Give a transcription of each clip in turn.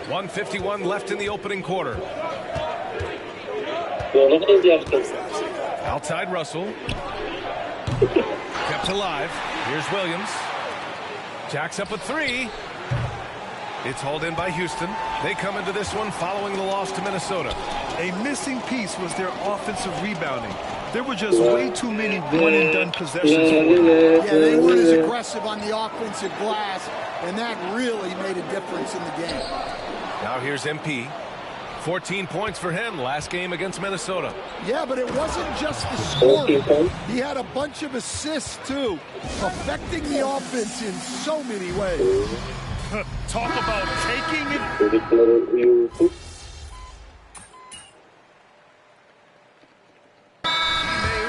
1:51 left in the opening quarter. Outside Russell. Kept alive. Here's Williams. Jacks up a three. It's hauled in by Houston. They come into this one following the loss to Minnesota. A missing piece was their offensive rebounding. There were just way too many one-and-done possessions for them. Yeah, they weren't as aggressive on the offensive glass, and that really made a difference in the game. Now here's MP. 14 points for him last game against Minnesota. Yeah, but it wasn't just the scoring. He had a bunch of assists, too, affecting the offense in so many ways. Talk about taking it.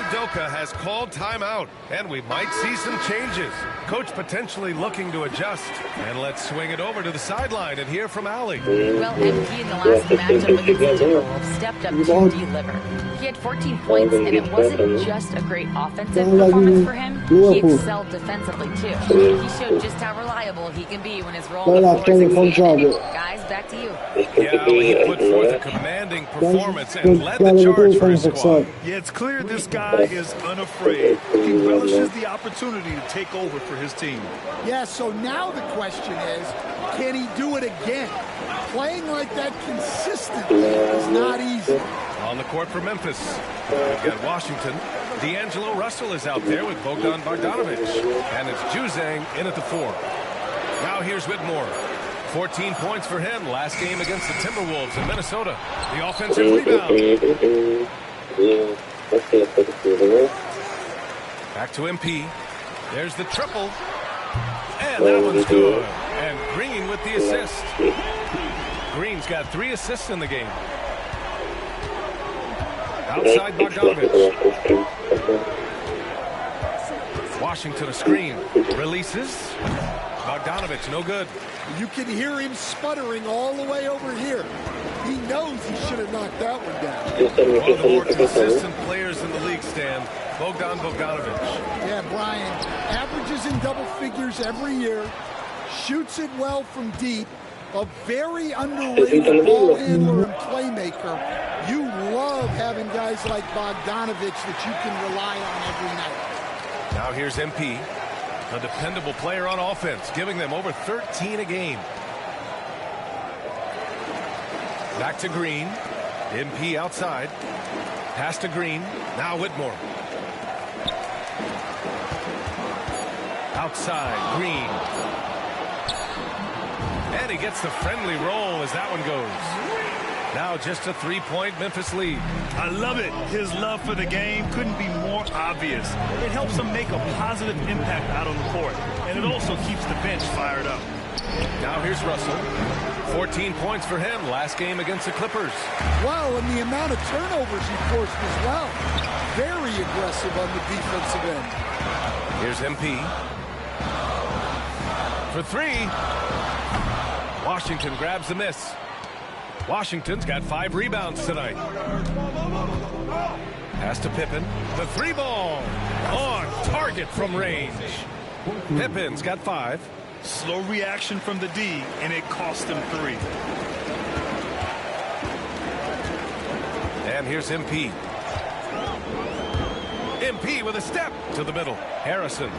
Udoka has called timeout, and we might see some changes. Coach potentially looking to adjust. And let's swing it over to the sideline and hear from Allie. Well, MP in the last matchup against the Timberwolves stepped up to deliver. He had 14 points, and it wasn't just a great offensive performance for him. He excelled defensively, too. He showed just how reliable he can be when his role on the floor is expanded. Guys, back to you. Yeah, he put forth a commanding performance and led the charge for his squad. Yeah, it's clear this guy is unafraid. He relishes the opportunity to take over for his team. Yeah, so now the question is, can he do it again? Playing like that consistently is not easy. On the court for Memphis, we've got Washington. D'Angelo Russell is out there with Bogdan Bogdanovic. And it's Juzang in at the 4. Now here's Whitmore. 14 points for him last game against the Timberwolves in Minnesota. The offensive rebound. Back to MP. There's the triple. And that one's good. And Green with the assist. Green's got 3 assists in the game. Outside Bogdanovic. Washington a screen. Releases. Bogdanovic no good. You can hear him sputtering all the way over here. He knows he should have knocked that one down. One of the more consistent players in the league, Stan. Bogdan Bogdanovic. Yeah, Brian. Averages in double figures every year. Shoots it well from deep. A very underrated ball handler and playmaker. You love having guys like Bogdanovic that you can rely on every night. Now here's MP. A dependable player on offense, giving them over 13 a game. Back to Green. MP outside. Pass to Green. Now Whitmore. Outside, Green. And he gets the friendly roll as that one goes. Now just a 3-point Memphis lead. I love it. His love for the game couldn't be more obvious. It helps him make a positive impact out on the court. And it also keeps the bench fired up. Now here's Russell. 14 points for him last game against the Clippers. Well, and the amount of turnovers he forced as well. Very aggressive on the defensive end. Here's MP. For 3. Washington grabs the miss. Washington's got 5 rebounds tonight. Pass to Pippen. The 3 ball. On target from range. Pippen's got 5. Slow reaction from the D, and it cost him 3. And here's MP. MP with a step to the middle. Harrison.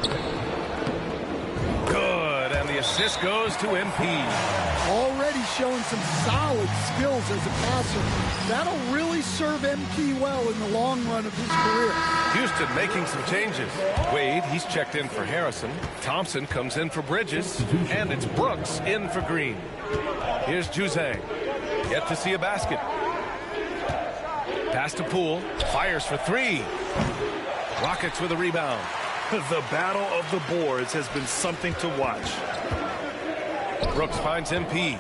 Good, and the assist goes to MP. Already showing some solid skills as a passer. That'll really serve MP well in the long run of his career. Houston making some changes. Wade, he's checked in for Harrison. Thompson comes in for Bridges. And it's Brooks in for Green. Here's Juzang. Yet to see a basket. Pass to Poole. Fires for 3. Rockets with a rebound. The battle of the boards has been something to watch. Brooks finds MP.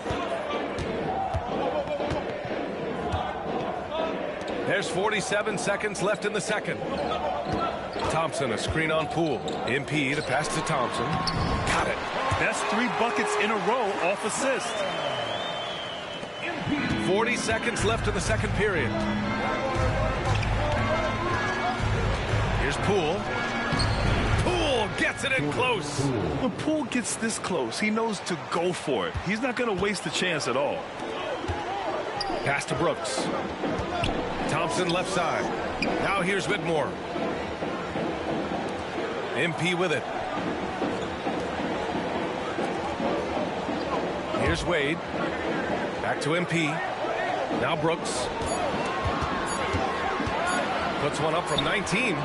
There's 47 seconds left in the second. Thompson, a screen on Poole. MP, the pass to Thompson. Got it. That's 3 buckets in a row off assist. 40 seconds left in the second period. Here's Poole. Poole gets it in close. When Poole gets this close, he knows to go for it. He's not going to waste the chance at all. Pass to Brooks. Thompson left side. Now here's Whitmore. MP with it. Here's Wade. Back to MP. Now Brooks. Puts one up from 19.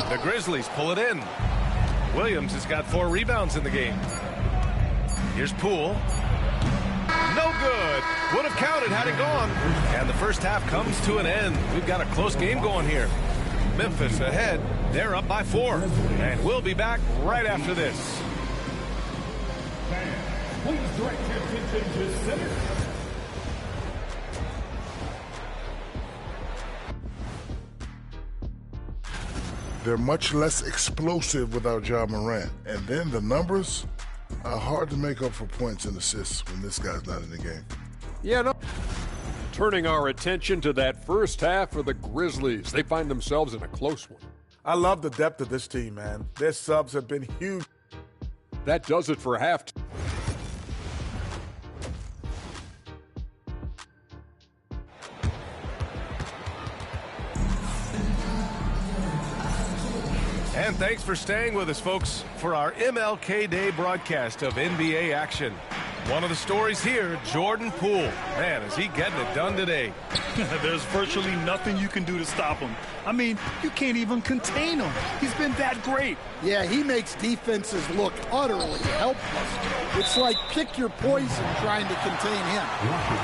The Grizzlies pull it in. Williams has got 4 rebounds in the game. Here's Poole. No good. Would have counted had it gone. And the first half comes to an end. We've got a close game going here. Memphis ahead. They're up by 4. And we'll be back right after this. Please direct your attention to center. They're much less explosive without Ja Morant. And then the numbers are hard to make up for points and assists when this guy's not in the game. Yeah, no. Turning our attention to that first half of the Grizzlies. They find themselves in a close one. I love the depth of this team, man. Their subs have been huge. That does it for half. And thanks for staying with us, folks, for our MLK Day broadcast of NBA action. One of the stories here, Jordan Poole. Man, is he getting it done today. There's virtually nothing you can do to stop him. I mean, you can't even contain him. He's been that great. Yeah, he makes defenses look utterly helpless. It's like pick your poison trying to contain him.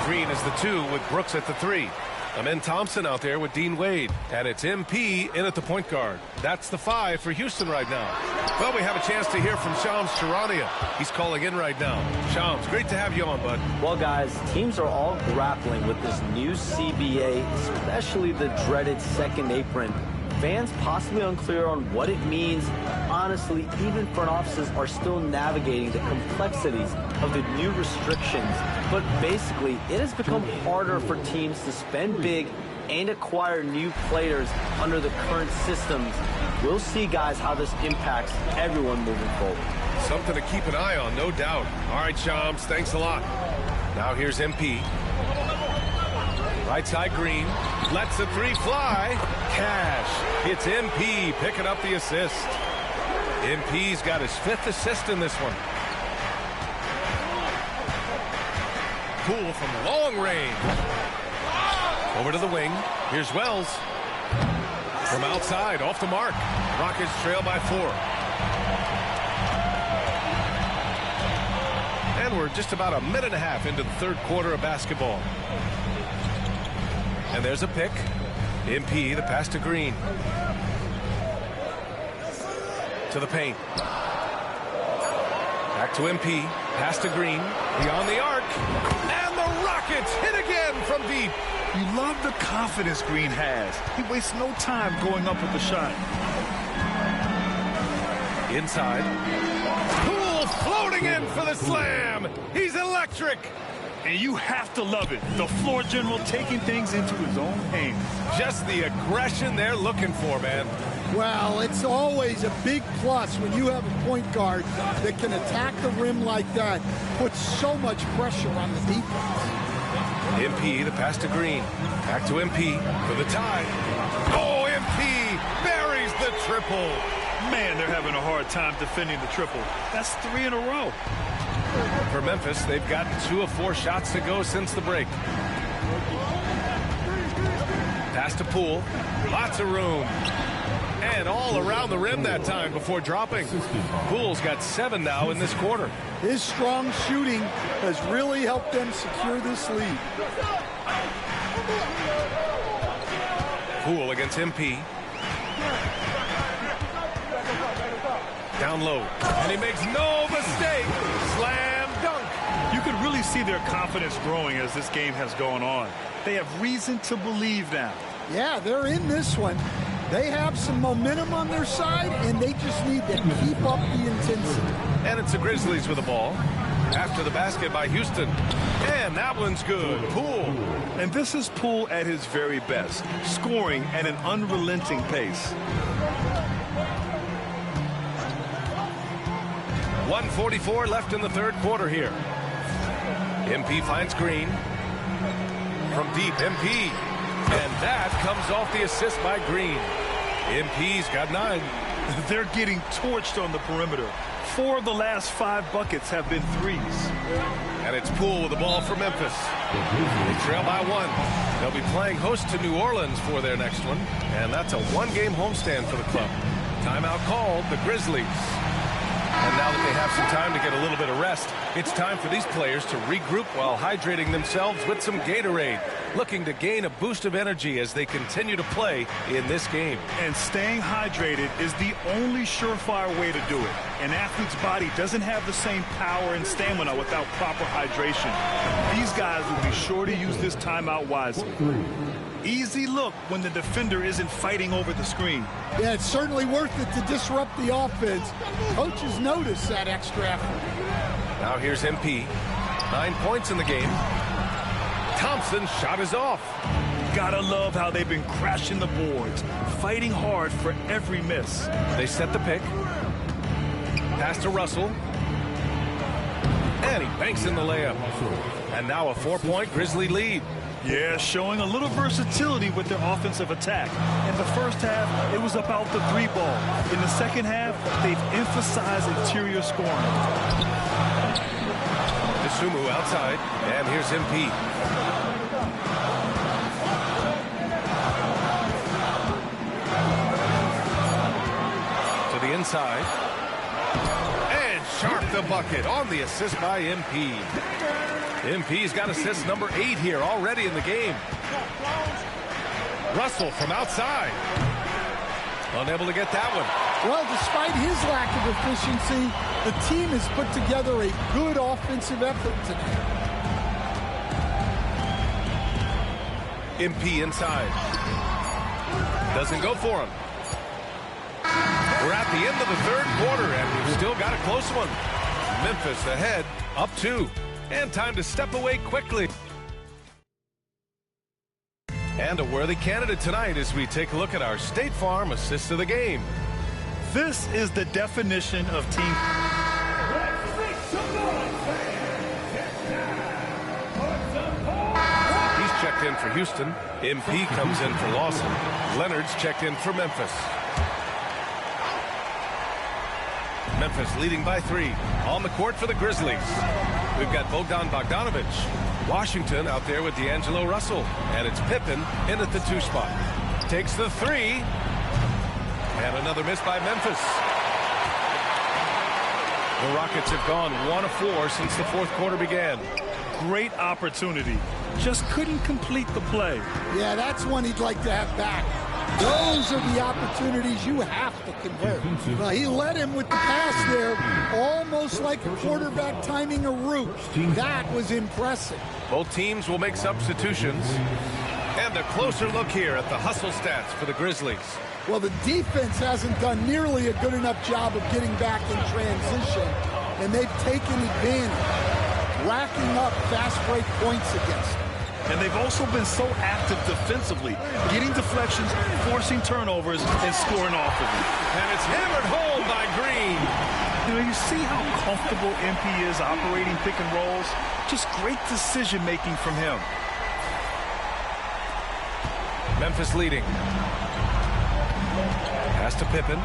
Green is the 2 with Brooks at the 3. Amen Thompson out there with Dean Wade. And it's MP in at the point guard. That's the 5 for Houston right now. Well, we have a chance to hear from Shams Charania. He's calling in right now. Shams, great to have you on, bud. Well, guys, teams are all grappling with this new CBA, especially the dreaded second apron. Fans possibly unclear on what it means. Honestly, even front offices are still navigating the complexities of the new restrictions. But basically, it has become harder for teams to spend big and acquire new players under the current systems. We'll see, guys, how this impacts everyone moving forward. Something to keep an eye on, no doubt. All right, Shams, thanks a lot. Now here's MP. Right side Green. Lets the 3 fly. Cash. It's MP picking up the assist. MP's got his 5th assist in this one. Poole from long range. Over to the wing. Here's Wells. From outside, off the mark. Rockets trail by 4. And we're just about a minute and a half into the third quarter of basketball. And there's a pick. MP, the pass to Green. To the paint. Back to MP. Pass to Green. Beyond the arc. And the Rockets hit again from deep. You love the confidence Green has. He wastes no time going up with the shot. Inside. Poole floating in for the slam. He's electric. And you have to love it. The floor general taking things into his own hands. Just the aggression they're looking for, man. Well, it's always a big plus when you have a point guard that can attack the rim like that, puts so much pressure on the defense. MP, the pass to Green. Back to MP for the tie. Oh, MP buries the triple. Man, they're having a hard time defending the triple. That's 3 in a row. For Memphis, they've got 2 of 4 shots to go since the break. Pass to Poole. Lots of room. And all around the rim that time before dropping. Poole's got 7 now in this quarter. His strong shooting has really helped them secure this lead. Poole against MP. Down low. And he makes no mistake. Slam dunk. You could really see their confidence growing as this game has gone on. They have reason to believe now. Yeah, they're in this one. They have some momentum on their side, and they just need to keep up the intensity. And it's the Grizzlies with the ball. After the basket by Houston. And that one's good. Poole. And this is Poole at his very best, scoring at an unrelenting pace. 1:44 left in the third quarter here. MP finds Green. from deep, MP. And that comes off the assist by Green. MP's got 9. They're getting torched on the perimeter. 4 of the last 5 buckets have been threes. And it's Poole with the ball for Memphis. They trail by 1. They'll be playing host to New Orleans for their next one. And that's a 1-game homestand for the club. Timeout called, the Grizzlies. And now that they have some time to get a little bit of rest, it's time for these players to regroup while hydrating themselves with some Gatorade, looking to gain a boost of energy as they continue to play in this game. And staying hydrated is the only surefire way to do it. An athlete's body doesn't have the same power and stamina without proper hydration. These guys will be sure to use this timeout wisely. Easy look when the defender isn't fighting over the screen. Yeah, it's certainly worth it to disrupt the offense. Coaches notice that extra effort. Now here's MP. 9 points in the game. Thompson's shot is off. Gotta love how they've been crashing the boards, fighting hard for every miss. They set the pick. Pass to Russell. And he banks in the layup. And now a 4-point Grizzly lead. Yeah, showing a little versatility with their offensive attack. In the first half, it was about the 3-ball. In the second half, they've emphasized interior scoring. Sumu outside, and here's MP. To the inside. And Sharp the bucket on the assist by MP. MP's got assist number 8 here already in the game. Russell from outside. Unable to get that one. Well, despite his lack of efficiency, the team has put together a good offensive effort today. MP inside. Doesn't go for him. We're at the end of the 3rd quarter, and we've still got a close one. Memphis ahead, up 2. And time to step away quickly. And a worthy candidate tonight as we take a look at our State Farm assist of the game. This is the definition of team. He's checked in for Houston. MP comes in for Lawson. Leonard's checked in for Memphis. Memphis leading by 3. On the court for the Grizzlies. We've got Bogdanovich. Washington out there with D'Angelo Russell. And it's Pippen in at the 2 spot. Takes the 3. And another miss by Memphis. The Rockets have gone 1 of 4 since the 4th quarter began. Great opportunity. Just couldn't complete the play. Yeah, that's one he'd like to have back. Those are the opportunities you have to convert. Well, he led him with the pass there, almost like a quarterback timing a route. That was impressive. Both teams will make substitutions. And a closer look here at the hustle stats for the Grizzlies. Well, the defense hasn't done nearly a good enough job of getting back in transition, and they've taken advantage, racking up fast break points against them. And they've also been so active defensively, getting deflections, forcing turnovers, and scoring off of it. And it's hammered home by Green. You know, you see how comfortable MP is operating pick and rolls? Just great decision-making from him. Memphis leading. Pass to Pippen.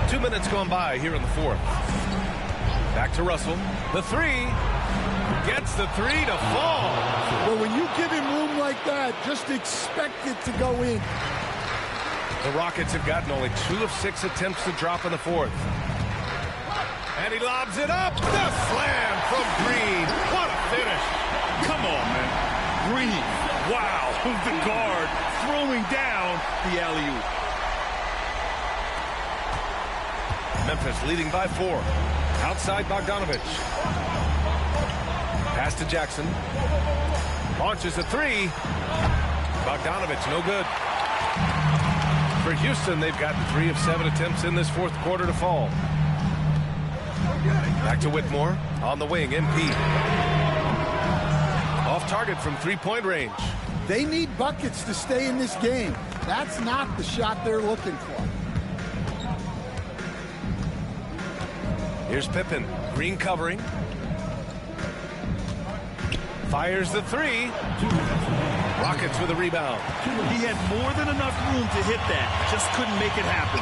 2 minutes gone by here in the 4th. Back to Russell. The 3. Gets the 3 to fall. Well, when you give him room like that, just expect it to go in. The Rockets have gotten only 2 of 6 attempts to drop in the 4th. And he lobs it up. The slam from Green. What a finish. Come on, man. Green. Wow. The guard throwing down the alley-oop. Memphis leading by 4. Outside Bogdanovich. Pass to Jackson. Launches a 3. Bogdanovich, no good. For Houston, they've gotten 3 of 7 attempts in this 4th quarter to fall. Back to Whitmore. On the wing, MP. Off target from 3-point range. They need buckets to stay in this game. That's not the shot they're looking for. Here's Pippen. Green covering. Fires the three. Rockets with a rebound. He had more than enough room to hit that. Just couldn't make it happen.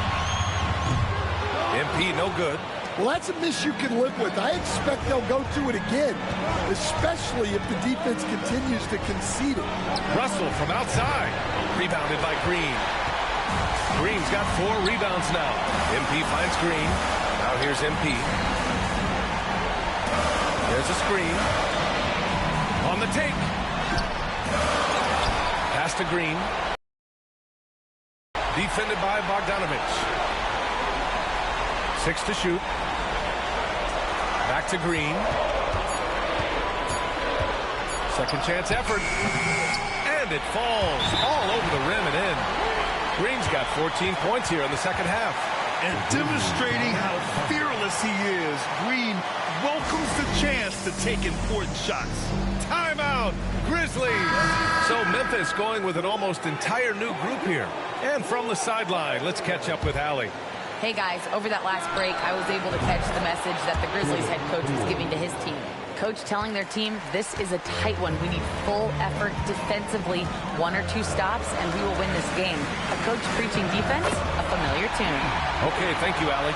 MP no good. Well, that's a miss you can live with. I expect they'll go to it again, especially if the defense continues to concede it. Russell from outside. Rebounded by Green. Green's got 4 rebounds now. MP finds Green. Now here's MP. There's a screen. On the take. Pass to Green. Defended by Bogdanovich. 6 to shoot. Back to Green. Second chance effort. And it falls all over the rim and in. Green's got 14 points here in the second half. And demonstrating how fearless he is, Green welcomes the chance to take important shots. Timeout, Grizzlies. So Memphis going with an almost entire new group here. And from the sideline, let's catch up with Allie. Hey guys, over that last break, I was able to catch the message that the Grizzlies head coach was giving to his team. Coach telling their team, this is a tight one. We need full effort defensively, 1 or 2 stops, and we will win this game. A coach preaching defense, a familiar tune. Okay, thank you, Allie.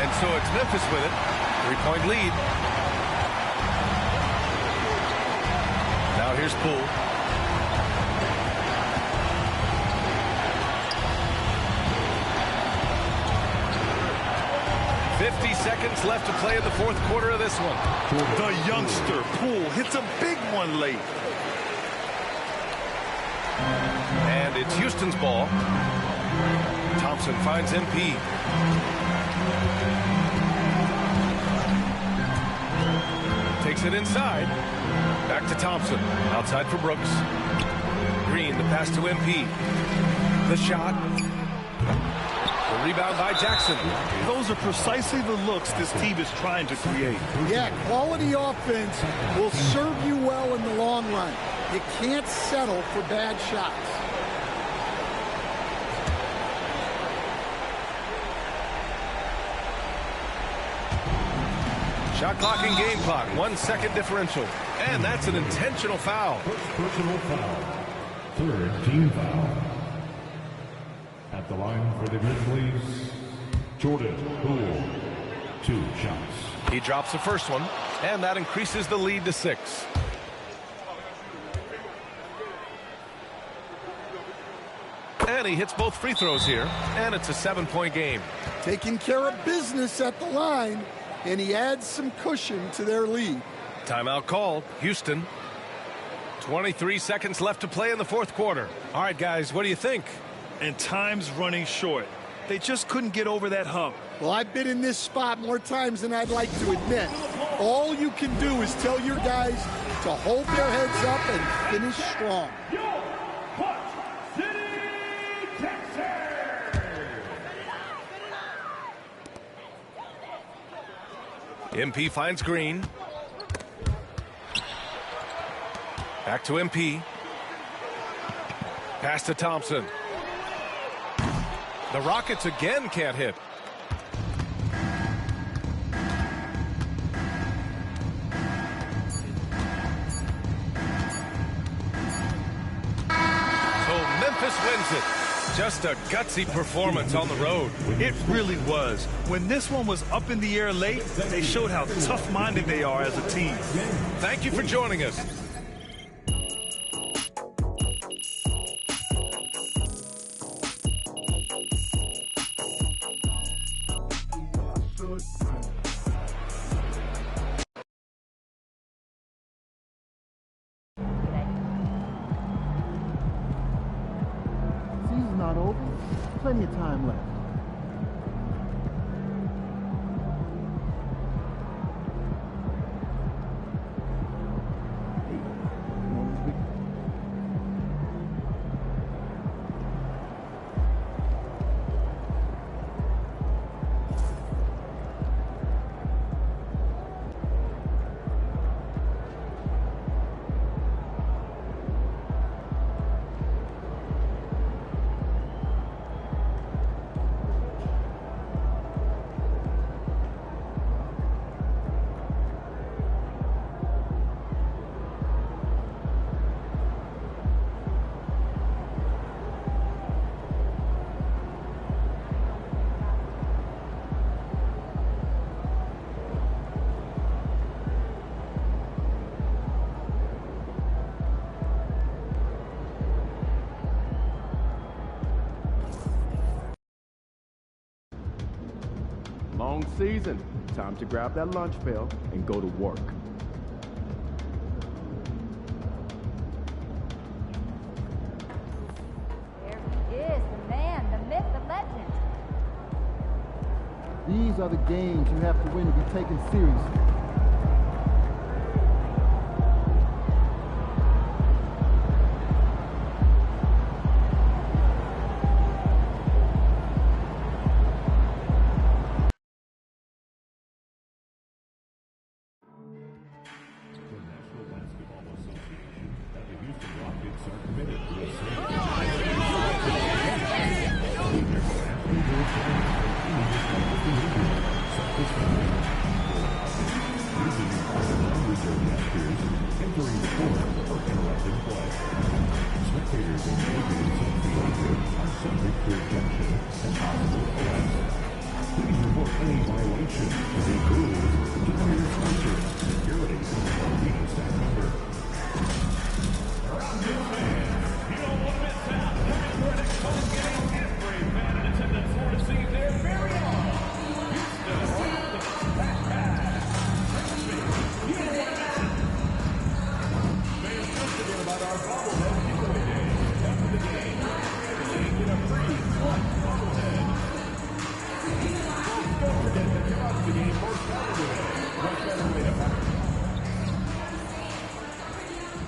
And so it's Memphis with it. 3-point lead. Now here's Poole. Seconds left to play in the fourth quarter of this one. The youngster, Poole, hits a big one late. And it's Houston's ball. Thompson finds MP. Takes it inside. Back to Thompson. Outside for Brooks. Green, the pass to MP. The shot. The rebound by Jackson. Those are precisely the looks this team is trying to create. Yeah, quality offense will serve you well in the long run. You can't settle for bad shots. Shot clock and game clock, 1 second differential. And that's an intentional foul. First personal foul. Third team foul. At the line for the Grizzlies, Jordan Poole. 2 shots. He drops the first one, and that increases the lead to 6. And he hits both free throws here, and it's a 7-point game. Taking care of business at the line, and he adds some cushion to their lead. Timeout called. Houston. 23 seconds left to play in the fourth quarter. All right, guys, what do you think? And time's running short. They just couldn't get over that hump. Well, I've been in this spot more times than I'd like to admit. All you can do is tell your guys to hold their heads up and finish strong. MP finds Green. Back to MP. Pass to Thompson. The Rockets again can't hit. So Memphis wins it. Just a gutsy performance on the road. It really was. When this one was up in the air late, they showed how tough-minded they are as a team. Thank you for joining us. Season's not over. Plenty of time left. long season. Time to grab that lunch pail and go to work. There he is, the man, the myth, the legend. These are the games you have to win to be taken seriously.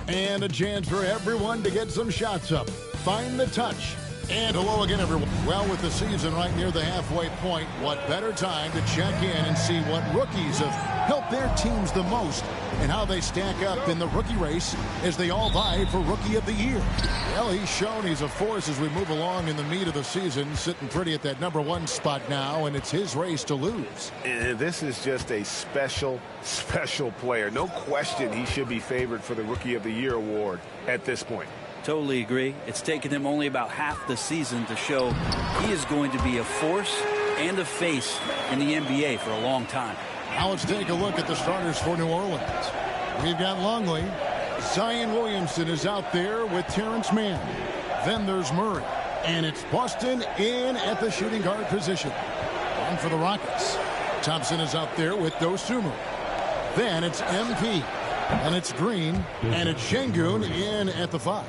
And a chance for everyone to get some shots up. Find the touch. And hello again, everyone. Well, with the season right near the halfway point, what better time to check in and see what rookies have helped their teams the most and how they stack up in the rookie race as they all vie for Rookie of the Year. Well, he's shown he's a force as we move along in the meat of the season, sitting pretty at that #1 spot now, and it's his race to lose. And this is just a special player. No question he should be favored for the Rookie of the Year award at this point. Totally agree. It's taken him only about half the season to show he is going to be a force and a face in the NBA for a long time. Now let's take a look at the starters for New Orleans. We've got Longley. Zion Williamson is out there with Terrence Mann. Then there's Murray. And it's Boston in at the shooting guard position. And for the Rockets, Thompson is out there with Dosunmu. Then it's MP. And it's Green. And it's Şengün in at the 5.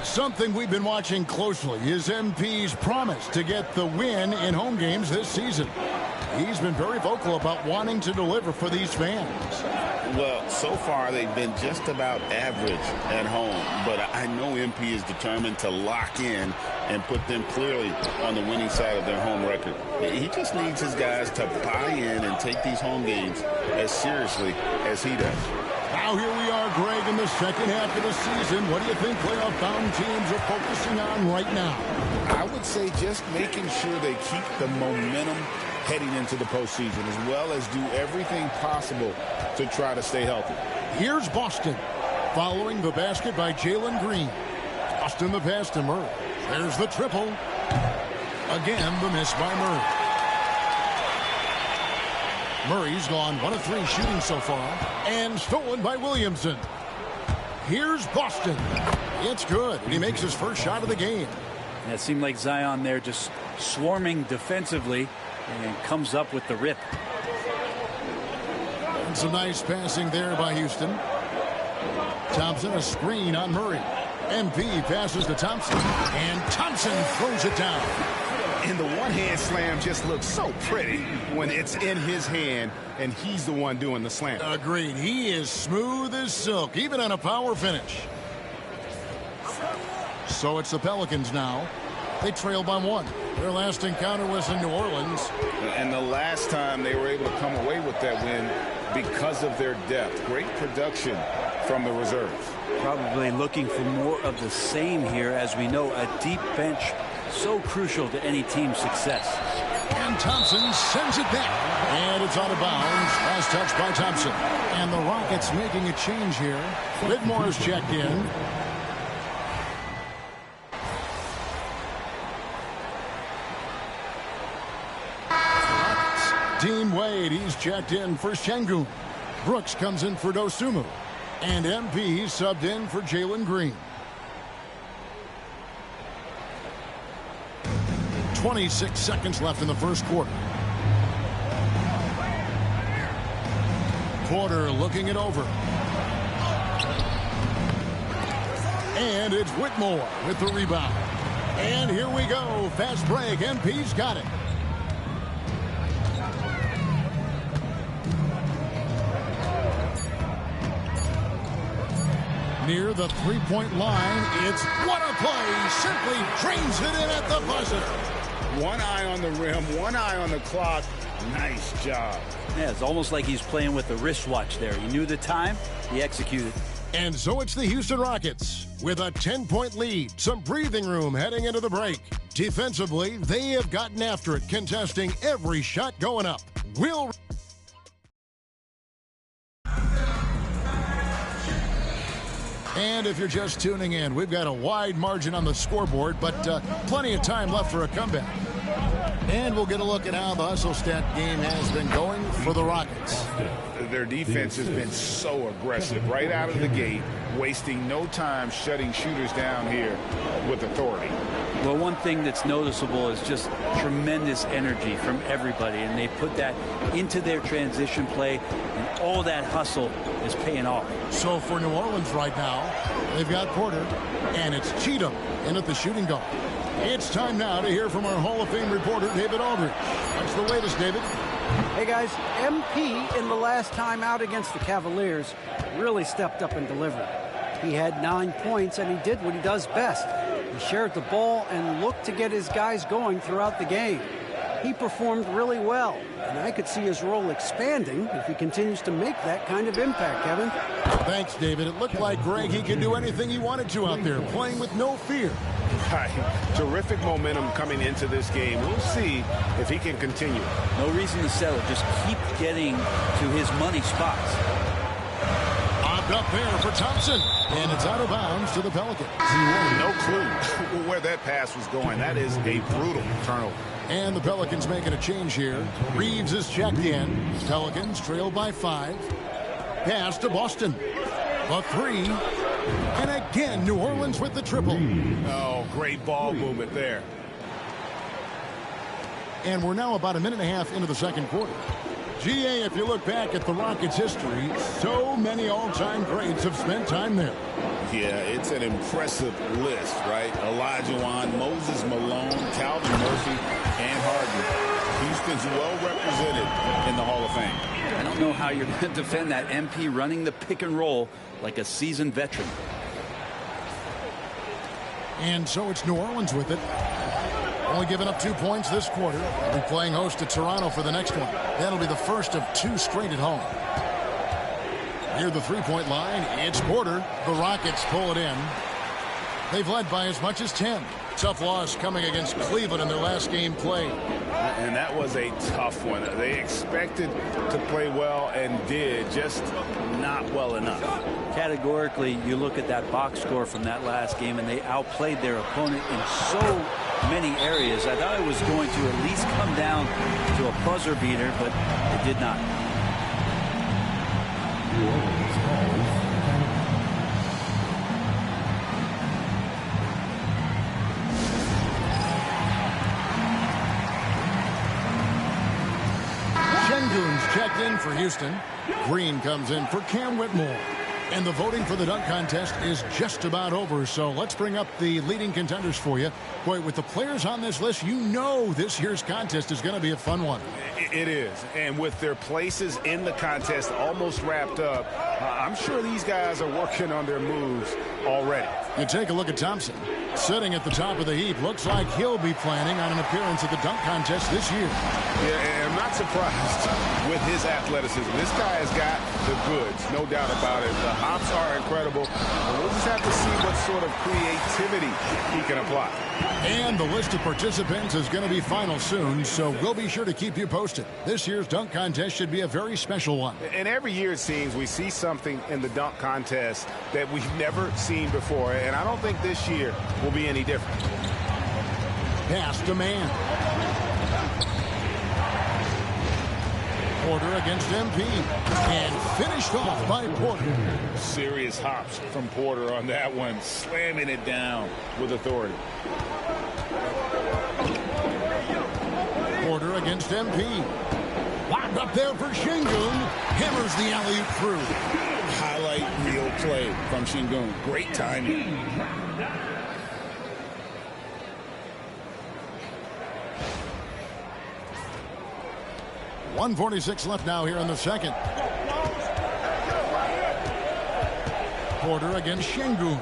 Something we've been watching closely is MP's promise to get the win in home games this season. He's been very vocal about wanting to deliver for these fans. Well, so far they've been just about average at home, but I know MP is determined to lock in and put them clearly on the winning side of their home record. He just needs his guys to buy in and take these home games as seriously as he does. Now here we are, Greg, in the second half of the season. What do you think playoff-bound teams are focusing on right now? I would say just making sure they keep the momentum heading into the postseason, as well as do everything possible to try to stay healthy. Here's Boston, following the basket by Jalen Green. Boston the pass to Murray. There's the triple. Again, the miss by Murray. Murray's gone 1 of 3 shooting so far, and stolen by Williamson. Here's Boston. It's good, and he makes his first shot of the game. And it seemed like Zion there just swarming defensively and comes up with the rip. And some nice passing there by Houston. Thompson, a screen on Murray. MP passes to Thompson, and Thompson throws it down. And the one-hand slam just looks so pretty when it's in his hand and he's the one doing the slam. Agreed. He is smooth as silk, even on a power finish. So it's the Pelicans now. They trail by 1. Their last encounter was in New Orleans. And the last time they were able to come away with that win because of their depth. Great production from the reserves. Probably looking for more of the same here. As we know, a deep bench so crucial to any team's success. And Thompson sends it back. And it's out of bounds. Last touch by Thompson. And the Rockets making a change here. Whitmore's checked in. Dean Wade, he's checked in for Şengün. Brooks comes in for Dosunmu. And MP subbed in for Jalen Green. 26 seconds left in the first quarter. Porter looking it over. And it's Whitmore with the rebound. And here we go. Fast break. MP's got it. Near the three-point line, it's what a play. Simply drains it in at the buzzer. One eye on the rim, one eye on the clock. Nice job. Yeah, it's almost like he's playing with the wristwatch there. He knew the time, he executed. And so it's the Houston Rockets with a 10-point lead. Some breathing room heading into the break. Defensively, they have gotten after it, contesting every shot going up. And if you're just tuning in, we've got a wide margin on the scoreboard, but plenty of time left for a comeback. And we'll get a look at how the hustle stat game has been going for the Rockets. Their defense has been so aggressive right out of the gate, wasting no time shutting shooters down here with authority. Well, one thing that's noticeable is just tremendous energy from everybody, and they put that into their transition play, and all that hustle is paying off. So for New Orleans right now, they've got Porter, and it's Cheatham in at the shooting guard. It's time now to hear from our Hall of Fame reporter, David Aldridge. What's the latest, David? Hey, guys, MP in the last time out against the Cavaliers really stepped up and delivered. He had 9 points, and he did what he does best. He shared the ball and looked to get his guys going throughout the game. He performed really well, and I could see his role expanding if he continues to make that kind of impact, Kevin. Thanks, David. It looked like Greg, he could do anything he wanted to out there, playing with no fear. Right. Terrific momentum coming into this game. We'll see if he can continue. No reason to settle. Just keep getting to his money spots. Up there for Thompson, and it's out of bounds to the Pelicans. No clue where that pass was going. That is a brutal turnover. And the Pelicans making a change here. Reeves is checked in. Pelicans trail by 5. Pass to Boston. A 3. And again, New Orleans with the triple. Oh, great ball movement there. And we're now about a minute and a half into the second quarter. GA, if you look back at the Rockets' history, so many all-time greats have spent time there. Yeah, it's an impressive list, right? Olajuwon, Moses Malone, Calvin Murphy, and Harden. Houston's well represented in the Hall of Fame. I don't know how you're going to defend that. MP running the pick and roll like a seasoned veteran. And so it's New Orleans with it. Only giving up 2 points this quarter. They'll be playing host to Toronto for the next one. That'll be the first of 2 straight at home. Near the three-point line, it's Porter. The Rockets pull it in. They've led by as much as 10. Tough loss coming against Cleveland in their last game played. And that was a tough one. They expected to play well and did, just not well enough. Categorically, you look at that box score from that last game, and they outplayed their opponent in so many areas. I thought it was going to at least come down to a buzzer beater, but it did not. Şengün's checked in for Houston. Green comes in for Cam Whitmore. And the voting for the dunk contest is just about over, so let's bring up the leading contenders for you. Boy, with the players on this list, you know this year's contest is going to be a fun one. It is, and with their places in the contest almost wrapped up, I'm sure these guys are working on their moves already. You take a look at Thompson. Sitting at the top of the heap, looks like he'll be planning on an appearance at the dunk contest this year. Yeah, and I'm not surprised with his athleticism. This guy has got the goods, no doubt about it. The hops are incredible. And we'll just have to see what sort of creativity he can apply. And the list of participants is going to be final soon, so we'll be sure to keep you posted. This year's dunk contest should be a very special one. And every year it seems we see something in the dunk contest that we've never seen before, and I don't think this year will be any different. Pass to man. Porter against MP, and finished off by Porter. Serious hops from Porter on that one, slamming it down with authority. Porter against MP. Lob up there for Şengün. Hammers the alley-oop through. Highlight reel play from Şengün. Great timing. .146 left now here in the second. Porter against Şengün.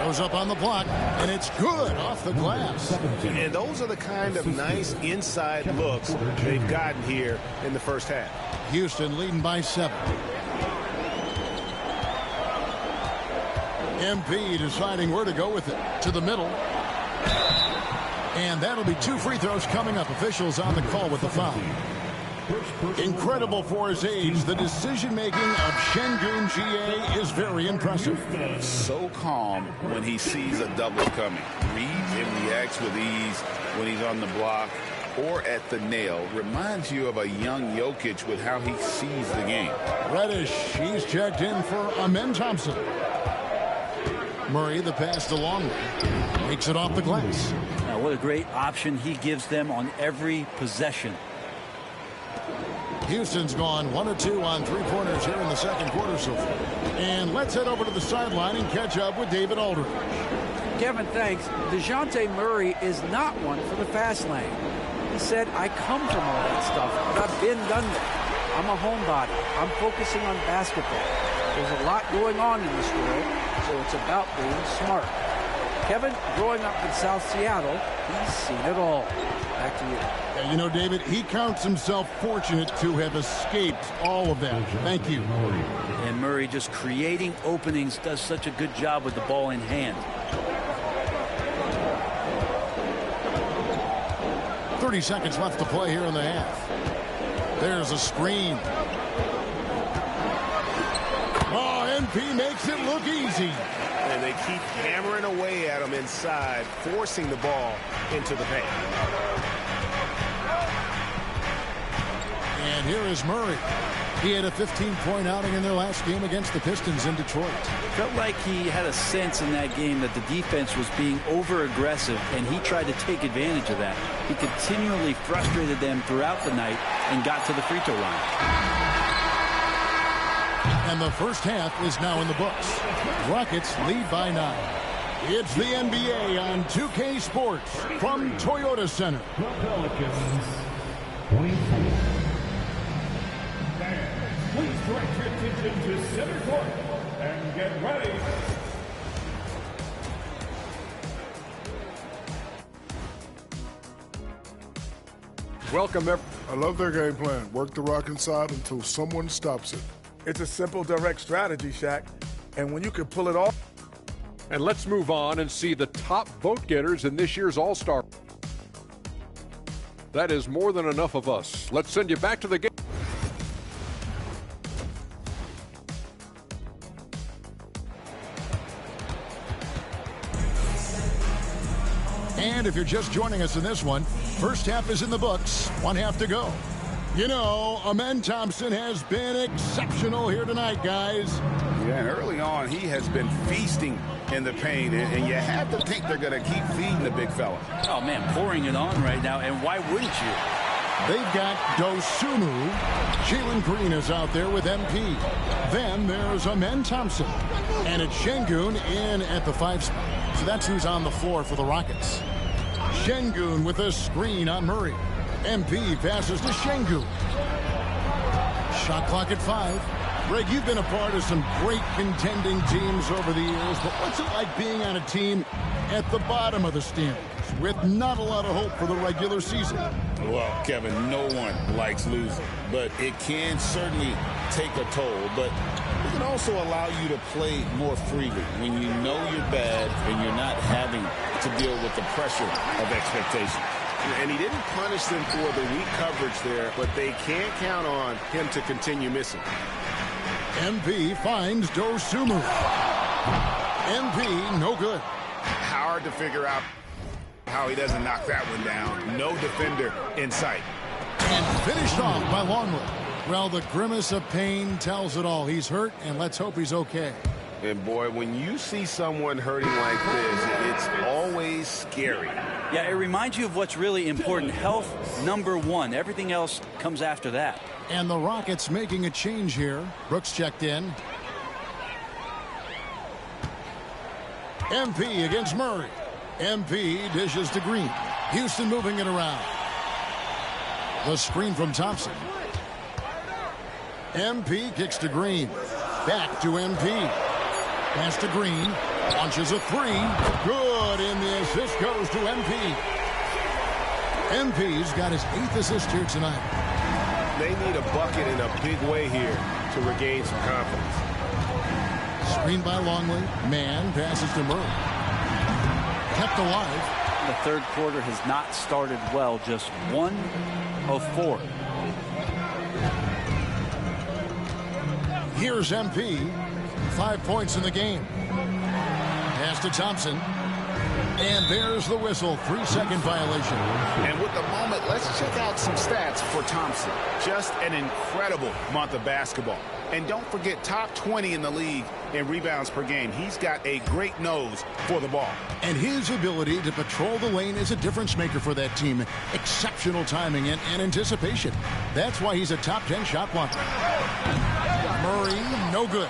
Goes up on the block, and it's good off the glass. And those are the kind of nice inside looks they've gotten here in the first half. Houston leading by 7. MP deciding where to go with it. To the middle. And that'll be 2 free throws coming up. Officials on the call with the foul. Incredible for his age. The decision-making of Şengün GA is very impressive. So calm when he sees a double coming. Reads and reacts with ease when he's on the block or at the nail. Reminds you of a young Jokic with how he sees the game. Reddish, he's checked in for Amen Thompson. Murray, the pass to Longley. Makes it off the glass. Now, what a great option he gives them on every possession. Houston's gone 1 of 2 on 3-pointers here in the second quarter so far. And let's head over to the sideline and catch up with David Aldridge. Kevin, thanks. DeJounte Murray is not one for the fast lane. He said, I come from all that stuff, but I've been done that. I'm a homebody. I'm focusing on basketball. There's a lot going on in this world, so it's about being smart. Kevin, growing up in South Seattle, he's seen it all. Back to you. Yeah, you know, David, he counts himself fortunate to have escaped all of that. Thank you. And Murray just creating openings, does such a good job with the ball in hand. 30 seconds left to play here in the half. There's a screen. Oh, MP makes it look easy. And they keep hammering away at him inside, forcing the ball into the paint. And here is Murray. He had a 15-point outing in their last game against the Pistons in Detroit. Felt like he had a sense in that game that the defense was being over-aggressive, and he tried to take advantage of that. He continually frustrated them throughout the night and got to the free throw line. And the first half is now in the books. Rockets lead by 9. It's the NBA on 2K Sports from Toyota Center. The Pelicans, 24. Please direct your attention to center court and get ready. Welcome, I love their game plan. Work the rock inside until someone stops it. It's a simple, direct strategy, Shaq. And when you can pull it off. And let's move on and see the top vote getters in this year's All-Star. That is more than enough of us. Let's send you back to the game. And if you're just joining us in this one, first half is in the books. 1 half to go. You know, Amen Thompson has been exceptional here tonight, guys. Yeah, and early on, he has been feasting in the paint, and you have to think they're going to keep feeding the big fella. Oh, man, pouring it on right now, and why wouldn't you? They've got Dosunmu. Jalen Green is out there with MP. Then there's Amen Thompson. And it's Şengün in at the 5 spot. So that's who's on the floor for the Rockets. Şengün with a screen on Murray. MP passes to Şengün. Shot clock at 5. Greg, you've been a part of some great contending teams over the years, but what's it like being on a team at the bottom of the standings with not a lot of hope for the regular season? Well, Kevin, no one likes losing, but it can certainly take a toll. But it can also allow you to play more freely when you know you're bad and you're not having to deal with the pressure of expectations. And he didn't punish them for the weak coverage there, but they can't count on him to continue missing. MP finds Dosunmu. MP, no good. Hard to figure out how he doesn't knock that one down. No defender in sight. And finished off by Longley. Well, the grimace of pain tells it all. He's hurt, and let's hope he's okay. And boy, when you see someone hurting like this, it's always scary. Yeah, it reminds you of what's really important. Health, number one. Everything else comes after that. And the Rockets making a change here. Brooks checked in. MP against Murray. MP dishes to Green. Houston moving it around. The screen from Thompson. MP kicks to Green. Back to MP. Pass to Green. Launches a three. Good, and the assist goes to MP. MP's got his 8th assist here tonight. They need a bucket in a big way here to regain some confidence. Screen by Longley. Man passes to Murray. Kept alive. The third quarter has not started well. Just 1 of 4. Here's MP. 5 points in the game. Pass to Thompson. And there's the whistle. 3-second violation. And with the moment, let's check out some stats for Thompson. Just an incredible month of basketball. And don't forget, top 20 in the league in rebounds per game. He's got a great nose for the ball. And his ability to patrol the lane is a difference maker for that team. Exceptional timing and anticipation. That's why he's a top 10 shot blocker. Murray, no good.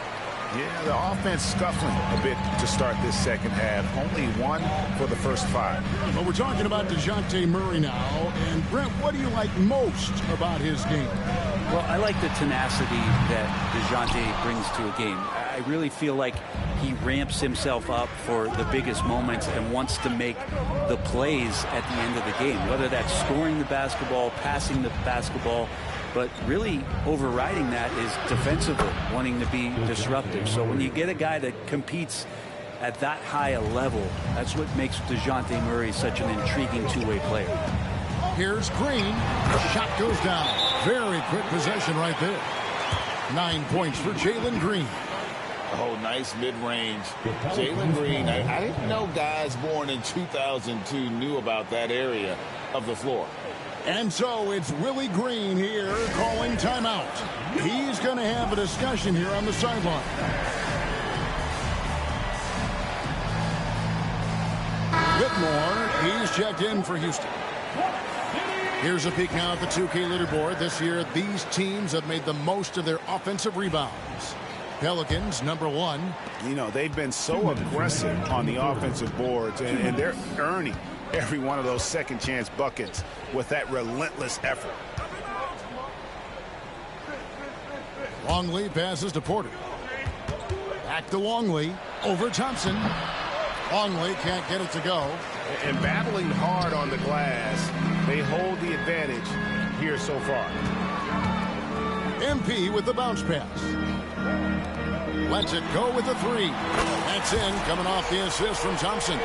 Yeah, the offense scuffling a bit to start this second half. Only 1 for the first 5. Well, we're talking about DeJounte Murray now. And, Brent, what do you like most about his game? Well, I like the tenacity that DeJounte brings to a game. I really feel like he ramps himself up for the biggest moments and wants to make the plays at the end of the game, whether that's scoring the basketball, passing the basketball, but really overriding that is defensively, wanting to be disruptive. So when you get a guy that competes at that high a level, that's what makes DeJounte Murray such an intriguing two-way player. Here's Green. The shot goes down. Very quick possession right there. 9 points for Jalen Green. Oh, nice mid-range. Jalen Green, I didn't know guys born in 2002 knew about that area of the floor. And so it's Willie Green here calling timeout. He's going to have a discussion here on the sideline. Whitmore, he's checked in for Houston. Here's a peek now at the 2K leaderboard. This year, these teams have made the most of their offensive rebounds. Pelicans, number 1. You know, they've been so aggressive on the offensive boards, and they're earning every one of those second chance buckets with that relentless effort. Longley passes to Porter. Back to Longley. Over Thompson. Longley can't get it to go. And battling hard on the glass, they hold the advantage here so far. MP with the bounce pass. Lets it go with the 3. That's in, coming off the assist from Thompson.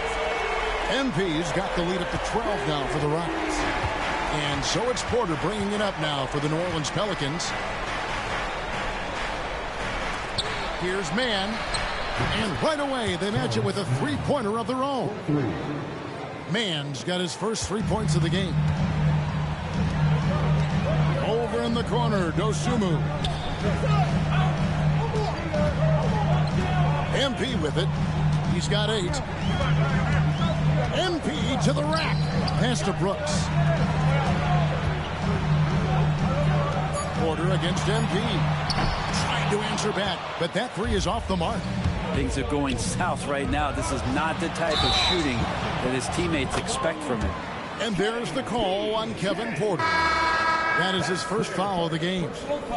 MP's got the lead up to 12 now for the Rockets. And so it's Porter bringing it up now for the New Orleans Pelicans. Here's Man. And right away, they match it with a three-pointer of their own. Man's got his first 3 points of the game. Over in the corner, Dosunmu. MP with it. He's got 8. MP to the rack. Pass to Brooks. Porter against MP. Trying to answer back, but that 3 is off the mark. Things are going south right now. This is not the type of shooting that his teammates expect from him. And there's the call on Kevin Porter. That is his first foul of the game.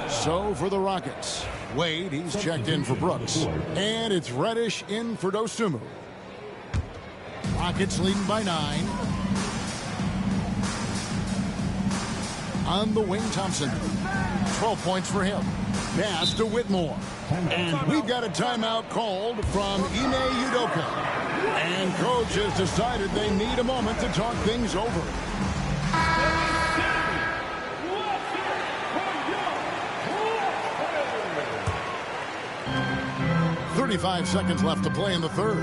So for the Rockets, Wade, he's checked in for Brooks. And it's Reddish in for Dosunmu. Rockets leading by 9. On the wing, Thompson. 12 points for him. Pass to Whitmore. And we've got a timeout called from Ime Udoka. And coach has decided they need a moment to talk things over. 35 seconds left to play in the third.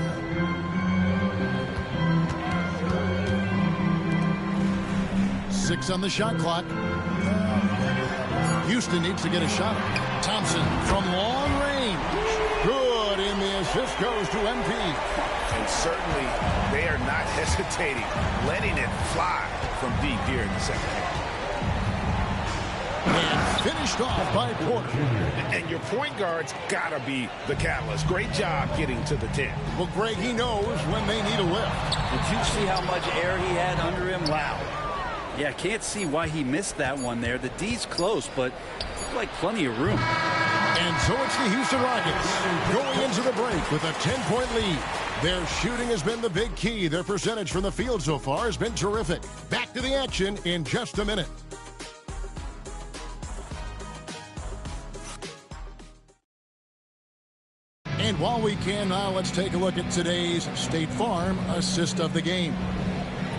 Six on the shot clock. Houston needs to get a shot. Thompson from long range. Good, and the assist goes to MP. And certainly they are not hesitating, letting it fly from deep here in the second half. And finished off by Porter. And your point guard's got to be the catalyst. Great job getting to the 10. Well, Greg, he knows when they need a lift. Did you see how much air he had under him? Wow. Yeah, can't see why he missed that one there. The D's close, but like plenty of room. And so it's the Houston Rockets going into the break with a 10-point lead. Their shooting has been the big key. Their percentage from the field so far has been terrific. Back to the action in just a minute. And while we can now, let's take a look at today's State Farm assist of the game.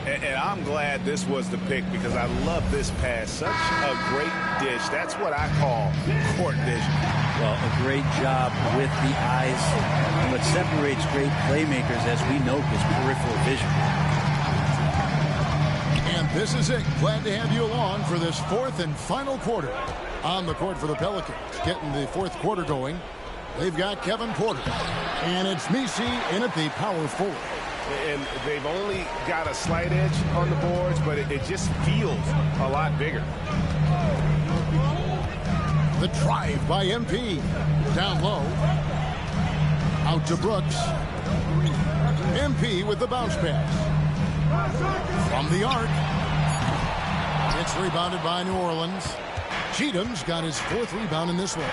And I'm glad this was the pick because I love this pass. Such a great dish. That's what I call court vision. Well, a great job with the eyes. What separates great playmakers, as we know, is peripheral vision. And this is it. Glad to have you along for this fourth and final quarter. On the court for the Pelicans, getting the fourth quarter going. They've got Kevin Porter. And it's Misi in at the power forward. And they've only got a slight edge on the boards, but it just feels a lot bigger. The drive by MP. Down low. Out to Brooks. MP with the bounce pass. From the arc. It's rebounded by New Orleans. Cheatham's got his fourth rebound in this one.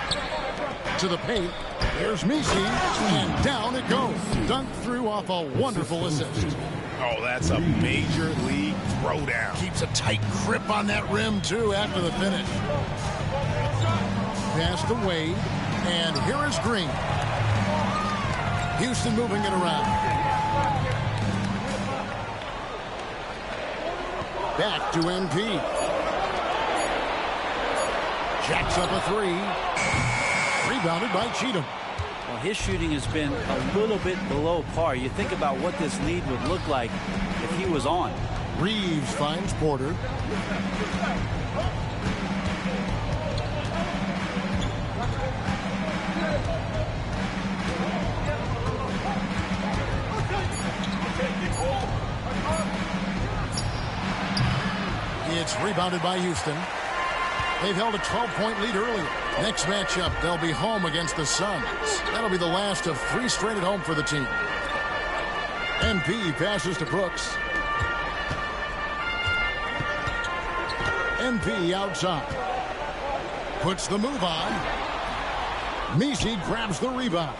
To the paint. There's Misi, and down it goes. Dunked through off a wonderful assist. Oh, that's a major league throwdown. Keeps a tight grip on that rim, too, after the finish. Pass to Wade, and here is Green. Houston moving it around. Back to MP. Jacks up a three. Rebounded by Cheatham. Well, his shooting has been a little bit below par. You think about what this lead would look like if he was on. Reeves finds Porter. It's rebounded by Houston. They've held a 12-point lead earlier. Next matchup, they'll be home against the Suns. That'll be the last of 3 straight at home for the team. MP passes to Brooks. MP outside. Puts the move on. Misi grabs the rebound.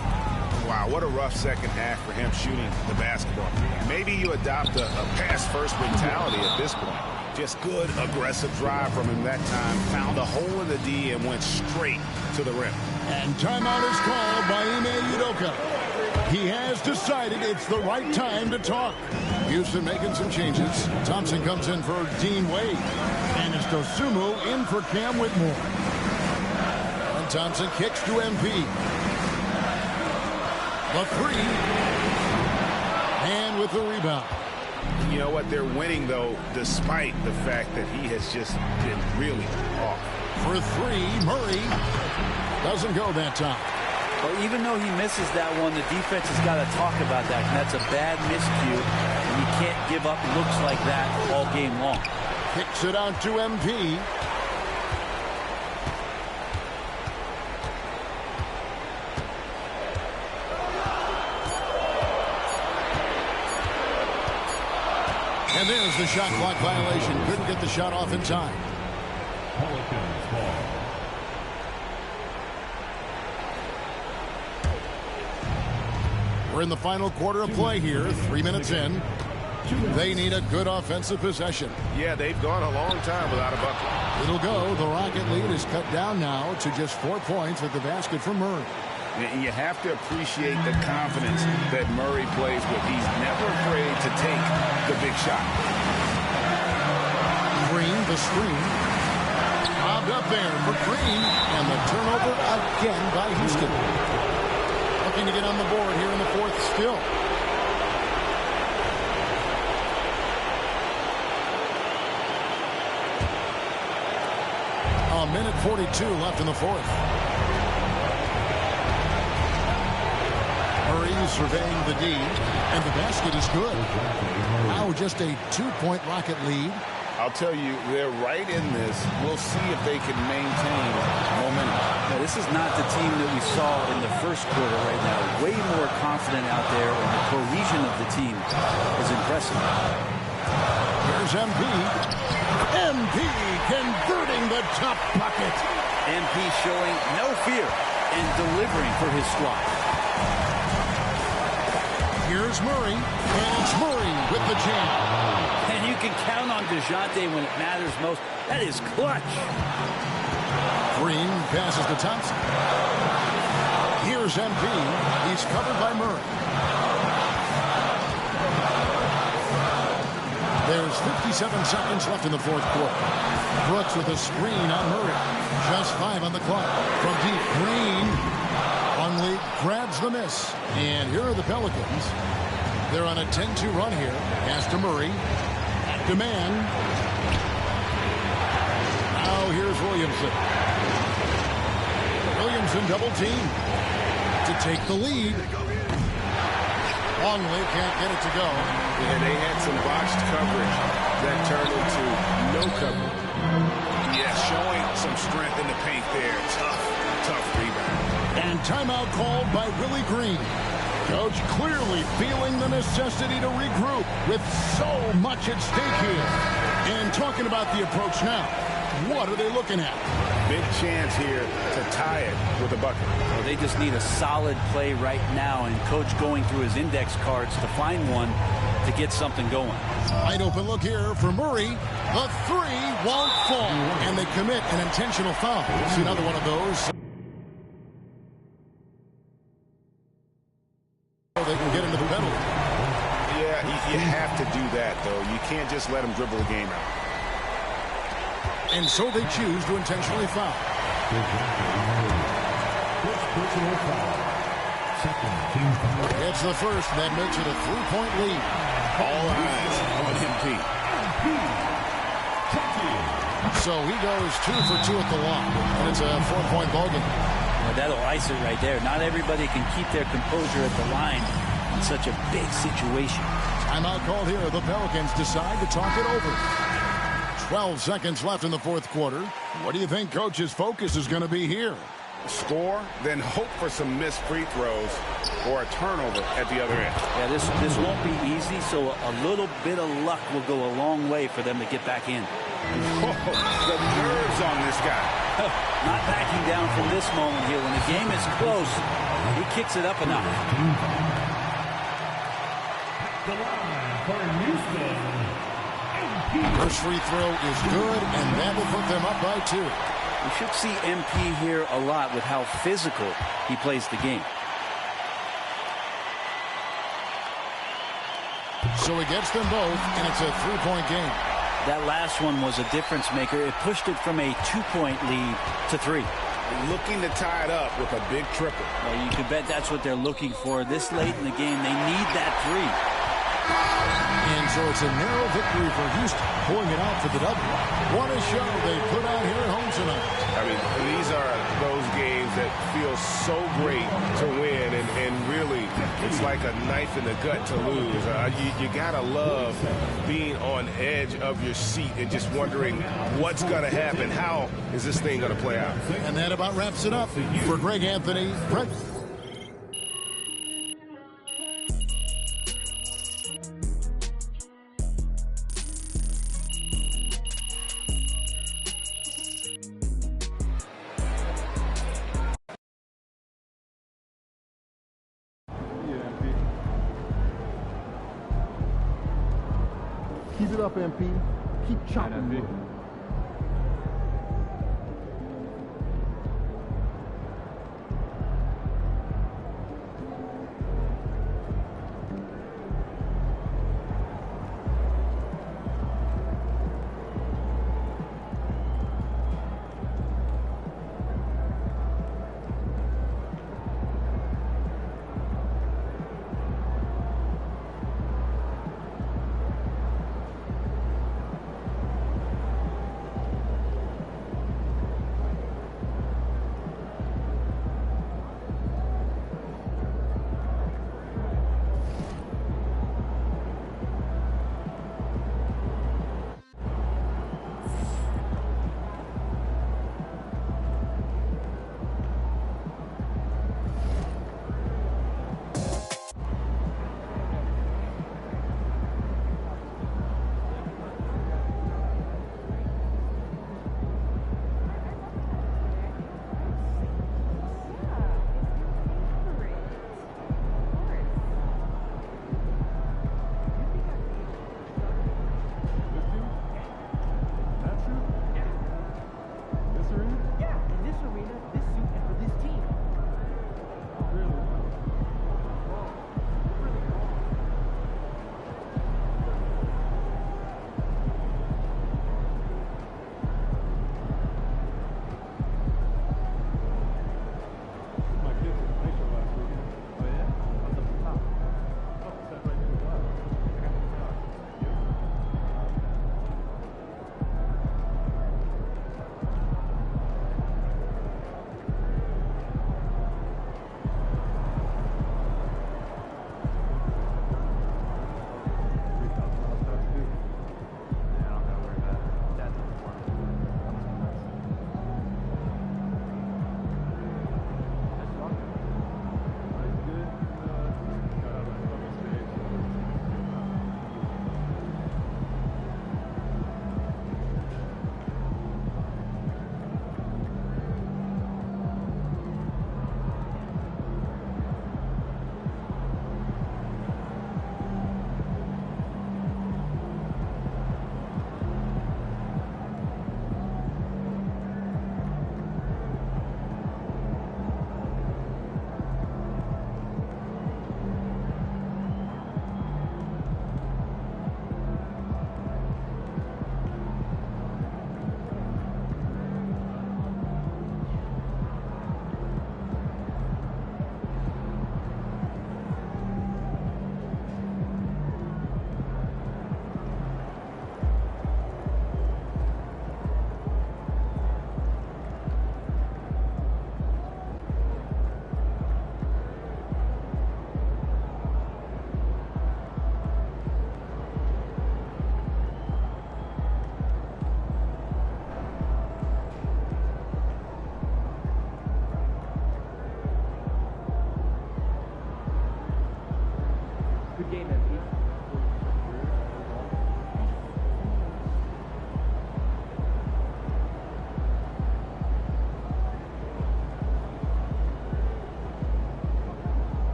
Wow, what a rough second half for him shooting the basketball. Maybe you adopt a pass-first mentality at this point. Just good, aggressive drive from him that time. Found a hole in the D and went straight to the rim. And timeout is called by Ime Udoka. He has decided it's the right time to talk. Houston making some changes. Thompson comes in for Dean Wade. And it's Dosumu in for Cam Whitmore. And Thompson kicks to MP. The three. And with the rebound. You know what? They're winning, though, despite the fact that he has just been really off. For three, Murray doesn't go that time. Well, even though he misses that one, the defense has got to talk about that. And that's a bad miscue. And you can't give up looks like that all game long. Kicks it out to MP. And there's the shot clock violation. Couldn't get the shot off in time. Pelicans ball. We're in the final quarter of play here. 3 minutes in. They need a good offensive possession. Yeah, they've gone a long time without a bucket. It'll go. The Rocket lead is cut down now to just 4 points with the basket from Murray. You have to appreciate the confidence that Murray plays with. He's never afraid to take the big shot. Green, the screen. Bobbed up there for Green. And the turnover again by Houston. Looking to get on the board here in the fourth still. A minute 42 left in the fourth. Murray surveying the D, and the basket is good. Now just a 2-point Rocket lead. I'll tell you, they're right in this. We'll see if they can maintain momentum. Now, this is not the team that we saw in the first quarter right now. Way more confident out there, and the cohesion of the team is impressive. Here's MP. MP converting the top bucket. MP showing no fear and delivering for his squad. Here's Murray, and it's Murray with the jam. And you can count on DeJounte when it matters most. That is clutch. Green passes to Thompson. Here's MP. He's covered by Murray. There's 57 seconds left in the fourth quarter. Brooks with a screen on Murray. Just 5 on the clock. From deep, Green. Hunley grabs the miss. And here are the Pelicans. They're on a 10-2 run here. Pass to Murray. At demand. Now here's Williamson. Williamson double team to take the lead. Longley can't get it to go. And they had some botched coverage that turned into no coverage. Yeah, showing some strength in the paint there. Tough rebound. And timeout called by Willie Green. Coach clearly feeling the necessity to regroup with so much at stake here. And talking about the approach now, what are they looking at? Big chance here to tie it with a bucket. Well, they just need a solid play right now, and Coach going through his index cards to find one to get something going. Wide open look here for Murray. The three won't fall, and they commit an intentional foul. See another one of those. They can get into the penalty. Yeah, you have to do that, though. You can't just let them dribble the game out. And so they choose to intentionally foul. It's the first that makes it a 3-point lead. All eyes on MP. So he goes 2 for 2 at the line, and it's a 4-point ballgame. Well, that'll ice it right there. Not everybody can keep their composure at the line in such a big situation. Timeout called here. The Pelicans decide to talk it over. 12 seconds left in the fourth quarter. What do you think Coach's focus is going to be here? Score, then hope for some missed free throws or a turnover at the other end. Yeah, this won't be easy, so a little bit of luck will go a long way for them to get back in. Oh, the nerves on this guy. Not backing down from this moment here. When the game is close, he kicks it up a notch. The line for Houston. First free throw is good, and that will put them up by 2. We should see MP here a lot with how physical he plays the game. So he gets them both, and it's a 3-point game. That last one was a difference maker. It pushed it from a 2-point lead to 3. Looking to tie it up with a big triple. Well, you can bet that's what they're looking for. This late in the game, they need that 3. And so it's a narrow victory for Houston, pulling it out for the W. What a show they put out here at home tonight. I mean, these are those games that feel so great to win, and really, it's like a knife in the gut to lose. You gotta love being on edge of your seat and just wondering what's gonna happen. How is this thing gonna play out? And that about wraps it up for Greg Anthony. Brett. Keep it up, MP. Keep chopping.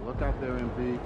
Look out there, MP.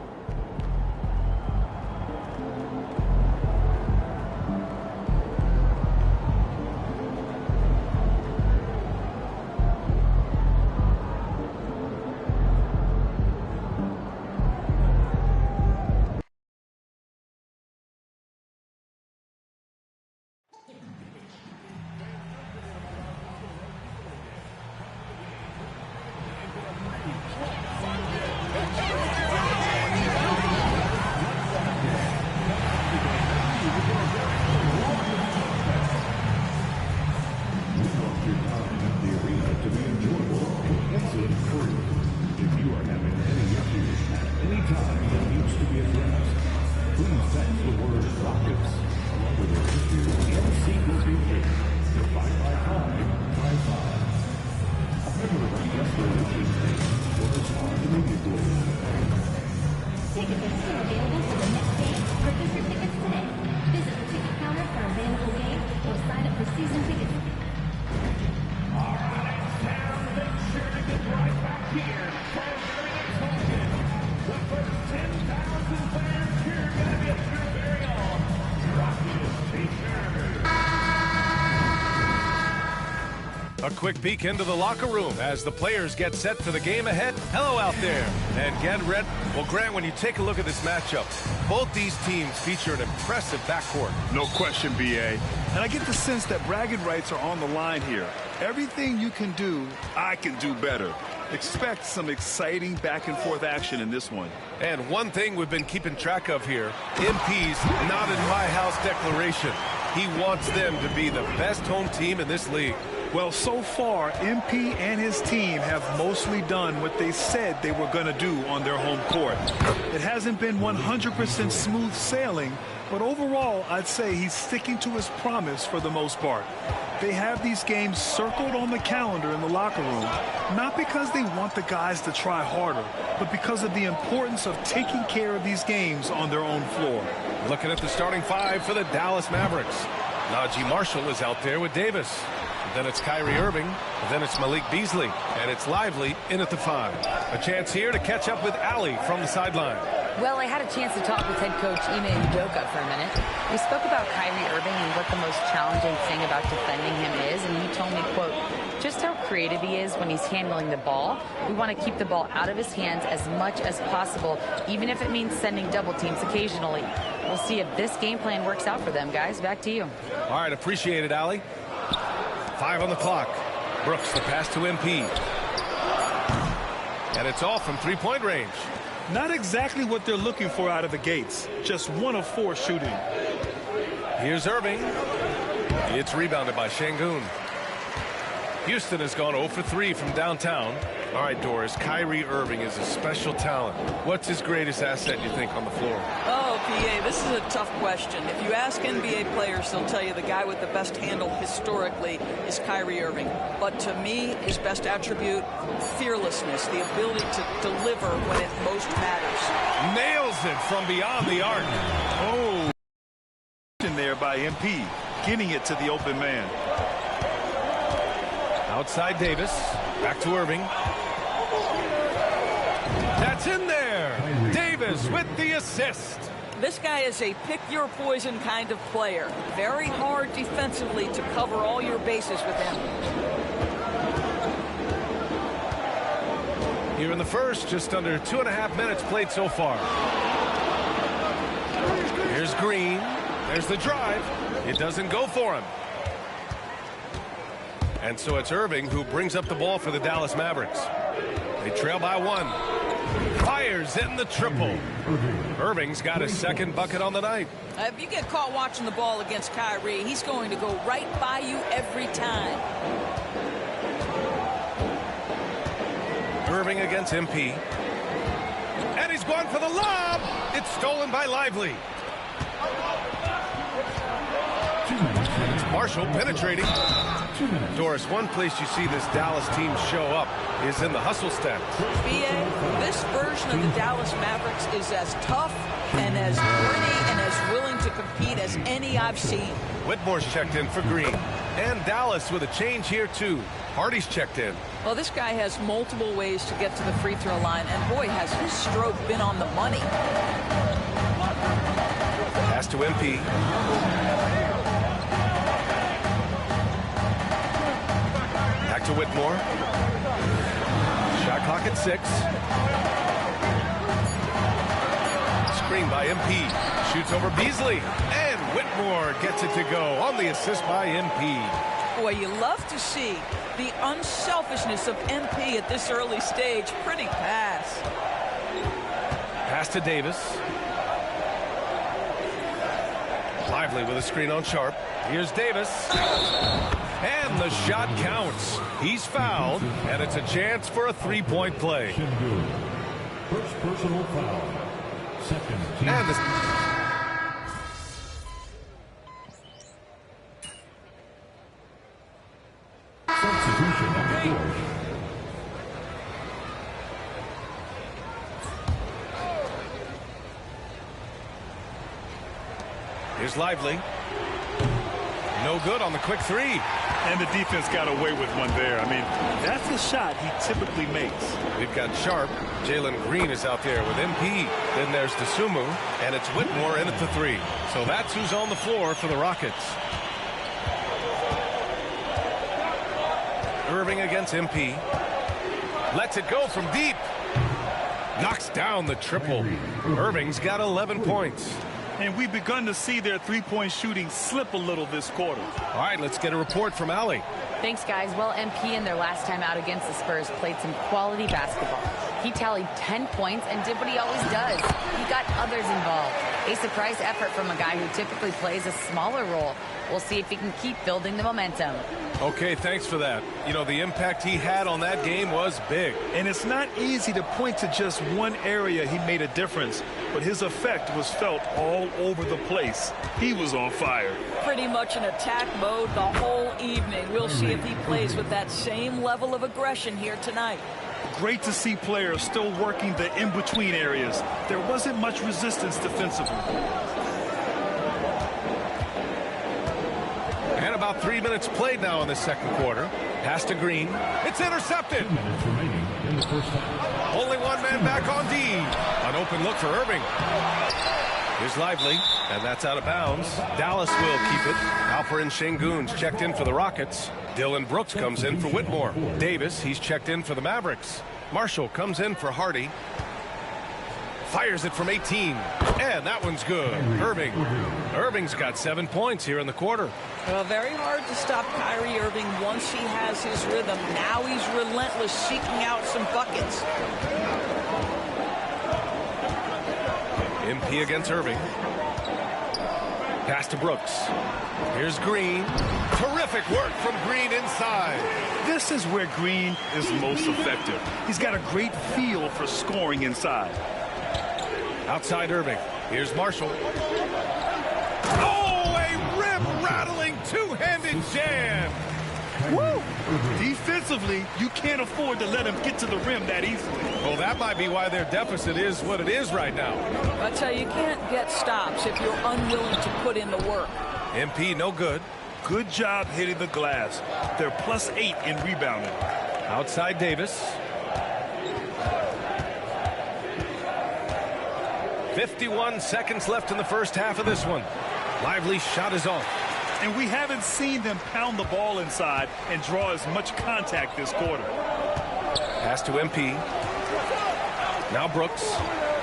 A quick peek into the locker room as the players get set for the game ahead. Hello out there. And get ready. Well, Grant, when you take a look at this matchup, both these teams feature an impressive backcourt. No question, BA. And I get the sense that bragging rights are on the line here. Everything you can do, I can do better. Expect some exciting back-and-forth action in this one. And one thing we've been keeping track of here, MP's not in my house declaration. He wants them to be the best home team in this league. Well, so far, MP and his team have mostly done what they said they were going to do on their home court. It hasn't been 100% smooth sailing, but overall, I'd say he's sticking to his promise for the most part. They have these games circled on the calendar in the locker room, not because they want the guys to try harder, but because of the importance of taking care of these games on their own floor. Looking at the starting five for the Dallas Mavericks. Najee Marshall is out there with Davis. Then it's Kyrie Irving. Then it's Malik Beasley. And it's Lively in at the 5. A chance here to catch up with Allie from the sideline. Well, I had a chance to talk with head coach Ime Udoka for a minute. We spoke about Kyrie Irving and what the most challenging thing about defending him is, and he told me, quote, just how creative he is when he's handling the ball. We want to keep the ball out of his hands as much as possible, even if it means sending double teams occasionally. We'll see if this game plan works out for them, guys. Back to you. All right, appreciate it, Allie. 5 on the clock. Brooks, the pass to MP. And it's off from three-point range. Not exactly what they're looking for out of the gates. Just 1 of 4 shooting. Here's Irving. It's rebounded by Şengün. Houston has gone 0 for 3 from downtown. All right, Doris, Kyrie Irving is a special talent. What's his greatest asset, you think, on the floor? Oh, PA, this is a tough question. If you ask NBA players, they'll tell you the guy with the best handle historically is Kyrie Irving. But to me, his best attribute, fearlessness, the ability to deliver when it most matters. Nails it from beyond the arc. Oh, in there by MP, getting it to the open man. Outside Davis, back to Irving. That's in there. Davis with the assist. This guy is a pick-your-poison kind of player. Very hard defensively to cover all your bases with him. Here in the first, just under 2.5 minutes played so far. Here's Green. There's the drive. It doesn't go for him. And so it's Irving who brings up the ball for the Dallas Mavericks. They trail by 1. Fires in the triple. Irving's got his second bucket on the night. If you get caught watching the ball against Kyrie, he's going to go right by you every time. Irving against MP. And he's gone for the lob. It's stolen by Lively. Marshall penetrating. Doris, one place you see this Dallas team show up is in the hustle step. BA, this version of the Dallas Mavericks is as tough and as gritty and as willing to compete as any I've seen. Whitmore's checked in for Green. And Dallas with a change here, too. Hardy's checked in. Well, this guy has multiple ways to get to the free throw line, and boy, has his stroke been on the money. Pass to MP. Back to Whitmore. Shot clock at 6. Screen by MP. Shoots over Beasley. And Whitmore gets it to go on the assist by MP. Boy, you love to see the unselfishness of MP at this early stage. Pretty pass. Pass to Davis. Lively with a screen on Sharp. Here's Davis. And the shot counts. He's fouled, and it's a chance for a three-point play. First personal foul. Second team. And the substitution on the court. Here's Lively. No good on the quick 3. And the defense got away with one there. I mean, that's the shot he typically makes. We've got Sharp. Jalen Green is out there with MP. Then there's DeSumo, and it's Whitmore in at the 3. So that's who's on the floor for the Rockets. Irving against MP. Lets it go from deep. Knocks down the triple. Irving's got 11 points. And we've begun to see their three-point shooting slip a little this quarter. All right, let's get a report from Allie. Thanks, guys. Well, MP in their last time out against the Spurs played some quality basketball. He tallied 10 points and did what he always does. He got others involved. A surprise effort from a guy who typically plays a smaller role. We'll see if he can keep building the momentum. Okay, thanks for that. You know, the impact he had on that game was big. And it's not easy to point to just one area he made a difference, but his effect was felt all over the place. He was on fire. Pretty much in attack mode the whole evening. We'll see if he plays with that same level of aggression here tonight. Great to see players still working the in-between areas. There wasn't much resistance defensively. And about 3 minutes played now in the second quarter. Pass to Green. It's intercepted. 2 minutes remaining in the first half. Only one man back on D. An open look for Irving. Here's Lively, and that's out of bounds. Dallas will keep it. Alperen Şengün's checked in for the Rockets. Dylan Brooks comes in for Whitmore. Davis, he's checked in for the Mavericks. Marshall comes in for Hardy. Fires it from 18. And that one's good. Irving's got 7 points here in the quarter. Well, very hard to stop Kyrie Irving once he has his rhythm. Now he's relentless, seeking out some buckets. MP against Irving. Pass to Brooks. Here's Green. Terrific work from Green inside. This is where Green is most effective. He's got a great feel for scoring inside. Outside Irving. Here's Marshall. Oh, a rim-rattling two-handed jam. Woo! Defensively, you can't afford to let him get to the rim that easily. Well, that might be why their deficit is what it is right now. I tell you, you can't get stops if you're unwilling to put in the work. MP, no good. Good job hitting the glass. They're +8 in rebounding. Outside Davis. 51 seconds left in the first half of this one. Lively's shot is off. And we haven't seen them pound the ball inside and draw as much contact this quarter. Pass to MP. Now Brooks.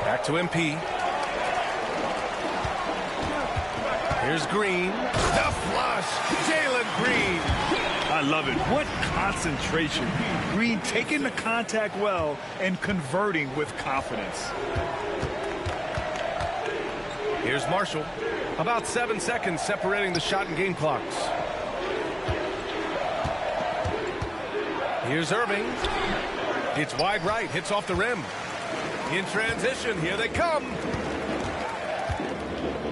Back to MP. Here's Green. The flush. Jalen Green. I love it. What concentration. Green taking the contact well and converting with confidence. Here's Marshall. About 7 seconds separating the shot and game clocks. Here's Irving. It's wide right. Hits off the rim. In transition. Here they come.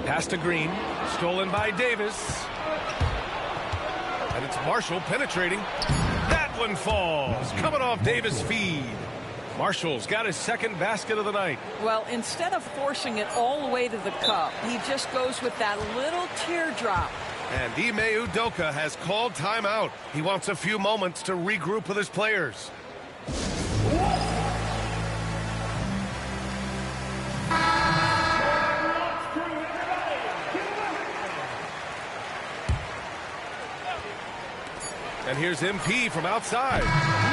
Pass to Green. Stolen by Davis. And it's Marshall penetrating. That one falls. Coming off Davis' feed. Marshall's got his second basket of the night. Well, instead of forcing it all the way to the cup, he just goes with that little teardrop. And Ime Udoka has called timeout. He wants a few moments to regroup with his players. And here's MP from outside.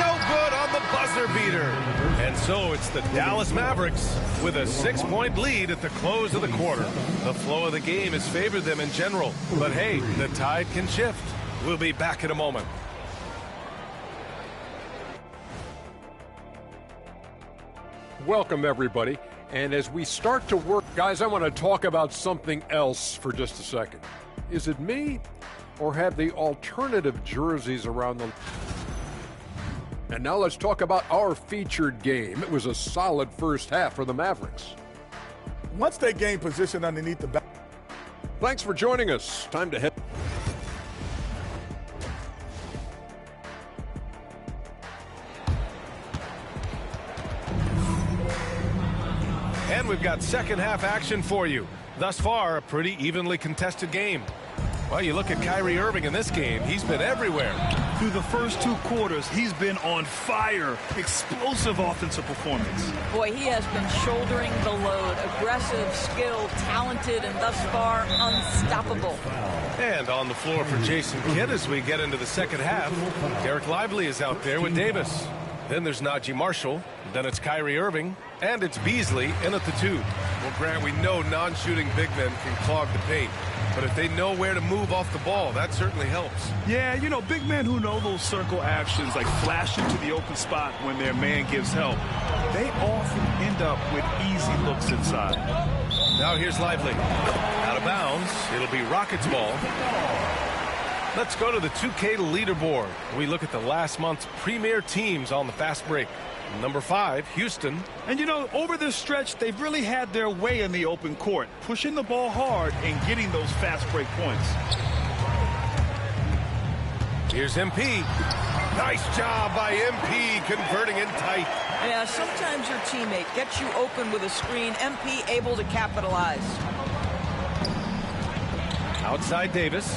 No good on the buzzer beater. And so it's the Dallas Mavericks with a 6-point lead at the close of the quarter. The flow of the game has favored them in general. But hey, the tide can shift. We'll be back in a moment. Welcome, everybody. And as we start to work, guys, I want to talk about something else for just a second. Is it me? Or have the alternative jerseys around the... And now let's talk about our featured game. It was a solid first half for the Mavericks. Once they gain position underneath the back. Thanks for joining us. Time to head... And we've got second half action for you. Thus far, a pretty evenly contested game. Well, you look at Kyrie Irving in this game, he's been everywhere. Through the first 2 quarters, he's been on fire. Explosive offensive performance. Boy, he has been shouldering the load. Aggressive, skilled, talented, and thus far, unstoppable. And on the floor for Jason Kidd as we get into the second half, Derek Lively is out there with Davis. Then there's Najee Marshall. Then it's Kyrie Irving. And it's Beasley in at the 2. Well, Grant, we know non-shooting big men can clog the paint. But if they know where to move off the ball, that certainly helps. Yeah, you know, big men who know those circle actions, like flashing to the open spot when their man gives help, they often end up with easy looks inside. Now here's Lively. Out of bounds. It'll be Rockets ball. Let's go to the 2K leaderboard. We look at the last month's premier teams on the fast break. Number 5, Houston. And, you know, over this stretch, they've really had their way in the open court, pushing the ball hard and getting those fast break points. Here's MP. Nice job by MP converting in tight. Yeah, sometimes your teammate gets you open with a screen. MP able to capitalize. Outside Davis.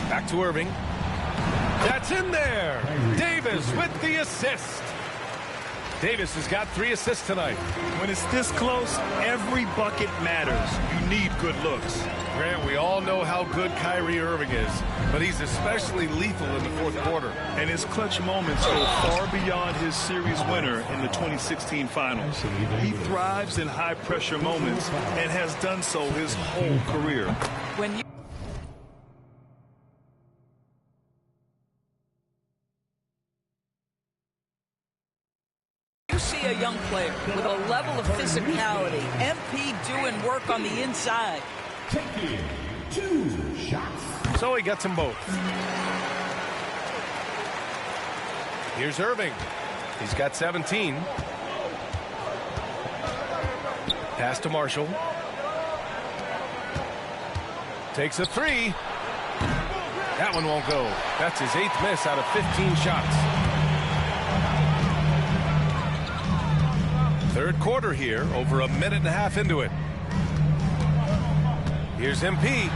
Back to Irving. That's in there. Davis with the assist. Davis has got 3 assists tonight. When it's this close, every bucket matters. You need good looks. Grant, we all know how good Kyrie Irving is, but he's especially lethal in the fourth quarter. And his clutch moments go far beyond his series winner in the 2016 finals. He thrives in high-pressure moments and has done so his whole career. When you see see a young player with a level of physicality. MP doing work on the inside. Taking 2 shots. So he gets them both. Here's Irving. He's got 17. Pass to Marshall. Takes a 3. That one won't go. That's his 8th miss out of 15 shots. Third quarter here, over a minute and a half into it. Here's MP.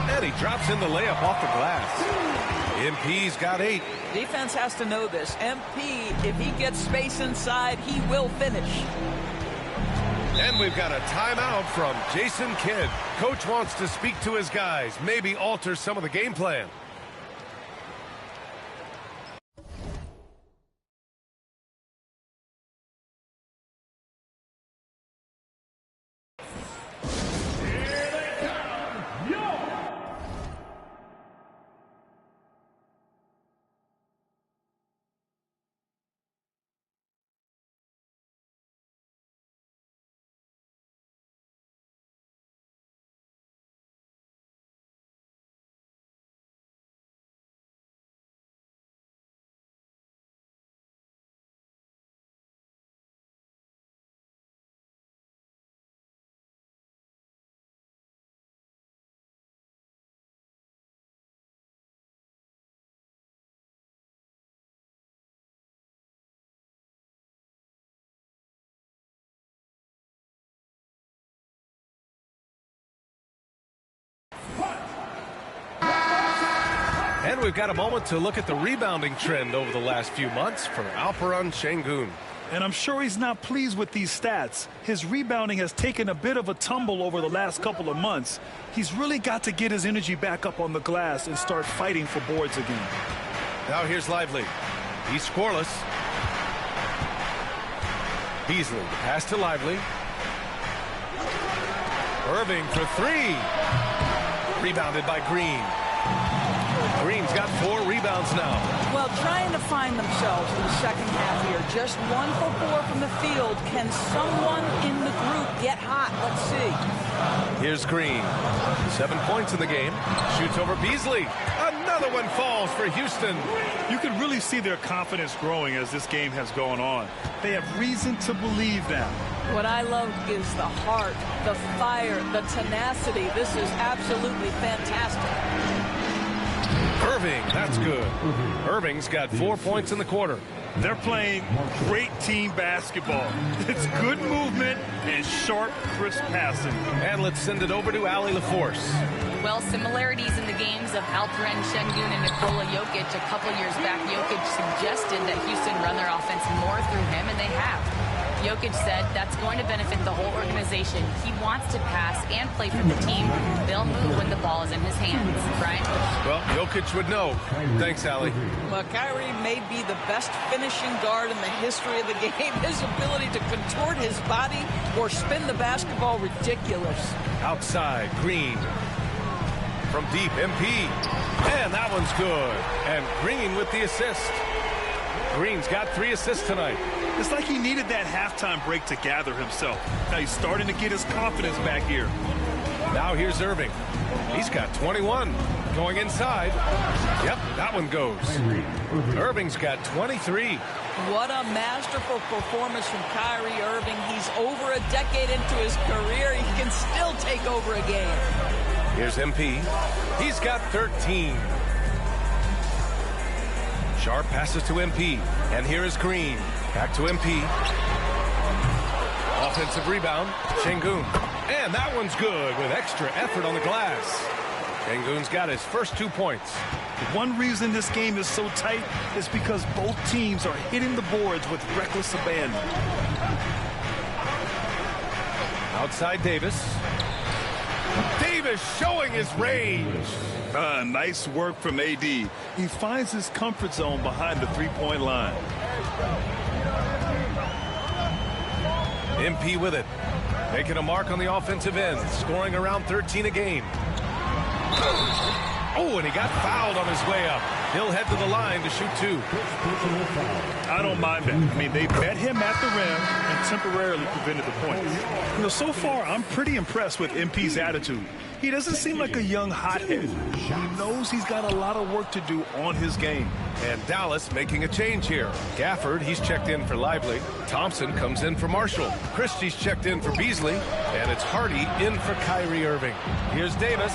And he drops in the layup off the glass. MP's got 8. Defense has to know this. MP, if he gets space inside, he will finish. And we've got a timeout from Jason Kidd. Coach wants to speak to his guys, maybe alter some of the game plan. And we've got a moment to look at the rebounding trend over the last few months for Alperen Şengün. And I'm sure he's not pleased with these stats. His rebounding has taken a bit of a tumble over the last couple of months. He's really got to get his energy back up on the glass and start fighting for boards again. Now here's Lively. He's scoreless. Beasley, pass to Lively. Irving for 3. Rebounded by Green. Green's got 4 rebounds now. Well, trying to find themselves in the second half here. Just 1 for 4 from the field. Can someone in the group get hot? Let's see. Here's Green. 7 points in the game. Shoots over Beasley. Another one falls for Houston. You can really see their confidence growing as this game has gone on. They have reason to believe now. What I love is the heart, the fire, the tenacity. This is absolutely fantastic. Irving, that's good. Irving's got 4 points in the quarter. They're playing great team basketball. It's good movement and sharp, crisp passing. And let's send it over to Allie LaForce. Well, similarities in the games of Alperen Şengün and Nikola Jokic. A couple years back, Jokic suggested that Houston run their offense more through him, and they have. Jokic said that's going to benefit the whole organization. He wants to pass and play for the team. They'll move when the ball is in his hands. Brian? Well, Jokic would know. Thanks, Allie. Well, Kyrie may be the best finishing guard in the history of the game. His ability to contort his body or spin the basketball, ridiculous. Outside, Green. From deep, MP. And that one's good. And Green with the assist. Green's got 3 assists tonight. It's like he needed that halftime break to gather himself. Now he's starting to get his confidence back here. Now here's Irving. He's got 21. Going inside. Yep, that one goes. Irving's got 23. What a masterful performance from Kyrie Irving. He's over a decade into his career. He can still take over a game. Here's MP. He's got 13. Sharp passes to MP. And here is Green. Back to MP. Offensive rebound. Şengün. And that one's good with extra effort on the glass. Şengün's got his first 2 points. One reason this game is so tight is because both teams are hitting the boards with reckless abandon. Outside Davis. Davis showing his range. Nice work from AD. He finds his comfort zone behind the three-point line. MP with it. Making a mark on the offensive end. Scoring around 13 a game. Oh, and he got fouled on his way up. He'll head to the line to shoot 2. I don't mind that. I mean, they met him at the rim and temporarily prevented the points. You know, so far, I'm pretty impressed with MP's attitude. He doesn't seem like a young hothead. He knows he's got a lot of work to do on his game. And Dallas making a change here. Gafford, he's checked in for Lively. Thompson comes in for Marshall. Christie's checked in for Beasley. And it's Hardy in for Kyrie Irving. Here's Davis.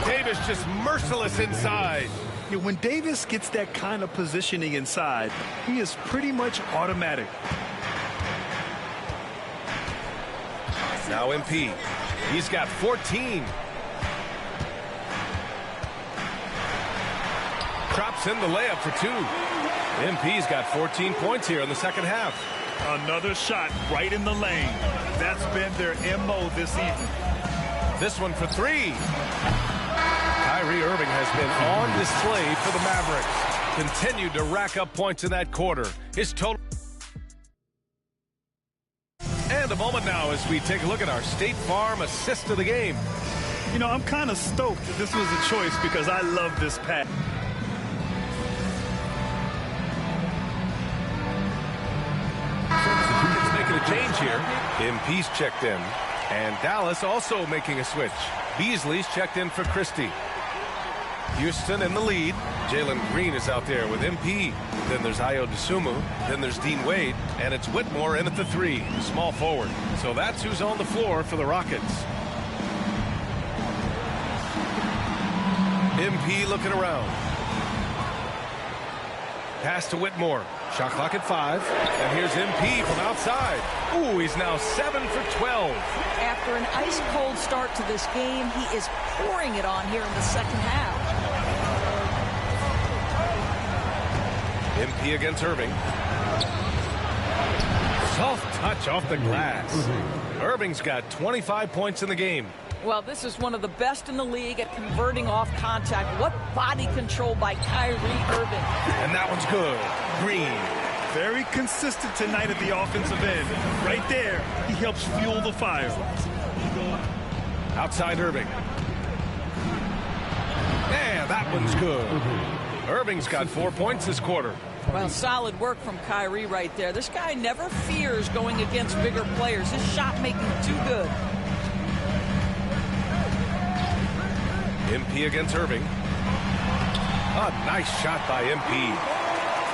Davis just merciless inside. Yeah, when Davis gets that kind of positioning inside, he is pretty much automatic. Now MP. He's got 14. Drops in the layup for 2. MP's got 14 points here in the second half. Another shot right in the lane. That's been their MO this evening. This one for 3. Kyrie Irving has been on display for the Mavericks. Continued to rack up points in that quarter. His total. And a moment now as we take a look at our State Farm assist of the game. You know, I'm kind of stoked that this was a choice because I love this pass. Making a change here. MP's checked in. And Dallas also making a switch. Beasley's checked in for Christie. Houston in the lead. Jalen Green is out there with MP. Then there's Ayo Dosunmu. Then there's Dean Wade. And it's Whitmore in at the 3, small forward. So that's who's on the floor for the Rockets. MP looking around. Pass to Whitmore. Shot clock at 5. And here's MP from outside. Ooh, he's now 7 for 12. After an ice-cold start to this game, he is pouring it on here in the second half. MP against Irving. Soft touch off the glass. Irving's got 25 points in the game. Well, this is one of the best in the league at converting off contact. What body control by Kyrie Irving. And that one's good. Green. Very consistent tonight at the offensive end. Right there, he helps fuel the fire. Outside Irving. Yeah, that one's good. Irving's got 4 points this quarter. Well, solid work from Kyrie right there. This guy never fears going against bigger players. His shot making too good. MP against Irving. A nice shot by MP.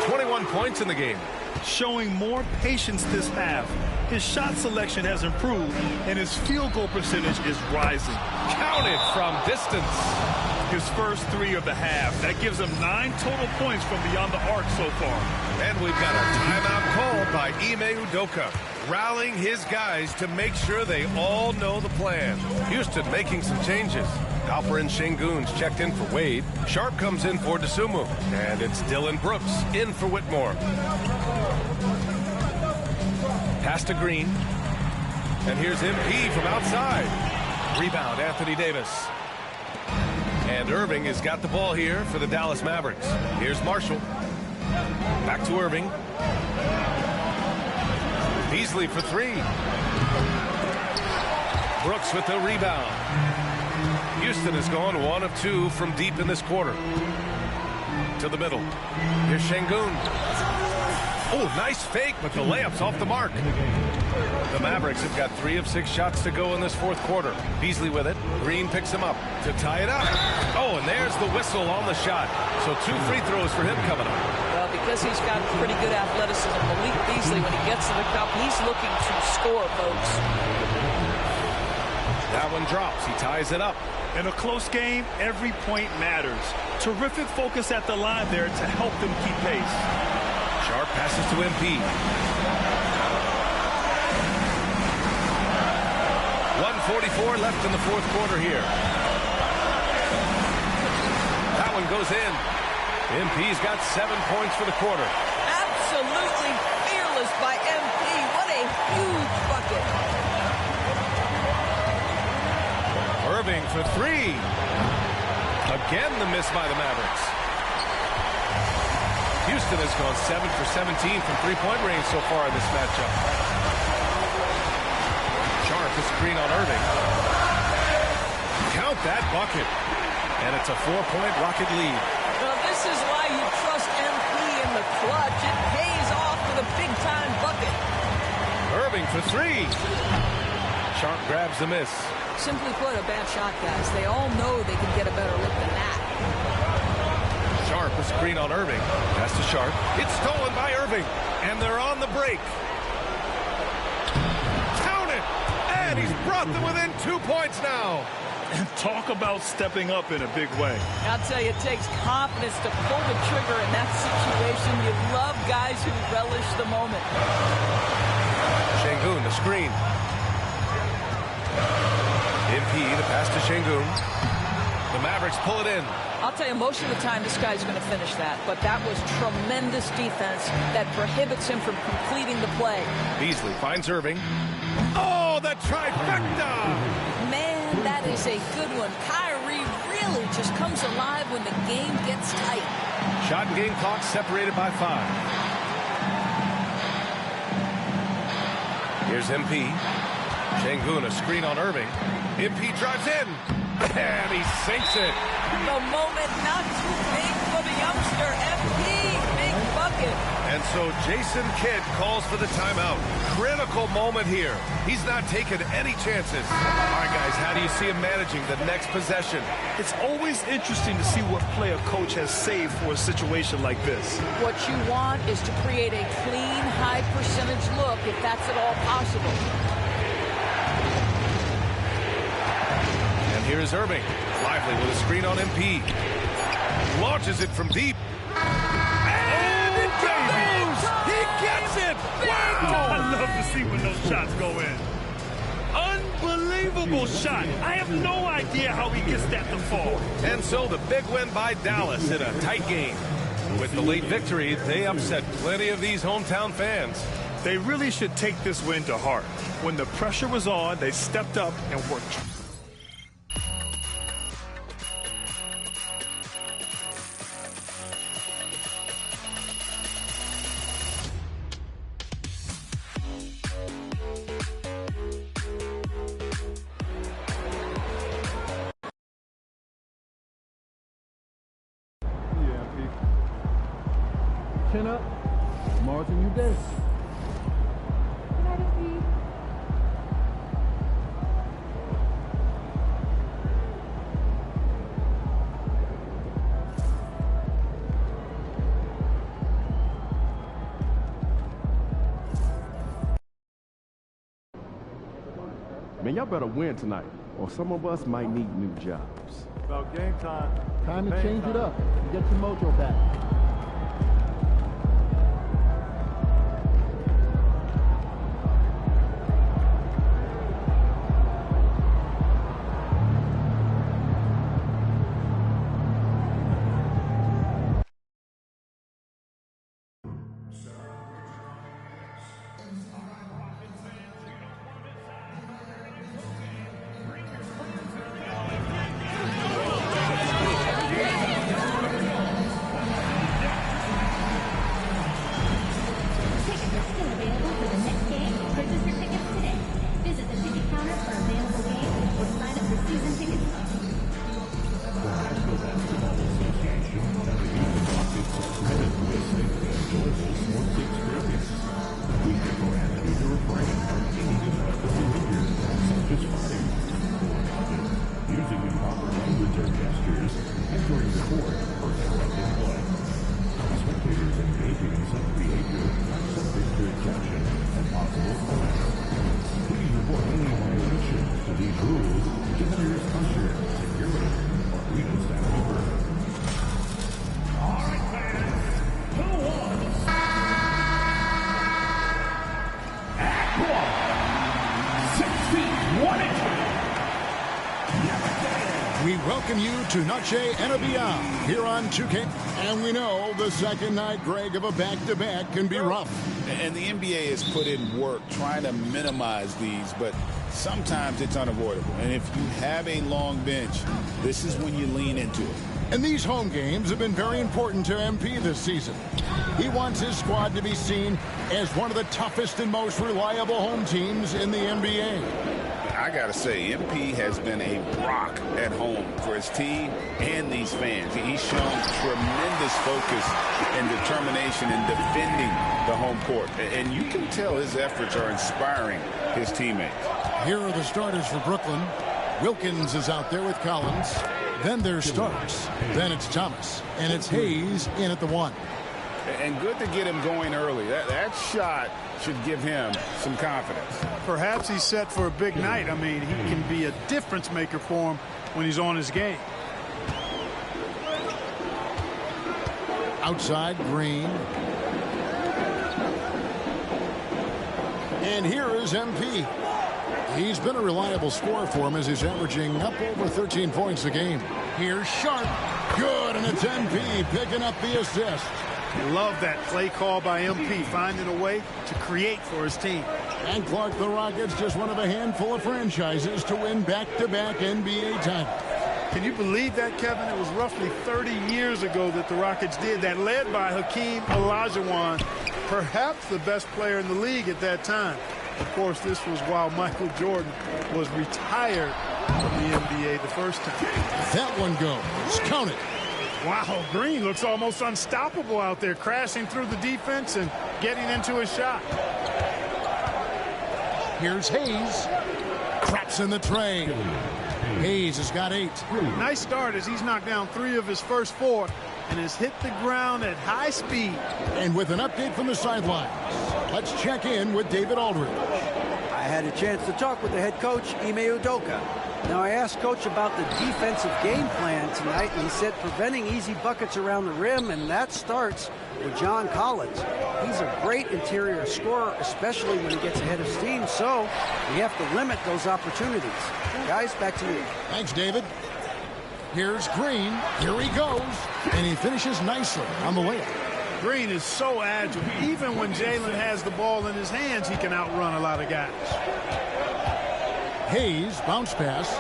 21 points in the game. Showing more patience this half. His shot selection has improved, and his field goal percentage is rising. Counted from distance. His first 3 of the half. That gives him 9 total points from beyond the arc so far. And we've got a timeout called by Ime Udoka, rallying his guys to make sure they all know the plan. Houston making some changes. Alperen Şengün's checked in for Wade. Sharp comes in for Dosunmu. And it's Dylan Brooks in for Whitmore. Pass to Green. And here's MP from outside. Rebound, Anthony Davis. And Irving has got the ball here for the Dallas Mavericks. Here's Marshall. Back to Irving. Beasley for 3. Brooks with the rebound. Houston has gone 1 of 2 from deep in this quarter. To the middle. Here's Şengün. Oh, nice fake, but the layup's off the mark. The Mavericks have got 3 of 6 shots to go in this fourth quarter. Beasley with it. Green picks him up to tie it up. Oh, and there's the whistle on the shot. So 2 free throws for him coming up. Well, because he's got pretty good athleticism, Malik Beasley, when he gets to the cup, he's looking to score, folks. That one drops. He ties it up. In a close game, every point matters. Terrific focus at the line there to help them keep pace. Sharp passes to MP. 1:44 left in the fourth quarter here. That one goes in. MP's got 7 points for the quarter. Absolutely fearless by MP. What a huge bucket. Irving for 3. Again, the miss by the Mavericks. Houston has gone 7 for 17 from three-point range so far in this matchup. Sharp a screen on Irving. Count that bucket. And it's a 4-point Rocket lead. Well, this is like you trust MP in the clutch. It pays off with a big-time bucket. Irving for three. Sharp grabs the miss. Simply put, a bad shot, guys. They all know they can get a better look than that. Sharp, a screen on Irving. Pass to Sharp. It's stolen by Irving. And they're on the break. Count it! And he's brought them within 2 points now. And talk about stepping up in a big way. I'll tell you, it takes confidence to pull the trigger in that situation. You love guys who relish the moment. Şengün, the screen. MP, the pass to Şengün. The Mavericks pull it in. I'll tell you, most of the time, this guy's going to finish that. But that was tremendous defense that prohibits him from completing the play. Beasley finds Irving. Oh, the trifecta! Man, that is a good one. Kyrie really just comes alive when the game gets tight. Shot and game clock separated by 5. Here's MP. Şengün, a screen on Irving. MP drives in. And he sinks it. The moment not too big for the youngster. MP, big bucket. And so Jason Kidd calls for the timeout. Critical moment here. He's not taking any chances. All right, guys, how do you see him managing the next possession? It's always interesting to see what play a coach has saved for a situation like this. What you want is to create a clean, high-percentage look, if that's at all possible. And here's Irving. Lively with a screen on MP. Launches it from deep. And it goes! He gets it! Wow! I love to see when those shots go in. Unbelievable shot. I have no idea how he gets that to fall. And so the big win by Dallas in a tight game. With the late victory, they upset plenty of these hometown fans. They really should take this win to heart. When the pressure was on, they stepped up and worked. Chin up. Martin, you this. Man, y'all better win tonight, or some of us might need new jobs. About game time. Time to change it up. Get your mojo back. We welcome you to Noche and Beyond here on 2K. And we know the second night, Greg, of a back-to-back can be rough. And the NBA has put in work trying to minimize these, but sometimes it's unavoidable. And if you have a long bench, this is when you lean into it. And these home games have been very important to MP this season. He wants his squad to be seen as one of the toughest and most reliable home teams in the NBA. I got to say, MP has been a rock at home for his team and these fans. He's shown tremendous focus and determination in defending the home court. And you can tell his efforts are inspiring his teammates. Here are the starters for Brooklyn. Wilkins is out there with Collins. Then there's Starks. Then it's Thomas. And it's Hayes in at the 1. And good to get him going early. That shot should give him some confidence. Perhaps he's set for a big night. I mean, he can be a difference maker for him when he's on his game. Outside, Green. And here is MP. He's been a reliable scorer for him as he's averaging up over 13 points a game. Here's Sharp. Good, and it's MP picking up the assist. Love that play call by MP, finding a way to create for his team. And Clark, the Rockets, just one of a handful of franchises to win back-to-back NBA titles. Can you believe that, Kevin? It was roughly 30 years ago that the Rockets did that, led by Hakeem Olajuwon, perhaps the best player in the league at that time. Of course, this was while Michael Jordan was retired from the NBA the first time. That one goes. Count it. Wow, Green looks almost unstoppable out there, crashing through the defense and getting into his shot. Here's Hayes. Craps in the tray. Hayes has got 8. Nice start as he's knocked down 3 of his first 4 and has hit the ground at high speed. And with an update from the sidelines, let's check in with David Aldridge. I had a chance to talk with the head coach, Ime Udoka. Now, I asked Coach about the defensive game plan tonight, and he said preventing easy buckets around the rim, and that starts with John Collins. He's a great interior scorer, especially when he gets ahead of steam, so we have to limit those opportunities. Guys, back to you. Thanks, David. Here's Green. Here he goes, and he finishes nicely on the layup. Green is so agile. Even when Jalen has the ball in his hands, he can outrun a lot of guys. Hayes, bounce pass.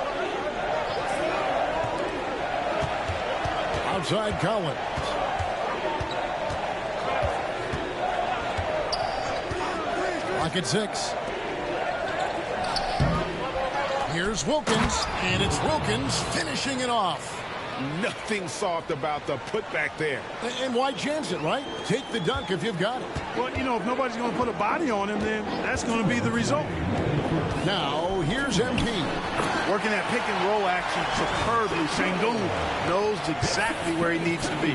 Outside Collins. Rocket 6. Here's Wilkins, and it's Wilkins finishing it off. Nothing soft about the putback there. And why chance it, right? Take the dunk if you've got it. Well, you know, if nobody's going to put a body on him, then that's going to be the result. Now, here's MP. Working that pick and roll action superbly. Sengun knows exactly where he needs to be.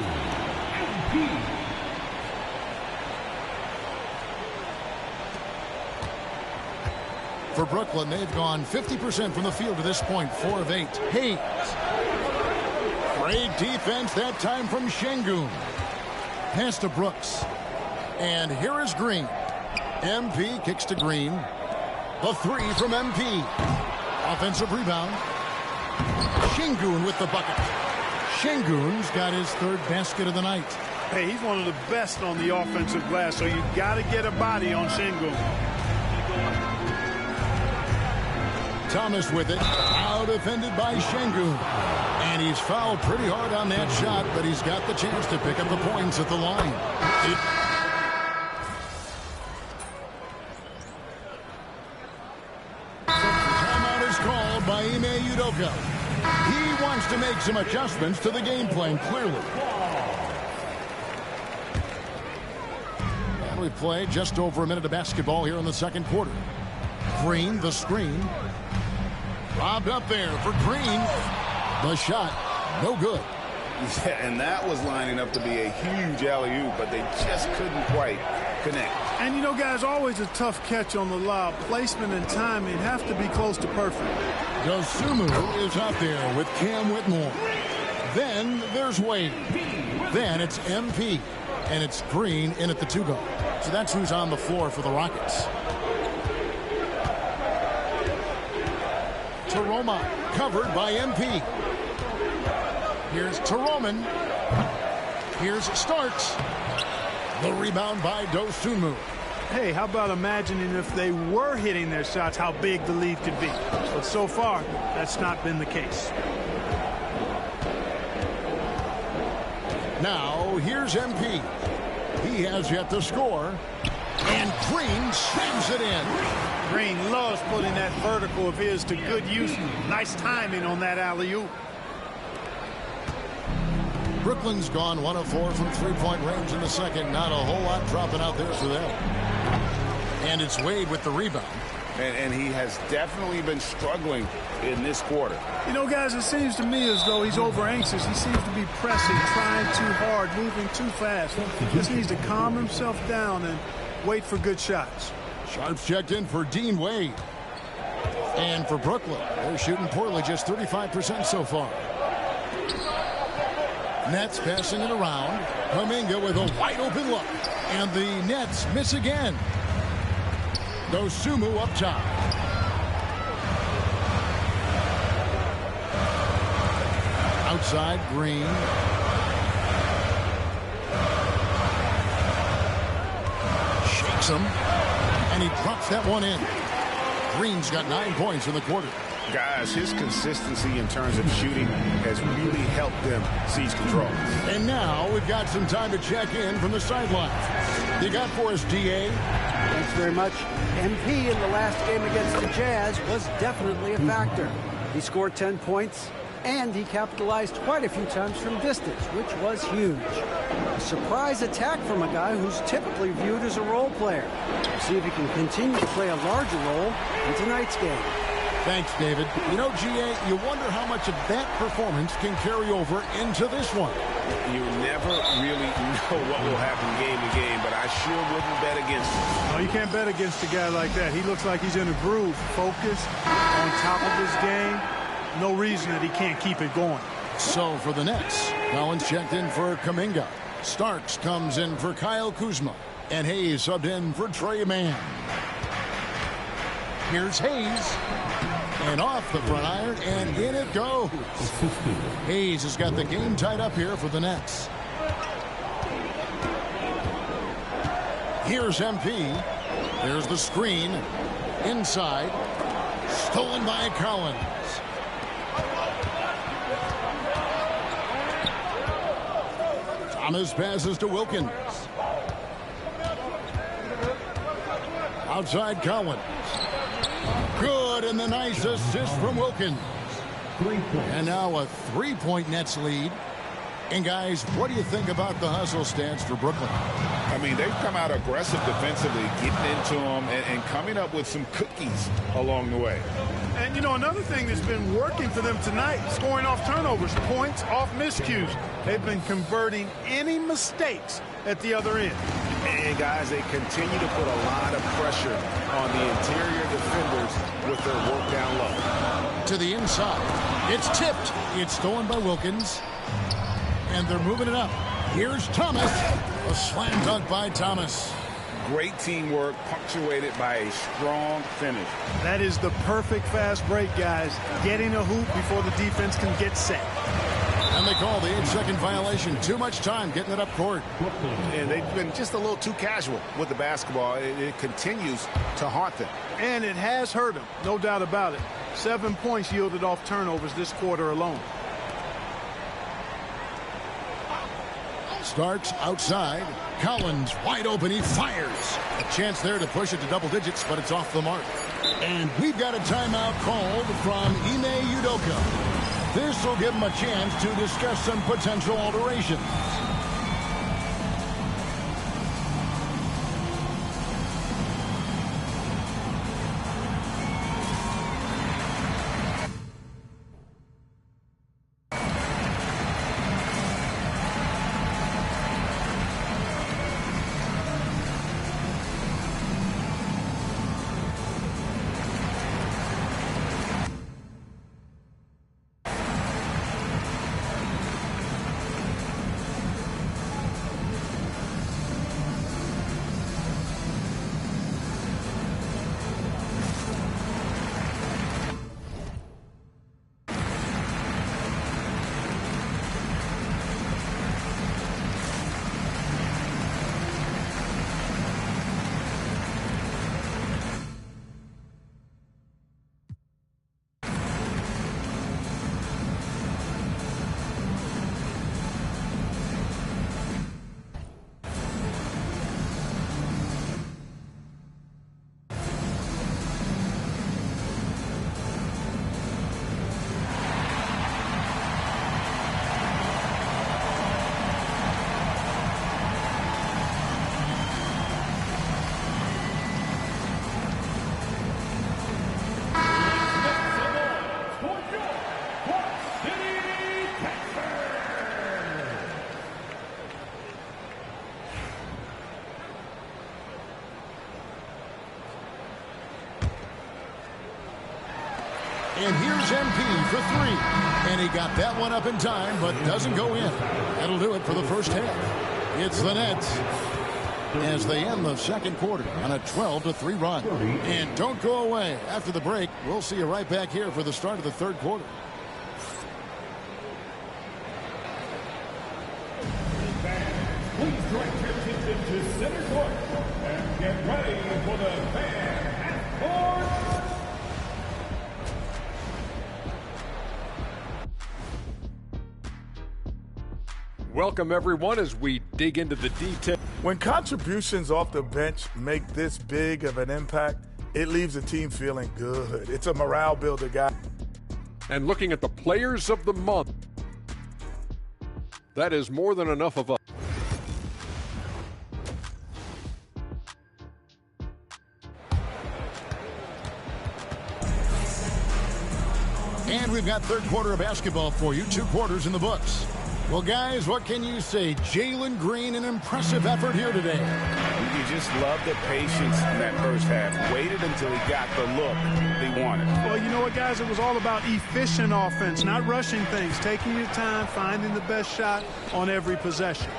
For Brooklyn, they've gone 50% from the field to this point, 4 of 8. Hayes. Great defense that time from Sengun. Pass to Brooks. And here is Green. MP kicks to Green. The 3 from MP. Offensive rebound. Sengun with the bucket. Sengun's got his 3rd basket of the night. Hey, he's one of the best on the offensive glass, so you got to get a body on Sengun. Thomas with it. Out defended by Sengun. And he's fouled pretty hard on that shot, but he's got the chance to pick up the points at the line. Timeout is called by Ime Udoka. He wants to make some adjustments to the game plan, clearly. And we play just over a minute of basketball here in the second quarter. Green, the screen. Lobbed up there for Green. The shot, no good. Yeah, and that was lining up to be a huge alley-oop, but they just couldn't quite connect. And, you know, guys, always a tough catch on the lob. Placement and timing have to be close to perfect. Dosunmu is out there with Cam Whitmore. Then there's Wade. Then it's MP. And it's Green in at the 2 guard. So that's who's on the floor for the Rockets. Taroma covered by MP. Here's Taroman. Here's Starks. The rebound by Dosunmu. Hey, how about imagining if they were hitting their shots, how big the lead could be. But so far, that's not been the case. Now, here's MP. He has yet to score. And Green slams it in. Green loves putting that vertical of his to good use. Nice timing on that alley-oop. Brooklyn's gone 1 of 4 from three-point range in the second. Not a whole lot dropping out there for them. And it's Wade with the rebound. And he has definitely been struggling in this quarter. You know, guys, it seems to me as though he's over-anxious. He seems to be pressing, trying too hard, moving too fast. He just needs to calm himself down and wait for good shots. Sharps checked in for Dean Wade. And for Brooklyn, they're shooting poorly, just 35% so far. Nets passing it around. Kuminga with a wide-open look. And the Nets miss again. Dosunmu up top. Outside, Green. Shakes him. And he drops that one in. Green's got 9 points in the quarter. Guys, his consistency in terms of shooting has really helped them seize control. And now we've got some time to check in from the sideline. You got for us, DA? Thanks very much. MP in the last game against the Jazz was definitely a factor. He scored 10 points, and he capitalized quite a few times from distance, which was huge. A surprise attack from a guy who's typically viewed as a role player. We'll see if he can continue to play a larger role in tonight's game. Thanks, David. You know, GA, you wonder how much of that performance can carry over into this one. You never really know what will happen game to game, but I sure wouldn't bet against him. No, you can't bet against a guy like that. He looks like he's in a groove, focused, on top of his game. No reason that he can't keep it going. So for the Nets, Collins checked in for Kuminga. Starks comes in for Kyle Kuzma. And Hayes subbed in for Trey Mann. Here's Hayes. And off the front iron, and in it goes. Hayes has got the game tied up here for the Nets. Here's MP. There's the screen. Inside. Stolen by Collins. Thomas passes to Wilkins. Outside Collins. Good, and the nice assist from Wilkins. And now a 3-point Nets lead. And guys, what do you think about the hustle stats for Brooklyn? I mean, they've come out aggressive defensively, getting into them and coming up with some cookies along the way. And, you know, another thing that's been working for them tonight, scoring off turnovers, points off miscues. They've been converting any mistakes at the other end. And, guys, they continue to put a lot of pressure on the interior defenders with their work down low. To the inside. It's tipped. It's stolen by Wilkins. And they're moving it up. Here's Thomas. A slam dunk by Thomas. Great teamwork, punctuated by a strong finish. That is the perfect fast break, guys. Getting a hoop before the defense can get set. And they call the 8-second violation. Too much time getting it up court. And they've been just a little too casual with the basketball. It continues to haunt them. And it has hurt them, no doubt about it. 7 points yielded off turnovers this quarter alone. Starks outside. Collins wide open. He fires. A chance there to push it to double digits, but it's off the mark. And we've got a timeout called from Ime Udoka. This will give him a chance to discuss some potential alterations. And here's MP for three. And he got that one up in time, but doesn't go in. That'll do it for the first half. It's the Nets as they end the second quarter on a 12-3 run. And don't go away. After the break, we'll see you right back here for the start of the third quarter. Please direct your attention to center court and get ready for the fan half court. Welcome, everyone, as we dig into the details. When contributions off the bench make this big of an impact, it leaves the team feeling good. It's a morale builder, guy. And looking at the players of the month, that is more than enough of a... And we've got third quarter of basketball for you. 2 quarters in the books. Well, guys, what can you say? Jalen Green, an impressive effort here today. You just love the patience in that first half. Waited until he got the look he wanted. Well, you know what, guys? It was all about efficient offense, not rushing things, taking your time, finding the best shot on every possession.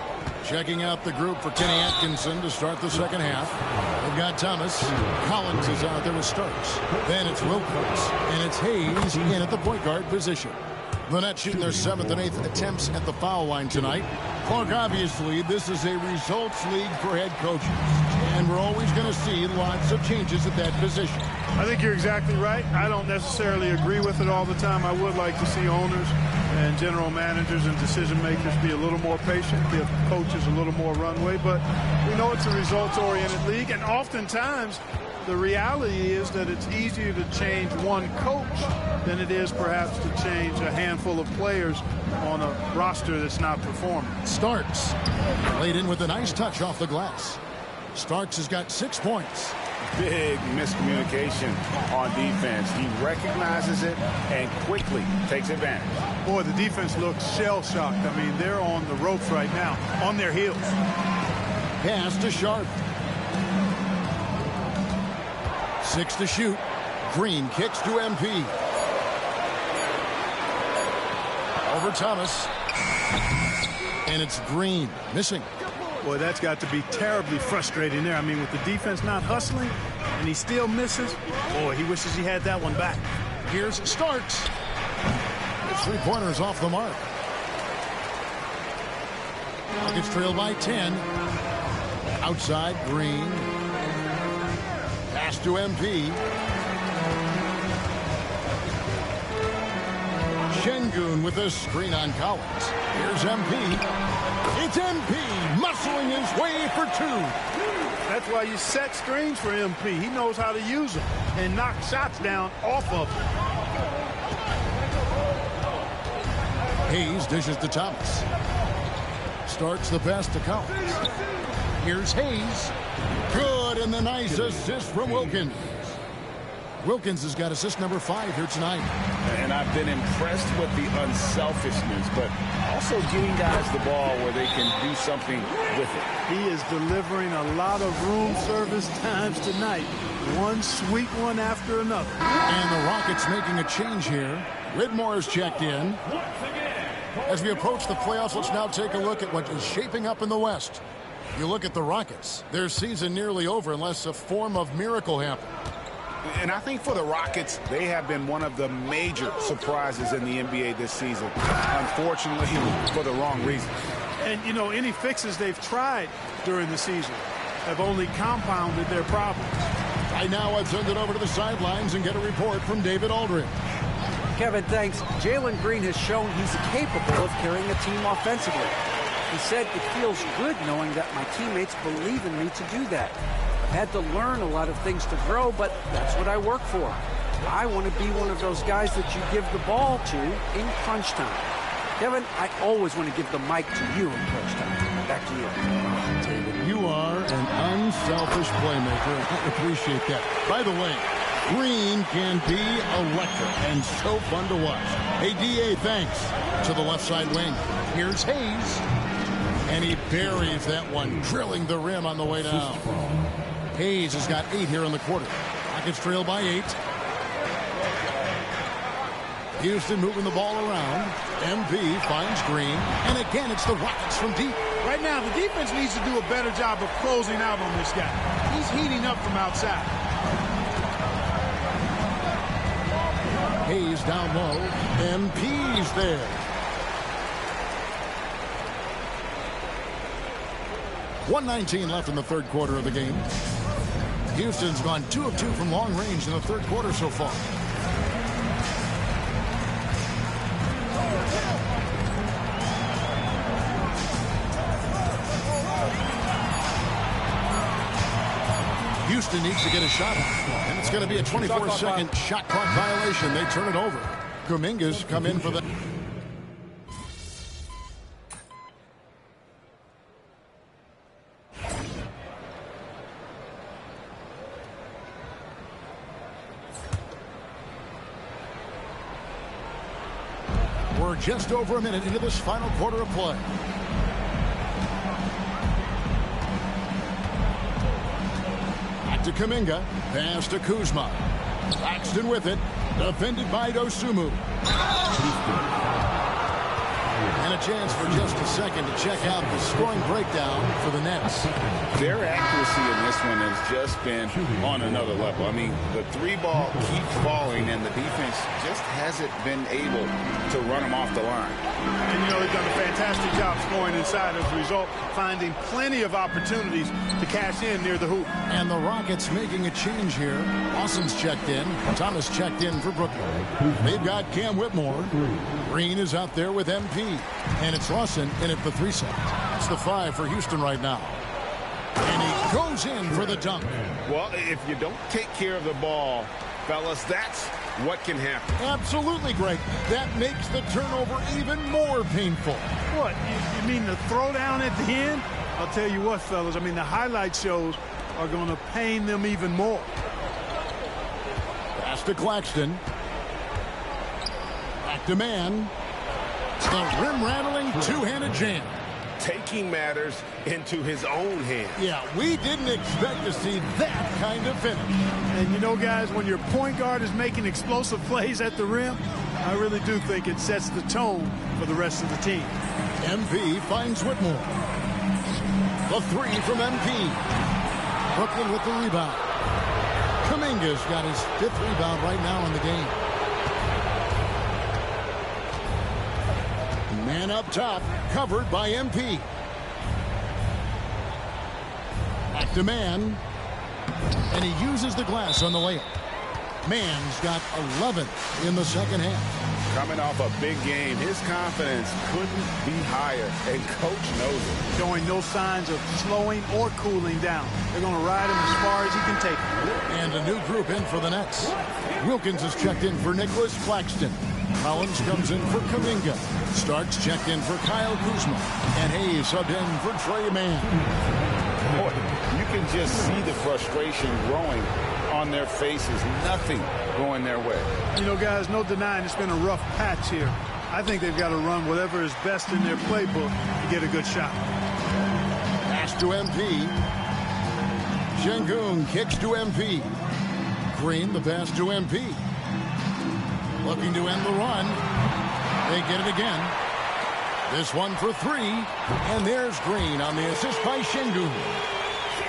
Checking out the group for Kenny Atkinson to start the second half. They've got Thomas. Collins is out there with Starks. Then it's Wilkins. And it's Hayes in at the point guard position. The Nets shooting their 7th and 8th attempts at the foul line tonight. Clark, obviously, this is a results league for head coaches. And we're always going to see lots of changes at that position. I think you're exactly right. I don't necessarily agree with it all the time. I would like to see owners and general managers and decision makers be a little more patient, give coaches a little more runway. But we know it's a results-oriented league, and oftentimes the reality is that it's easier to change one coach than it is perhaps to change a handful of players on a roster that's not performing. Starks laid in with a nice touch off the glass. Starks has got 6 points. Big miscommunication on defense. He recognizes it and quickly takes advantage. Boy, the defense looks shell-shocked. I mean, they're on the ropes right now, on their heels. Pass to Sharp. 6 to shoot. Green kicks to MP. Over Thomas. And it's Green missing. Boy, that's got to be terribly frustrating there. I mean, with the defense not hustling and he still misses, boy, he wishes he had that one back. Here's Starks. The 3-pointers off the mark. Nuggets trail by 10. Outside, Green. Pass to MP. Şengün with a screen on Collins. Here's MP. It's MP muscling his way for 2. That's why you set screens for MP. He knows how to use them and knock shots down off of them. Hayes dishes to Thomas. Starts the pass to Collins. Here's Hayes. Good, and the nice assist from Wilkins. Wilkins has got assist number 5 here tonight. And I've been impressed with the unselfishness, but also giving guys the ball where they can do something with it. He is delivering a lot of room service times tonight. One sweet one after another. And the Rockets making a change here. Whitmore is checked in. As we approach the playoffs, let's now take a look at what is shaping up in the West. You look at the Rockets. Their season nearly over unless a form of miracle happens. And I think for the Rockets, they have been one of the major surprises in the NBA this season. Unfortunately, for the wrong reason. And, you know, any fixes they've tried during the season have only compounded their problems. Right now, I've turned it over to the sidelines and get a report from David Aldridge. Kevin, thanks. Jalen Green has shown he's capable of carrying a team offensively. He said it feels good knowing that my teammates believe in me to do that. I've had to learn a lot of things to grow, but that's what I work for. I want to be one of those guys that you give the ball to in crunch time. Kevin, I always want to give the mic to you in crunch time. Back to you. David, you are an unselfish playmaker. I appreciate that. By the way, Green can be electric and so fun to watch. Hey, D.A., thanks. To the left side wing. Here's Hayes. And he buries that one, drilling the rim on the way down. Hayes has got 8 here in the quarter. Rockets trail by 8. Houston moving the ball around. MP finds Green. And again, it's the Rockets from deep. Right now, the defense needs to do a better job of closing out on this guy. He's heating up from outside. Hayes down low. MP's there. 1:19 left in the third quarter of the game. Houston's gone 2 of 2 from long range in the third quarter so far. Houston needs to get a shot out. And it's going to be a 24-second shot clock violation. They turn it over. Kuminga's come in for the... We're just over a minute into this final quarter of play. Back to Kuminga. Pass to Kuzma. Claxton with it. Defended by Dosunmu. And a chance for just a second to check out the scoring breakdown for the Nets. Their accuracy in this one has just been on another level. I mean, the three ball keeps falling, and the defense just hasn't been able to run them off the line. And, you know, they've done a fantastic job scoring inside as a result, finding plenty of opportunities to cash in near the hoop. And the Rockets making a change here. Lawson's checked in. Thomas checked in for Brooklyn. They've got Cam Whitmore. Green is out there with MP. And it's Lawson in at the 3 set. It's the 5 for Houston right now. And he goes in for the dunk. Well, if you don't take care of the ball, fellas, that's what can happen. Absolutely, Greg. That makes the turnover even more painful. What? You mean the throwdown at the end? I'll tell you what, fellas. I mean, the highlight shows are going to pain them even more. Pass to Claxton. Back to Man. The rim-rattling two-handed jam. Taking matters into his own hands. Yeah, we didn't expect to see that kind of finish. And you know, guys, when your point guard is making explosive plays at the rim, I really do think it sets the tone for the rest of the team. MP finds Whitmore. The 3 from MP. Brooklyn with the rebound. Kuminga's got his 5th rebound right now in the game. Man up top, covered by MP. Back to Man. And he uses the glass on the layup. Man's got 11 in the second half. Coming off a big game, his confidence couldn't be higher, and Coach knows it. Showing no signs of slowing or cooling down. They're going to ride him as far as he can take him. And a new group in for the Nets. Wilkins is checked in for Nicholas Claxton. Collins comes in for Kuminga. Starks checked in for Kyle Kuzma. And Hayes subbed in for Trey Mann. Boy, you can just see the frustration growing on their faces. Nothing going their way. You know, guys, no denying it's been a rough patch here. I think they've got to run whatever is best in their playbook to get a good shot. Pass to MP. Şengün kicks to MP. Green, the pass to MP. Looking to end the run. They get it again. This one for 3. And there's Green on the assist by Şengün.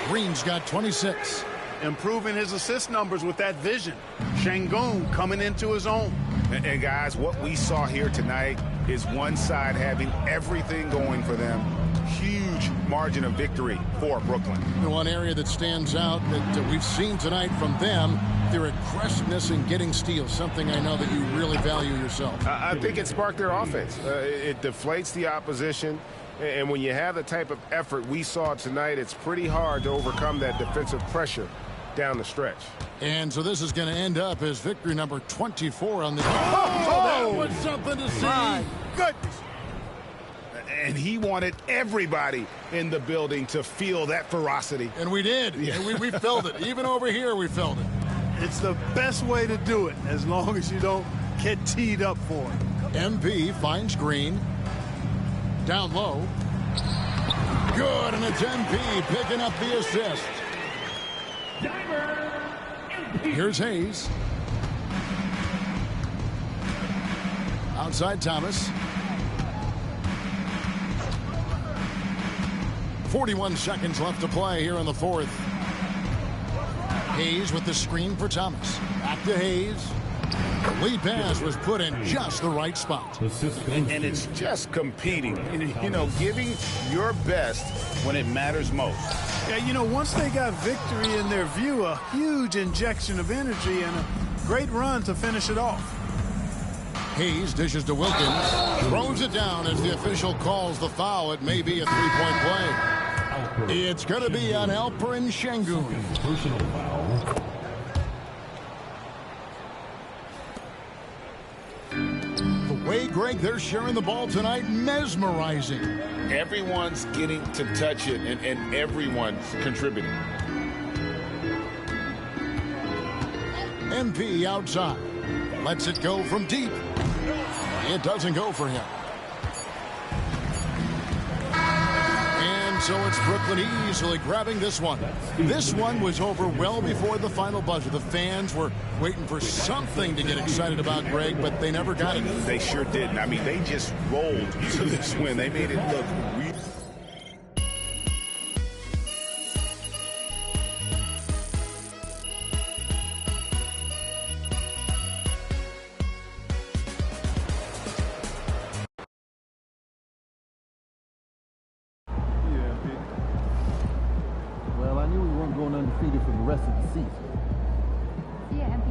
Green's got 26. Improving his assist numbers with that vision. Şengün coming into his own. And guys, what we saw here tonight is one side having everything going for them. Huge margin of victory for Brooklyn. And one area that stands out that we've seen tonight from them, their aggressiveness in getting steals, something I know that you really value yourself. I think it sparked their offense. It deflates the opposition. And when you have the type of effort we saw tonight, it's pretty hard to overcome that defensive pressure down the stretch. And so this is going to end up as victory number 24 on the team. That was something to see. My goodness. And he wanted everybody in the building to feel that ferocity. And we did. Yeah. We felt it. Even over here, we felt it. It's the best way to do it, as long as you don't get teed up for it. MP finds Green. Down low. Good, and it's MP picking up the assist. Here's Hayes. Outside Thomas. 41 seconds left to play here in the fourth. Hayes with the screen for Thomas. Back to Hayes. The lead pass was put in just the right spot. And it's just competing, you know, giving your best when it matters most. Yeah, you know, once they got victory in their view, a huge injection of energy and a great run to finish it off. Hayes dishes to Wilkins. Throws it down as the official calls the foul. It may be a three-point play. It's going to be on Alperen Şengün. Personal foul. The way, Greg, they're sharing the ball tonight, mesmerizing. Everyone's getting to touch it, and everyone's contributing. MP outside. Lets it go from deep. It doesn't go for him. And so it's Brooklyn easily grabbing this one. This one was over well before the final buzzer. The fans were waiting for something to get excited about, Greg, but they never got it. They sure didn't. I mean, they just rolled to this win. They made it look real. Well, I knew we weren't going undefeated for the rest of the season. See ya, MP.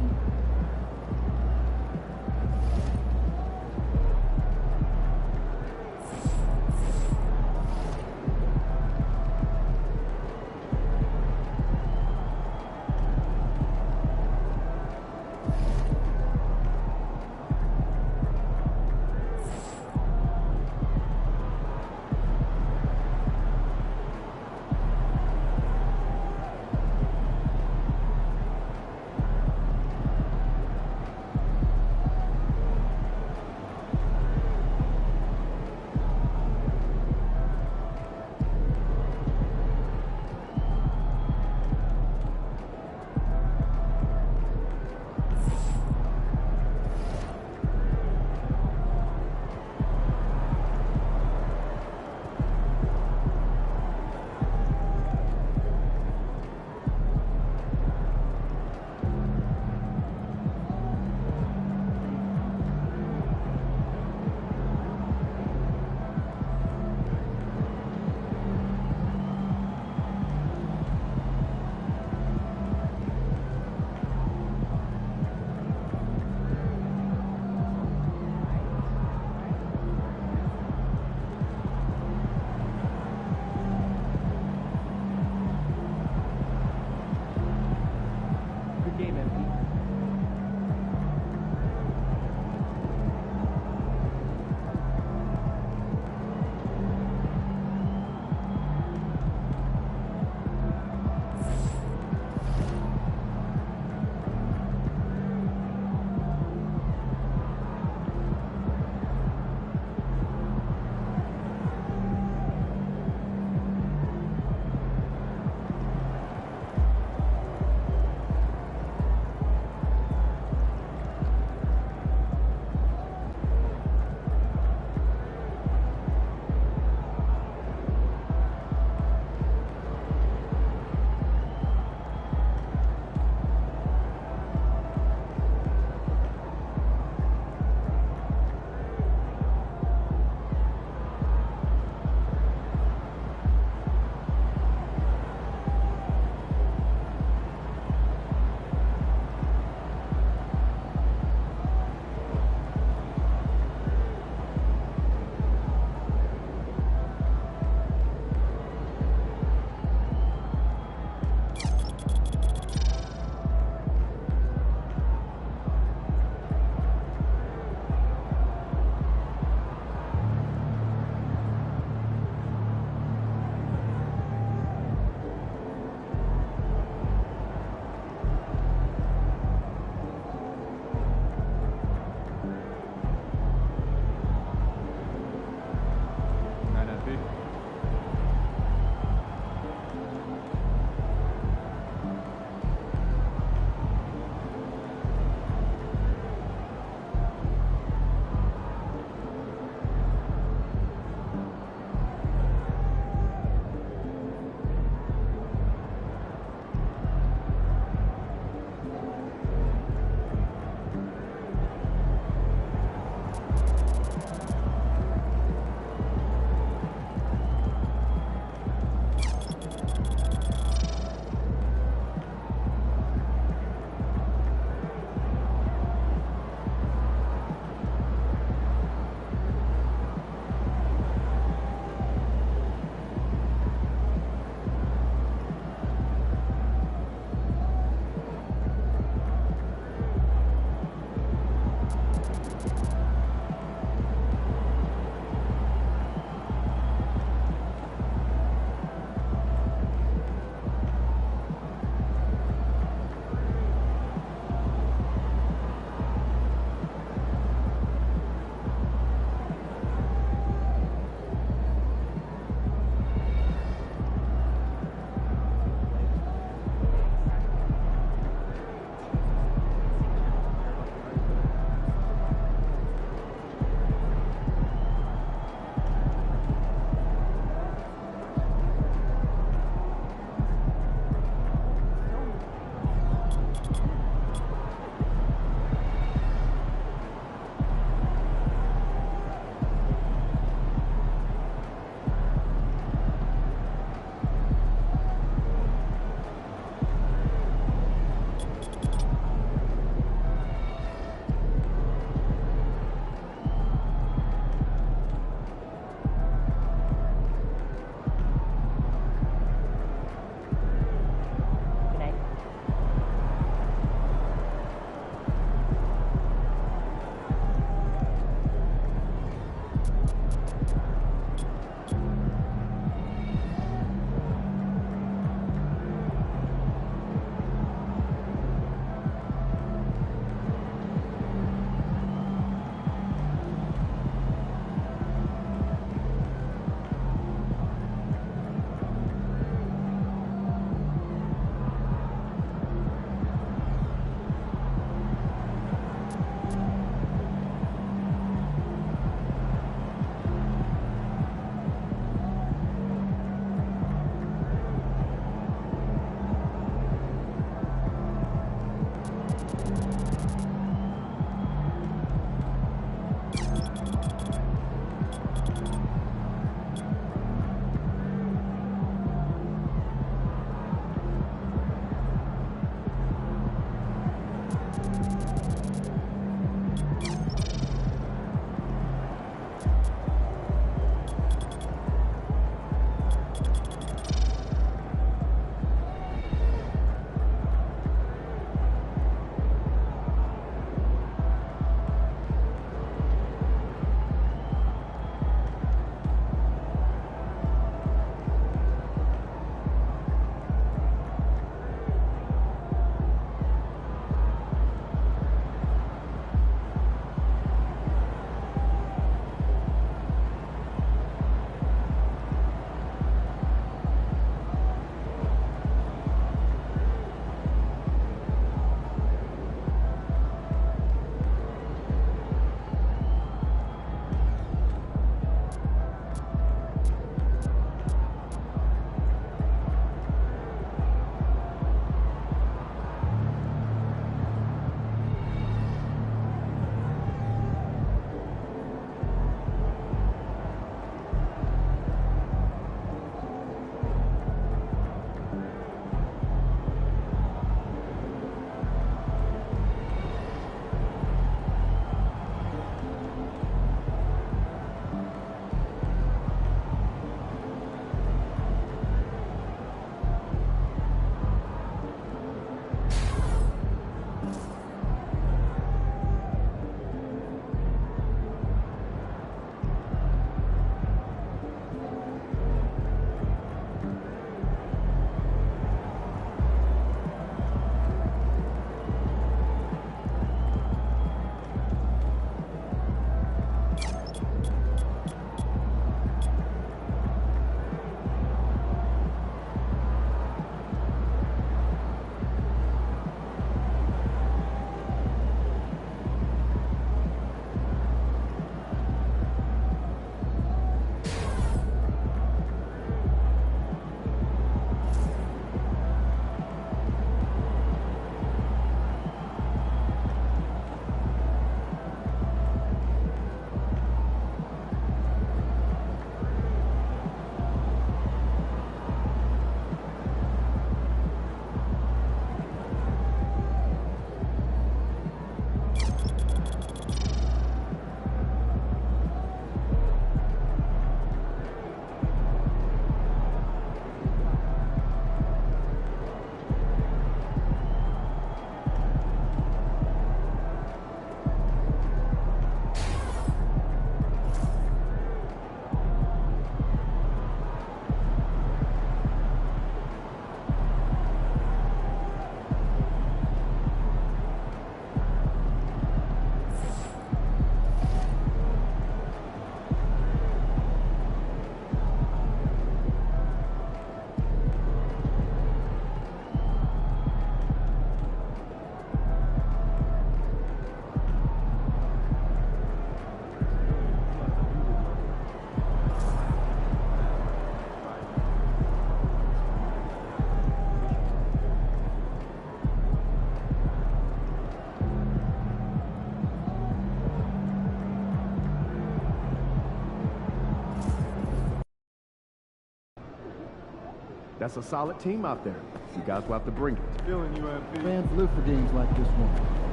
That's a solid team out there. You guys will have to bring it. Feeling you, MP. Fans live for games like this one.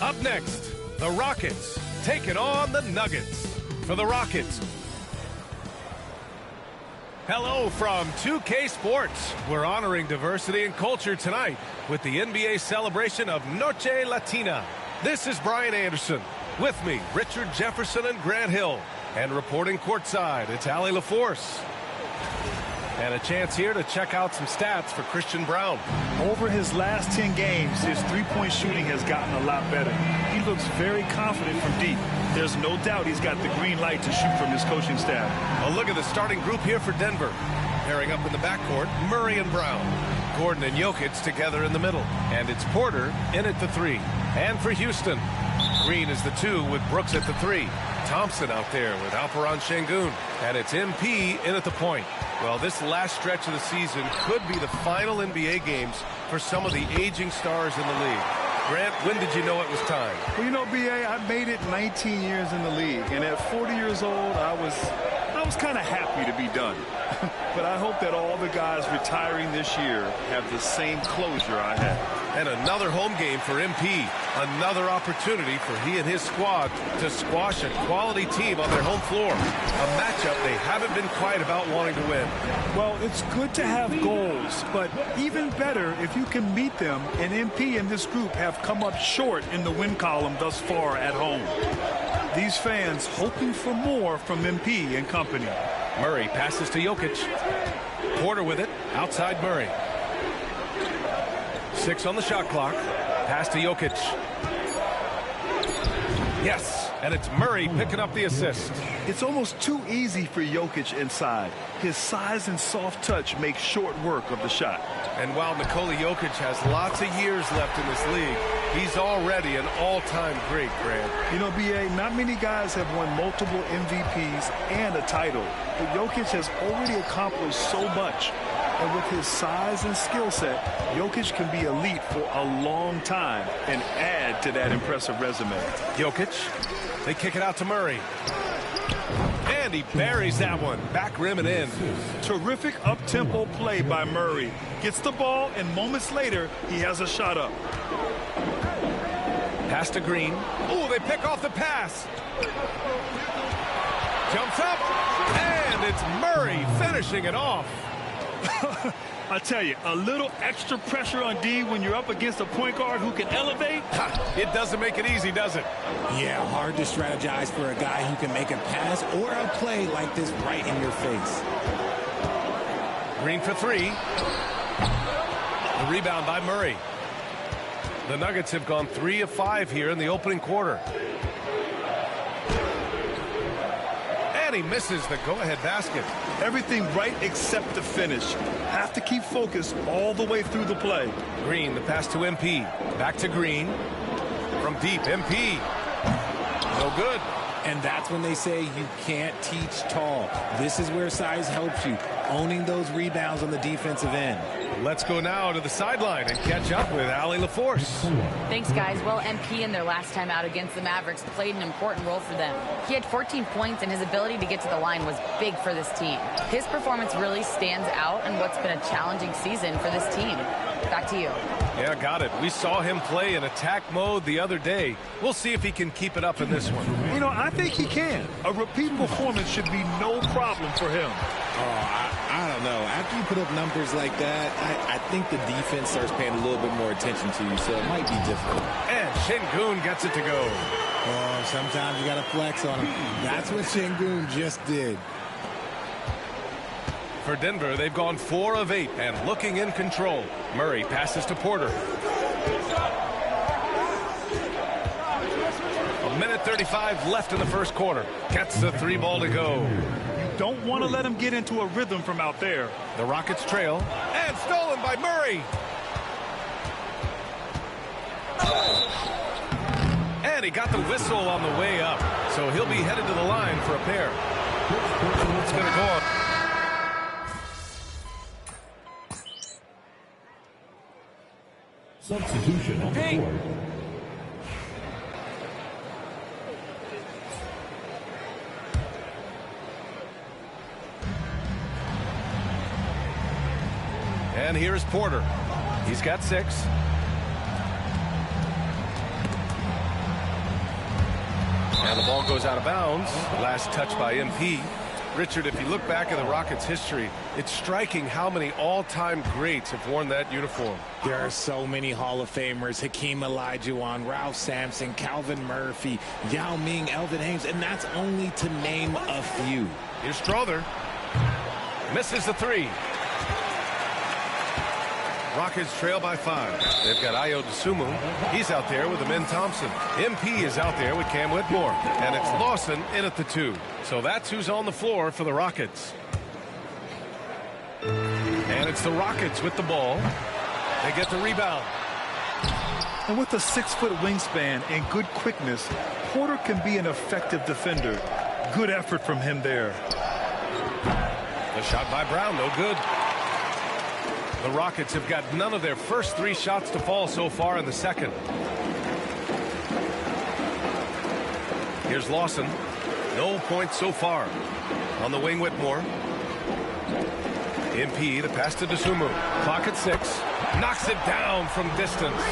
Up next, the Rockets taking on the Nuggets. For the Rockets, hello from 2K Sports. We're honoring diversity and culture tonight with the NBA celebration of Noche Latina. This is Brian Anderson. With me, Richard Jefferson and Grant Hill. And reporting courtside, it's Allie LaForce. And a chance here to check out some stats for Christian Brown. Over his last 10 games, his three-point shooting has gotten a lot better. He looks very confident from deep. There's no doubt he's got the green light to shoot from his coaching staff. A look at the starting group here for Denver. Pairing up in the backcourt, Murray and Brown. Gordon and Jokic together in the middle. And it's Porter in at the 3. And for Houston, Green is the 2 with Brooks at the 3. Thompson out there with Alperon Şengün. And it's MP in at the point. Well, this last stretch of the season could be the final NBA games for some of the aging stars in the league. Grant, when did you know it was time? Well, you know, B.A., I made it 19 years in the league. And at 40 years old, I was kind of happy to be done. But I hope that all the guys retiring this year have the same closure I had. And another home game for MP. Another opportunity for he and his squad to squash a quality team on their home floor. A matchup they haven't been quiet about wanting to win. Well, it's good to have goals, but even better if you can meet them. And MP and this group have come up short in the win column thus far at home. These fans hoping for more from MP and company. Murray passes to Jokic. Porter with it, outside Murray. 6 on the shot clock. Pass to Jokic. Yes, and it's Murray picking up the assist. It's almost too easy for Jokic inside. His size and soft touch make short work of the shot. And while Nikola Jokic has lots of years left in this league, he's already an all-time great, Grant. You know, B.A., not many guys have won multiple MVPs and a title, but Jokic has already accomplished so much. And with his size and skill set, Jokic can be elite for a long time and add to that impressive resume. Jokic, they kick it out to Murray. And he buries that one. Back rim and in. Terrific up-tempo play by Murray. Gets the ball, and moments later, he has a shot up. Pass to Green. Oh, they pick off the pass. Jumps up, and it's Murray finishing it off. I tell you, a little extra pressure on D when you're up against a point guard who can elevate. It doesn't make it easy, does it? Yeah, hard to strategize for a guy who can make a pass or a play like this right in your face. Green for 3. The rebound by Murray. The Nuggets have gone 3 of 5 here in the opening quarter. And he misses the go-ahead basket. Everything right except the finish. Have to keep focused all the way through the play. Green, the pass to MP. Back to Green. From deep, MP. No good. And that's when they say you can't teach tall. This is where size helps you. Owning those rebounds on the defensive end. Let's go now to the sideline and catch up with Allie LaForce. Thanks, guys. Well, MP in their last time out against the Mavericks played an important role for them. He had 14 points, and his ability to get to the line was big for this team. His performance really stands out in what's been a challenging season for this team. Back to you. Yeah, got it. We saw him play in attack mode the other day. We'll see if he can keep it up in this one. You know, I think he can. A repeat performance should be no problem for him. I don't know. After you put up numbers like that, I think the defense starts paying a little bit more attention to you, so it might be difficult. And Şengün gets it to go. Oh, sometimes you got to flex on him. That's what Şengün just did. For Denver, they've gone 4 of 8 and looking in control. Murray passes to Porter. A minute 35 left in the first quarter. Gets the 3 ball to go. Don't want to let him get into a rhythm from out there. The Rockets trail. And stolen by Murray. And he got the whistle on the way up. So he'll be headed to the line for a pair. It's going to go up. Substitution on the court. And here's Porter. He's got 6. And the ball goes out of bounds. Last touch by MP. Richard, if you look back at the Rockets' history, it's striking how many all-time greats have worn that uniform. There are so many Hall of Famers. Hakeem Olajuwon, Ralph Sampson, Calvin Murphy, Yao Ming, Elvin Hayes, and that's only to name a few. Here's Strother. Misses the 3. Rockets trail by 5. They've got Ayo Dosunmu. He's out there with Amin Thompson. MP is out there with Cam Whitmore. And it's Lawson in at the 2. So that's who's on the floor for the Rockets. And it's the Rockets with the ball. They get the rebound. And with a 6-foot wingspan and good quickness, Porter can be an effective defender. Good effort from him there. The shot by Brown, no good. The Rockets have got none of their first 3 shots to fall so far in the second. Here's Lawson. No points so far. On the wing, Whitmore. MP, the pass to Dosunmu. Clock at 6. Knocks it down from distance.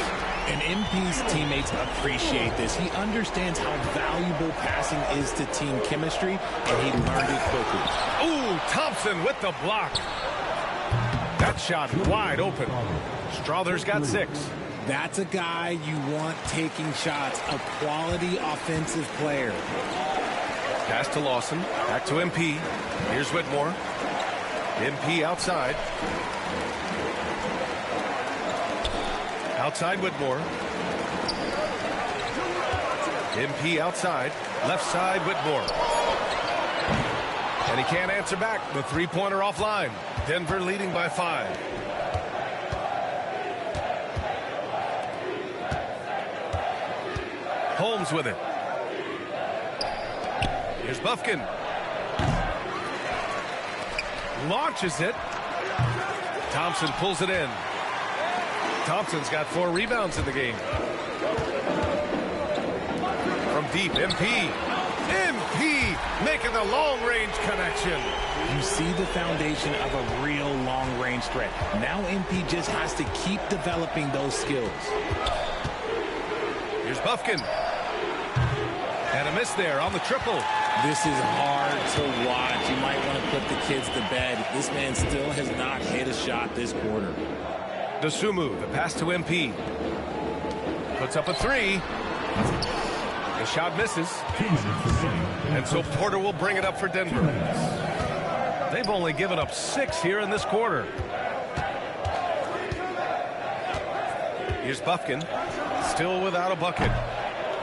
And MP's teammates appreciate this. He understands how valuable passing is to team chemistry, and he learned it quickly. Ooh, Thompson with the block. That shot wide open. Strother's got 6. That's a guy you want taking shots, a quality offensive player. Pass to Lawson. Back to MP. Here's Whitmore. MP outside. Outside Whitmore. MP outside. Left side Whitmore. And he can't answer back. The 3-pointer offline. Denver leading by 5. Holmes with it. Here's Bufkin. Launches it. Thompson pulls it in. Thompson's got 4 rebounds in the game. From deep, MP. MP making the long-range connection. You see the foundation of a real long-range threat. Now MP just has to keep developing those skills. Here's Bufkin. And a miss there on the triple. This is hard to watch. You might want to put the kids to bed. This man still has not hit a shot this quarter. Dosunmu, the pass to MP. Puts up a 3. The shot misses. And so Porter will bring it up for Denver. They've only given up 6 here in this quarter. Here's Bufkin. Still without a bucket.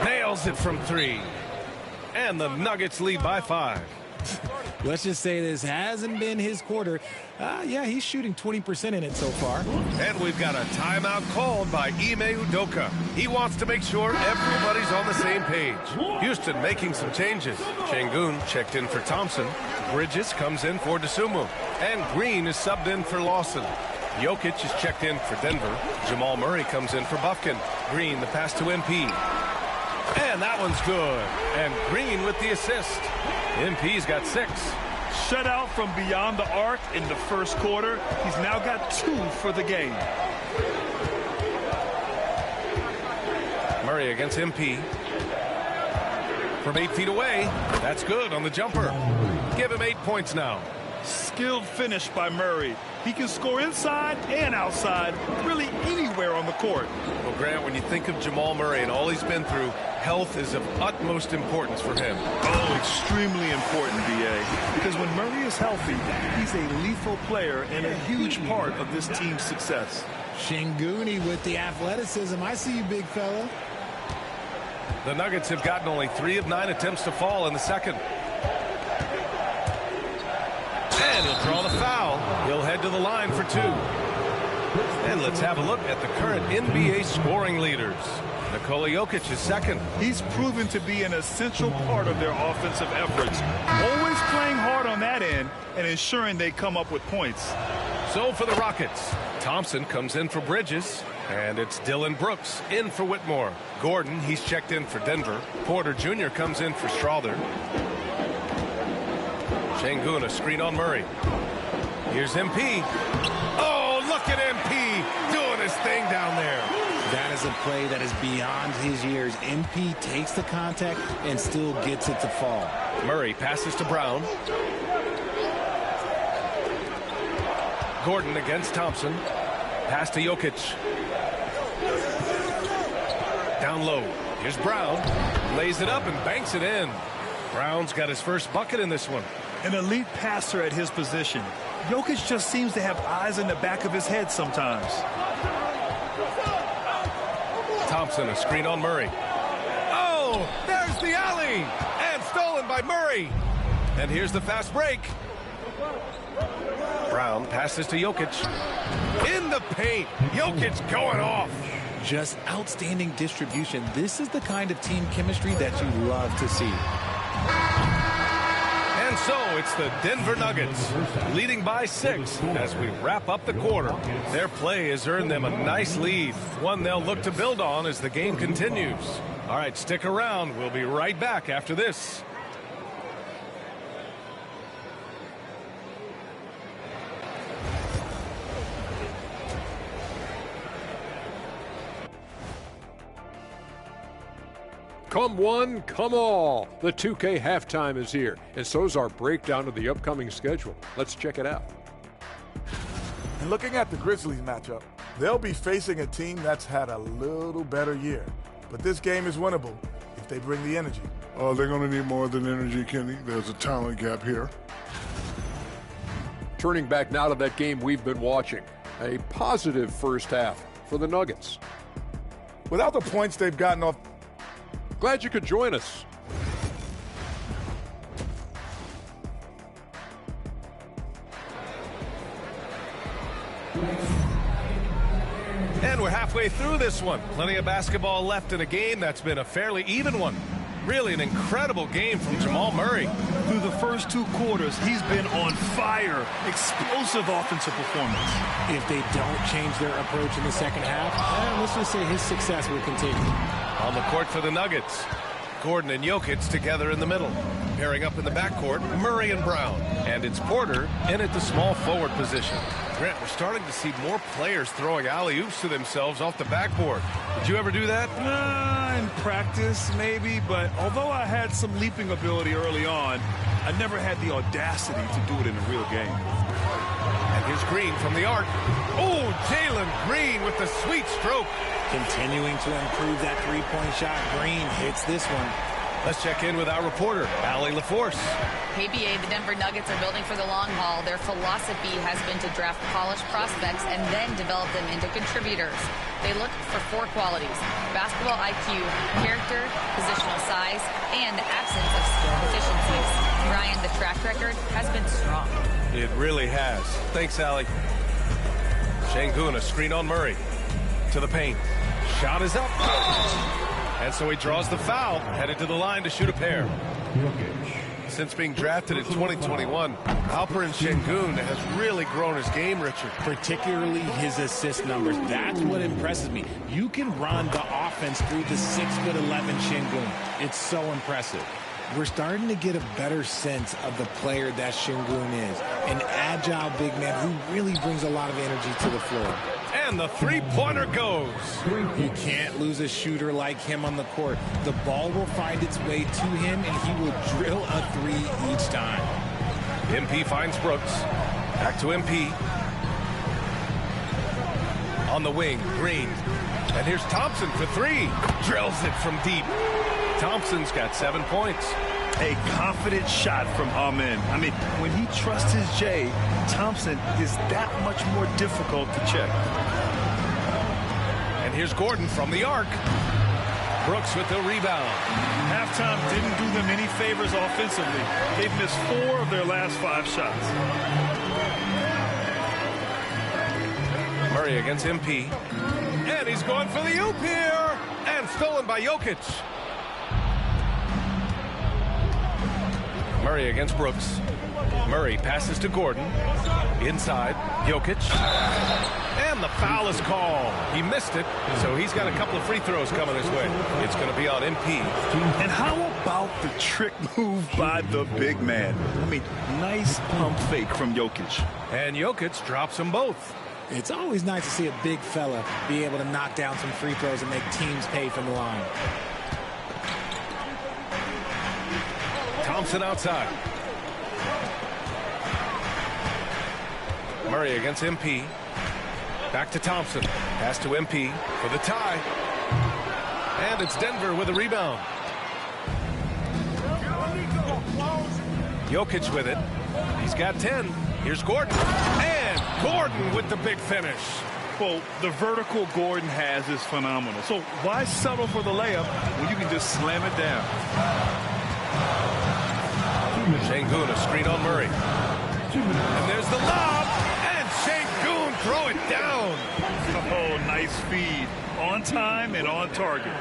Nails it from 3. And the Nuggets lead by 5. Let's just say this hasn't been his quarter. Yeah, he's shooting 20% in it so far. And we've got a timeout called by Ime Udoka. He wants to make sure everybody's on the same page. Houston making some changes. Şengün checked in for Thompson. Bridges comes in for Dosunmu. And Green is subbed in for Lawson. Jokic is checked in for Denver. Jamal Murray comes in for Bufkin. Green, the pass to MP. And that one's good. And Green with the assist. MP's got 6. Shutout from beyond the arc in the first quarter. He's now got 2 for the game. Murray against MP. From 8 feet away. That's good on the jumper. Give him 8 points now. Skilled finish by Murray. He can score inside and outside, really anywhere on the court. Well, Grant, when you think of Jamal Murray and all he's been through, health is of utmost importance for him. Oh, extremely important, B.A. Because when Murray is healthy, he's a lethal player and a huge part of this team's success. Şengün with the athleticism. I see you, big fella. The Nuggets have gotten only 3 of 9 attempts to fall in the second. And he'll draw the foul. He'll head to the line for 2. And let's have a look at the current NBA scoring leaders. Nikola Jokic is second. He's proven to be an essential part of their offensive efforts. Always playing hard on that end and ensuring they come up with points. So for the Rockets, Thompson comes in for Bridges. And it's Dylan Brooks in for Whitmore. Gordon, he's checked in for Denver. Porter Jr. comes in for Strawther. Şengün, a screen on Murray. Here's MP. Oh, look at MP doing his thing down there. That is a play that is beyond his years. MP takes the contact and still gets it to fall. Murray passes to Brown. Gordon against Thompson. Pass to Jokic. Down low. Here's Brown. Lays it up and banks it in. Brown's got his first bucket in this one. An elite passer at his position. Jokic just seems to have eyes in the back of his head sometimes. Thompson, a screen on Murray. Oh, there's the alley! And stolen by Murray. And here's the fast break. Brown passes to Jokic. In the paint. Jokic going off. Just outstanding distribution. This is the kind of team chemistry that you love to see. And so it's the Denver Nuggets leading by 6 as we wrap up the quarter. Their play has earned them a nice lead, one they'll look to build on as the game continues. All right, stick around. We'll be right back after this. Come one, come all. The 2K halftime is here, and so's our breakdown of the upcoming schedule. Let's check it out. And looking at the Grizzlies matchup, they'll be facing a team that's had a little better year. But this game is winnable if they bring the energy. Oh, they're going to need more than energy, Kenny. There's a talent gap here. Turning back now to that game we've been watching. A positive first half for the Nuggets. Without the points they've gotten off. Glad you could join us. And we're halfway through this one. Plenty of basketball left in a game that's been a fairly even one. Really an incredible game from Jamal Murray. Through the first 2 quarters, he's been on fire. Explosive offensive performance. If they don't change their approach in the second half, let's just say his success will continue. On the court for the Nuggets, Gordon and Jokic together in the middle. Pairing up in the backcourt, Murray and Brown. And it's Porter in at the small forward position. Grant, we're starting to see more players throwing alley-oops to themselves off the backboard. Did you ever do that? In practice, maybe, but although I had some leaping ability early on, I never had the audacity to do it in a real game. And here's Green from the arc. Oh, Jalen Green with the sweet stroke. Continuing to improve that three-point shot. Green hits this one. Let's check in with our reporter, Allie LaForce. KBA, the Denver Nuggets are building for the long haul. Their philosophy has been to draft polished prospects and then develop them into contributors. They look for 4 qualities: basketball IQ, character, positional size, and the absence of skill deficiencies. Ryan, the track record has been strong. It really has. Thanks, Allie. Şengün, a screen on Murray. To the paint. Shot is up. And so he draws the foul, headed to the line to shoot a pair. Since being drafted in 2021, Alperen Şengün has really grown his game, Richard. Particularly his assist numbers. That's what impresses me. You can run the offense through the 6'11" Şengün. It's so impressive. We're starting to get a better sense of the player that Şengün is. An agile big man who really brings a lot of energy to the floor. And the three-pointer goes. You can't lose a shooter like him on the court. The ball will find its way to him, and he will drill a three each time. MP finds Brooks. Back to MP. On the wing, Green. And here's Thompson for three. Drills it from deep. Thompson's got 7 points. A confident shot from Amen. I mean, when he trusts his J, Thompson is that much more difficult to check. And here's Gordon from the arc. Brooks with the rebound. Halftime didn't do them any favors offensively. They've missed 4 of their last 5 shots. Murray against MP. And he's going for the oop here. And stolen by Jokic. Murray against Brooks. Murray passes to Gordon. Inside, Jokic. And the foul is called. He missed it, so he's got a couple of free throws coming his way. It's going to be on MP. And how about the trick move by the big man? I mean, nice pump fake from Jokic. And Jokic drops them both. It's always nice to see a big fella be able to knock down some free throws and make teams pay from the line. Thompson outside. Murray against MP. Back to Thompson. Pass to MP for the tie. And it's Denver with a rebound. Jokic with it. He's got 10. Here's Gordon. And Gordon with the big finish. Well, the vertical Gordon has is phenomenal. So why settle for the layup when you can just slam it down? Şengün, a screen on Murray. And there's the lob. And Şengün throw it down. Oh, nice feed. On time and on target.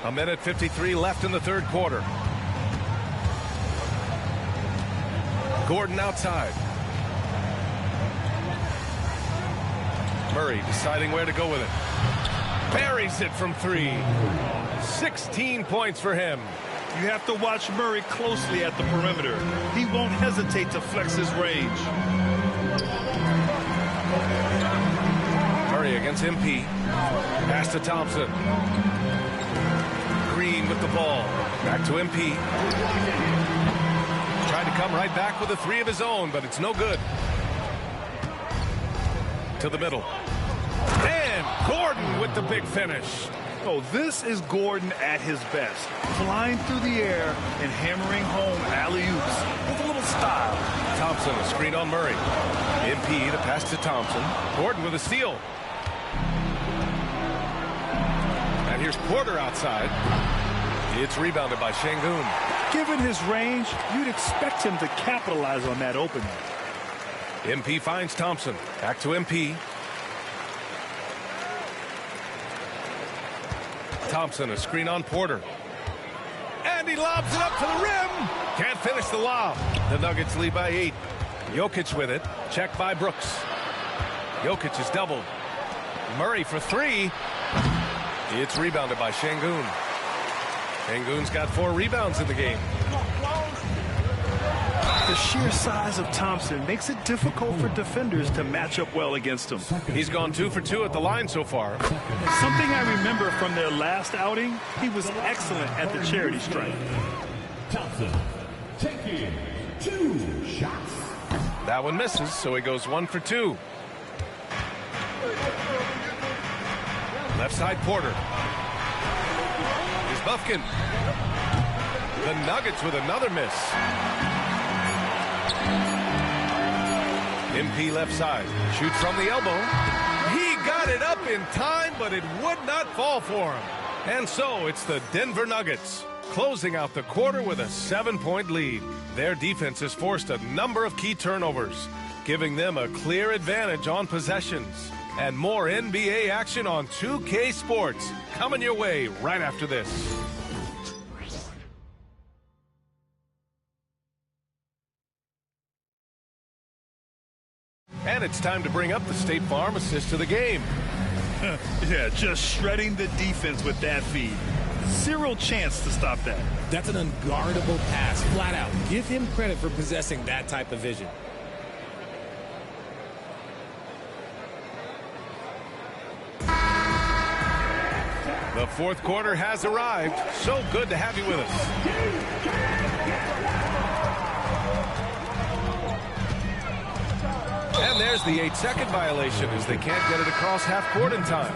A minute 53 left in the third quarter. Gordon outside. Murray deciding where to go with it. Buries it from three. 16 points for him. You have to watch Murray closely at the perimeter. He won't hesitate to flex his range. Murray against MP. Pass to Thompson. Green with the ball. Back to MP. Tried to come right back with a three of his own, but it's no good. To the middle. And Gordon with the big finish. Oh, this is Gordon at his best. Flying through the air and hammering home alley-oops with a little style. Thompson, a screen on Murray. MP, the pass to Thompson. Gordon with a steal. And here's Porter outside. It's rebounded by Şengün. Given his range, you'd expect him to capitalize on that opening. MP finds Thompson. Back to MP. Thompson, a screen on Porter. And he lobs it up to the rim. Can't finish the lob. The Nuggets lead by 8. Jokic with it. Checked by Brooks. Jokic is doubled. Murray for three. It's rebounded by Şengün. Şengün's got 4 rebounds in the game. The sheer size of Thompson makes it difficult for defenders to match up well against him. He's gone 2 for 2 at the line so far. Something I remember from their last outing, he was excellent at the charity stripe. Thompson taking 2 shots. That one misses, so he goes 1 for 2. Left side Porter. Here's Bufkin. The Nuggets with another miss. MP left side. Shoots from the elbow. He got it up in time, but it would not fall for him. And so it's the Denver Nuggets closing out the quarter with a 7-point lead. Their defense has forced a number of key turnovers, giving them a clear advantage on possessions. And more NBA action on 2K Sports coming your way right after this. And it's time to bring up the State Farm assist of the game. Yeah, just shredding the defense with that feed. Zero chance to stop that. That's an unguardable pass, flat out. Give him credit for possessing that type of vision. The fourth quarter has arrived. So good to have you with us. And there's the 8-second violation as they can't get it across half court in time.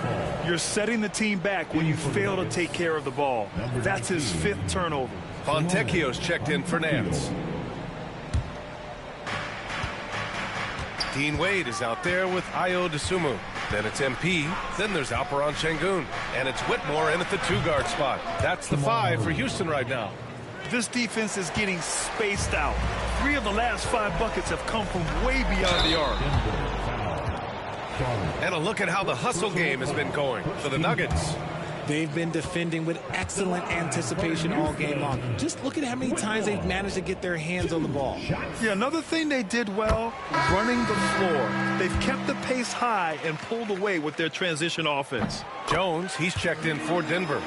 You're setting the team back when you fail to take care of the ball. That's his 5th turnover. Fontecchio's checked in for Nance. Dean Wade is out there with Ayo Dosunmu. Then it's MP. Then there's Alperon Şengün. And it's Whitmore in at the 2-guard spot. That's the 5 for Houston right now. This defense is getting spaced out. 3 of the last 5 buckets have come from way beyond the arc. And a look at how the hustle game has been going for the Nuggets. They've been defending with excellent anticipation all game long. Just look at how many times they've managed to get their hands on the ball. Yeah, another thing they did well, running the floor. They've kept the pace high and pulled away with their transition offense. Jones, he's checked in for Denver.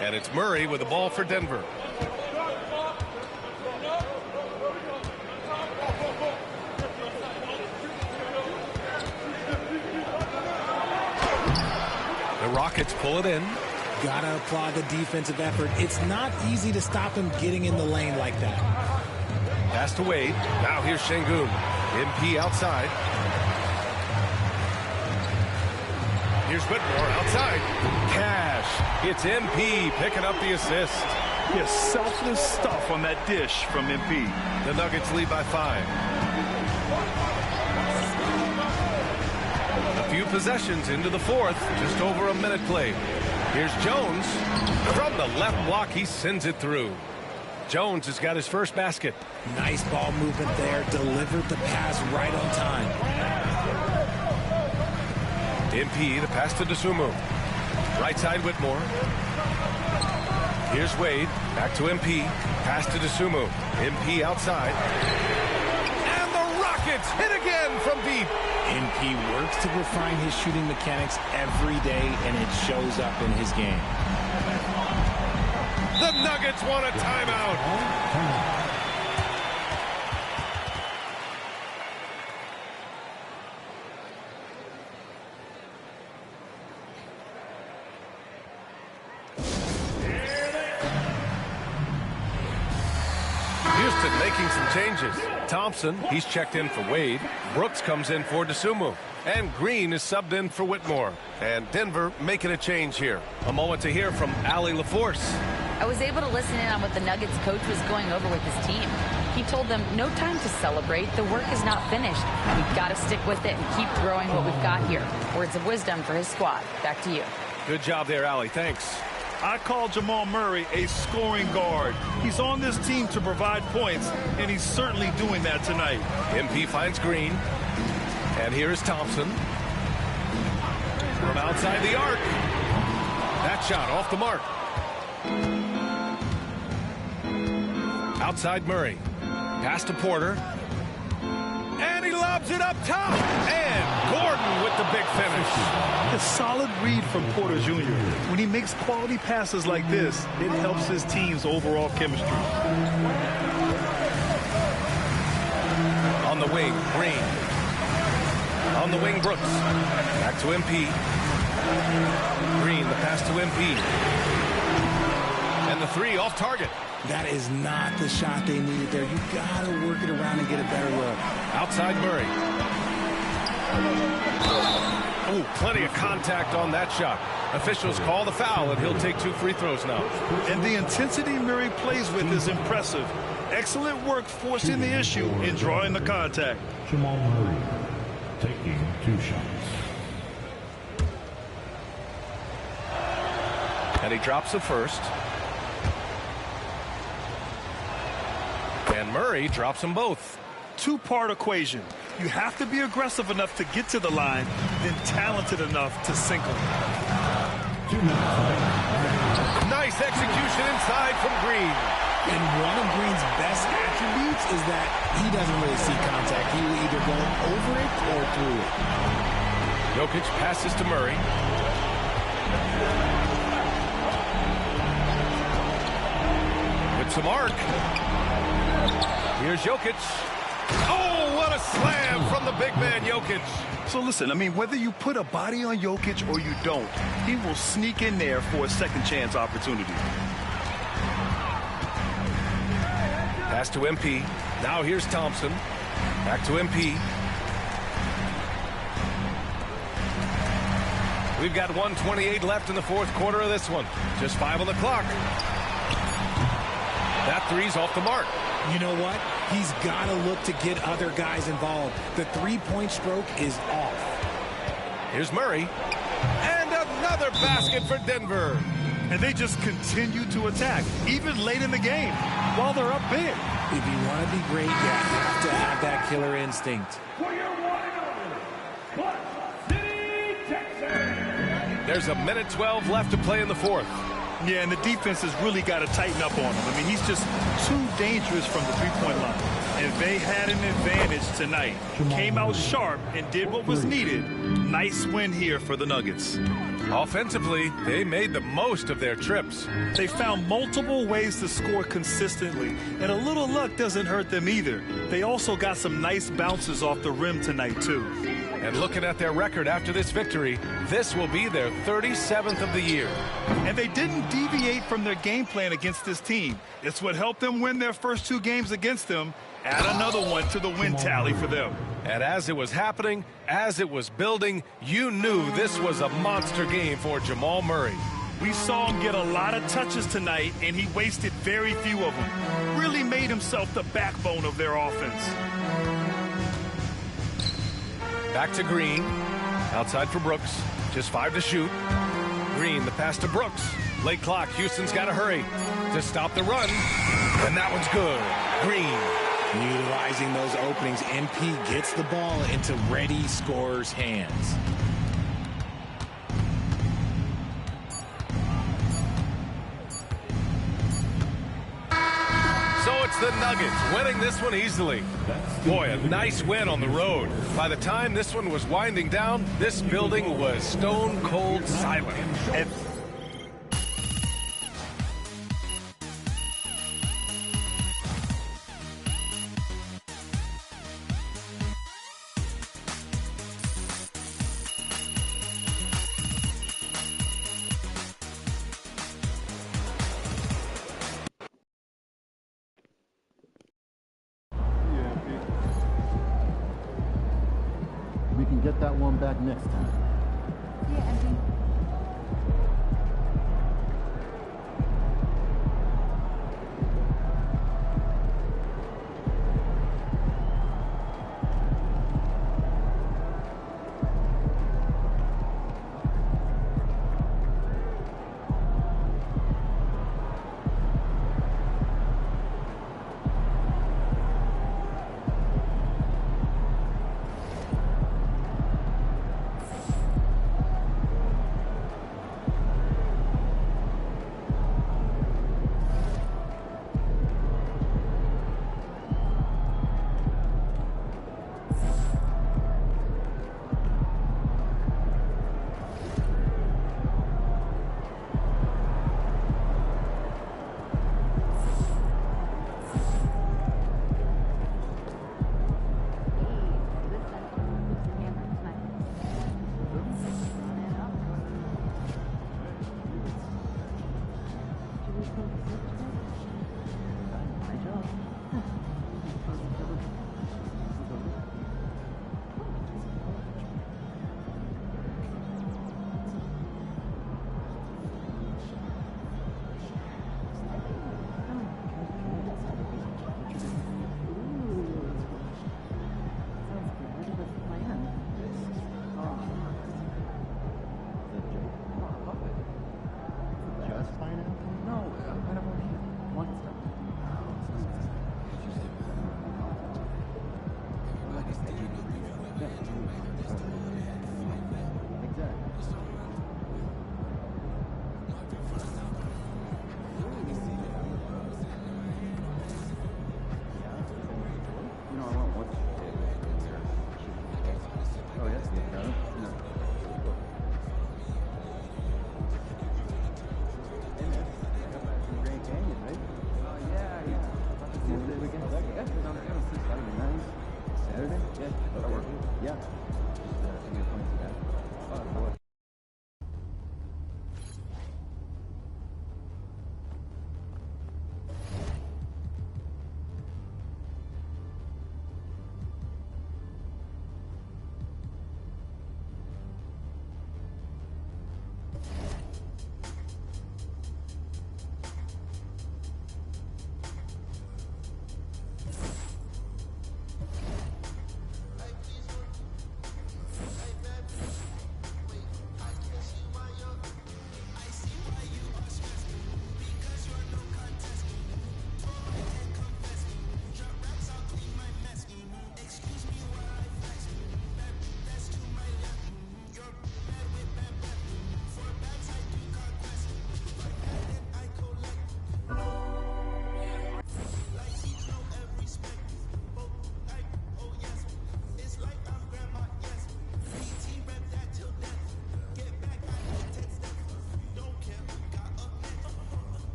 And it's Murray with the ball for Denver. The Rockets pull it in. Gotta applaud the defensive effort. It's not easy to stop him getting in the lane like that. Pass to Wade. Now here's Şengün. MP outside. Here's Whitmore outside. Cash. It's MP picking up the assist. Yeah, selfless stuff on that dish from MP. The Nuggets lead by 5. A few possessions into the fourth. Just over a minute played. Here's Jones. From the left block, he sends it through. Jones has got his first basket. Nice ball movement there. Delivered the pass right on time. MP, the pass to Dosunmu. Right side, Whitmore. Here's Wade. Back to MP. Pass to Dosunmu. MP outside. And the Rockets hit again from deep. MP works to refine his shooting mechanics every day, and it shows up in his game. The Nuggets want a timeout. Houston making some changes. Thompson, he's checked in for Wade. Brooks comes in for Dosunmu. And Green is subbed in for Whitmore. And Denver making a change here. A moment to hear from Allie LaForce. I was able to listen in on what the Nuggets coach was going over with his team. He told them, no time to celebrate. The work is not finished. We've got to stick with it and keep growing what we've got here. Words of wisdom for his squad. Back to you. Good job there, Allie. Thanks. I call Jamal Murray a scoring guard. He's on this team to provide points, and he's certainly doing that tonight. MP finds Green. And here is Thompson. From outside the arc. That shot off the mark. Outside Murray. Pass to Porter. And he lobs it up top. And Gordon with the big finish. A solid read from Porter Jr. When he makes quality passes like this, it helps his team's overall chemistry. On the wing, Green. On the wing, Brooks. Back to MP. Green, the pass to MP. And the 3 off target. That is not the shot they needed there. You got to work it around and get a better look. Outside Murray. Oh, plenty of contact on that shot. Officials call the foul, and he'll take 2 free throws now. And the intensity Murray plays with is impressive. Excellent work forcing the issue and drawing the contact. Jamal Murray taking 2 shots. And he drops the first. And Murray drops them both. 2-part equation. You have to be aggressive enough to get to the line, then talented enough to sink them. Nice execution inside from Green. And one of Green's best attributes is that he doesn't really see contact. He will either go over it or through it. Jokic passes to Murray. With some arc. Here's Jokic. Oh, what a slam from the big man, Jokic. So listen, I mean, whether you put a body on Jokic or you don't, he will sneak in there for a second chance opportunity. Pass to MP. Now here's Thompson. Back to MP. We've got 1:28 left in the fourth quarter of this one. Just 5 on the clock. That three's off the mark. You know what? He's got to look to get other guys involved. The three-point stroke is off. Here's Murray. And another basket for Denver. And they just continue to attack, even late in the game, while they're up big. If you want to be great, you have to have that killer instinct. There's a minute 12 left to play in the fourth. Yeah, and the defense has really got to tighten up on him. I mean, he's just too dangerous from the three-point line. And they had an advantage tonight. Came out sharp and did what was needed. Nice win here for the Nuggets. Offensively, they made the most of their trips. They found multiple ways to score consistently, and a little luck doesn't hurt them either. They also got some nice bounces off the rim tonight, too. And looking at their record after this victory, this will be their 37th of the year. And they didn't deviate from their game plan against this team. It's what helped them win their first 2 games against them. Add another one to the win tally for them. And as it was happening, as it was building, you knew this was a monster game for Jamal Murray. We saw him get a lot of touches tonight, and he wasted very few of them. Really made himself the backbone of their offense. Back to Green. Outside for Brooks. Just 5 to shoot. Green, the pass to Brooks. Late clock. Houston's got to hurry to stop the run. And that one's good. Green. Utilizing those openings, MP gets the ball into ready scorers' hands. So it's the Nuggets winning this one easily. Boy, a nice win on the road. By the time this one was winding down, this building was stone cold silent. And we can get that one back next time.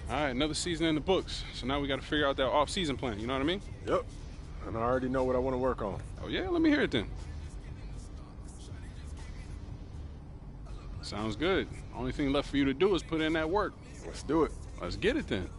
All right, another season in the books. So now we got to figure out that off-season plan. You know what I mean? Yep. And I already know what I want to work on. Oh, yeah? Let me hear it then. Sounds good. Only thing left for you to do is put in that work. Let's do it. Let's get it then.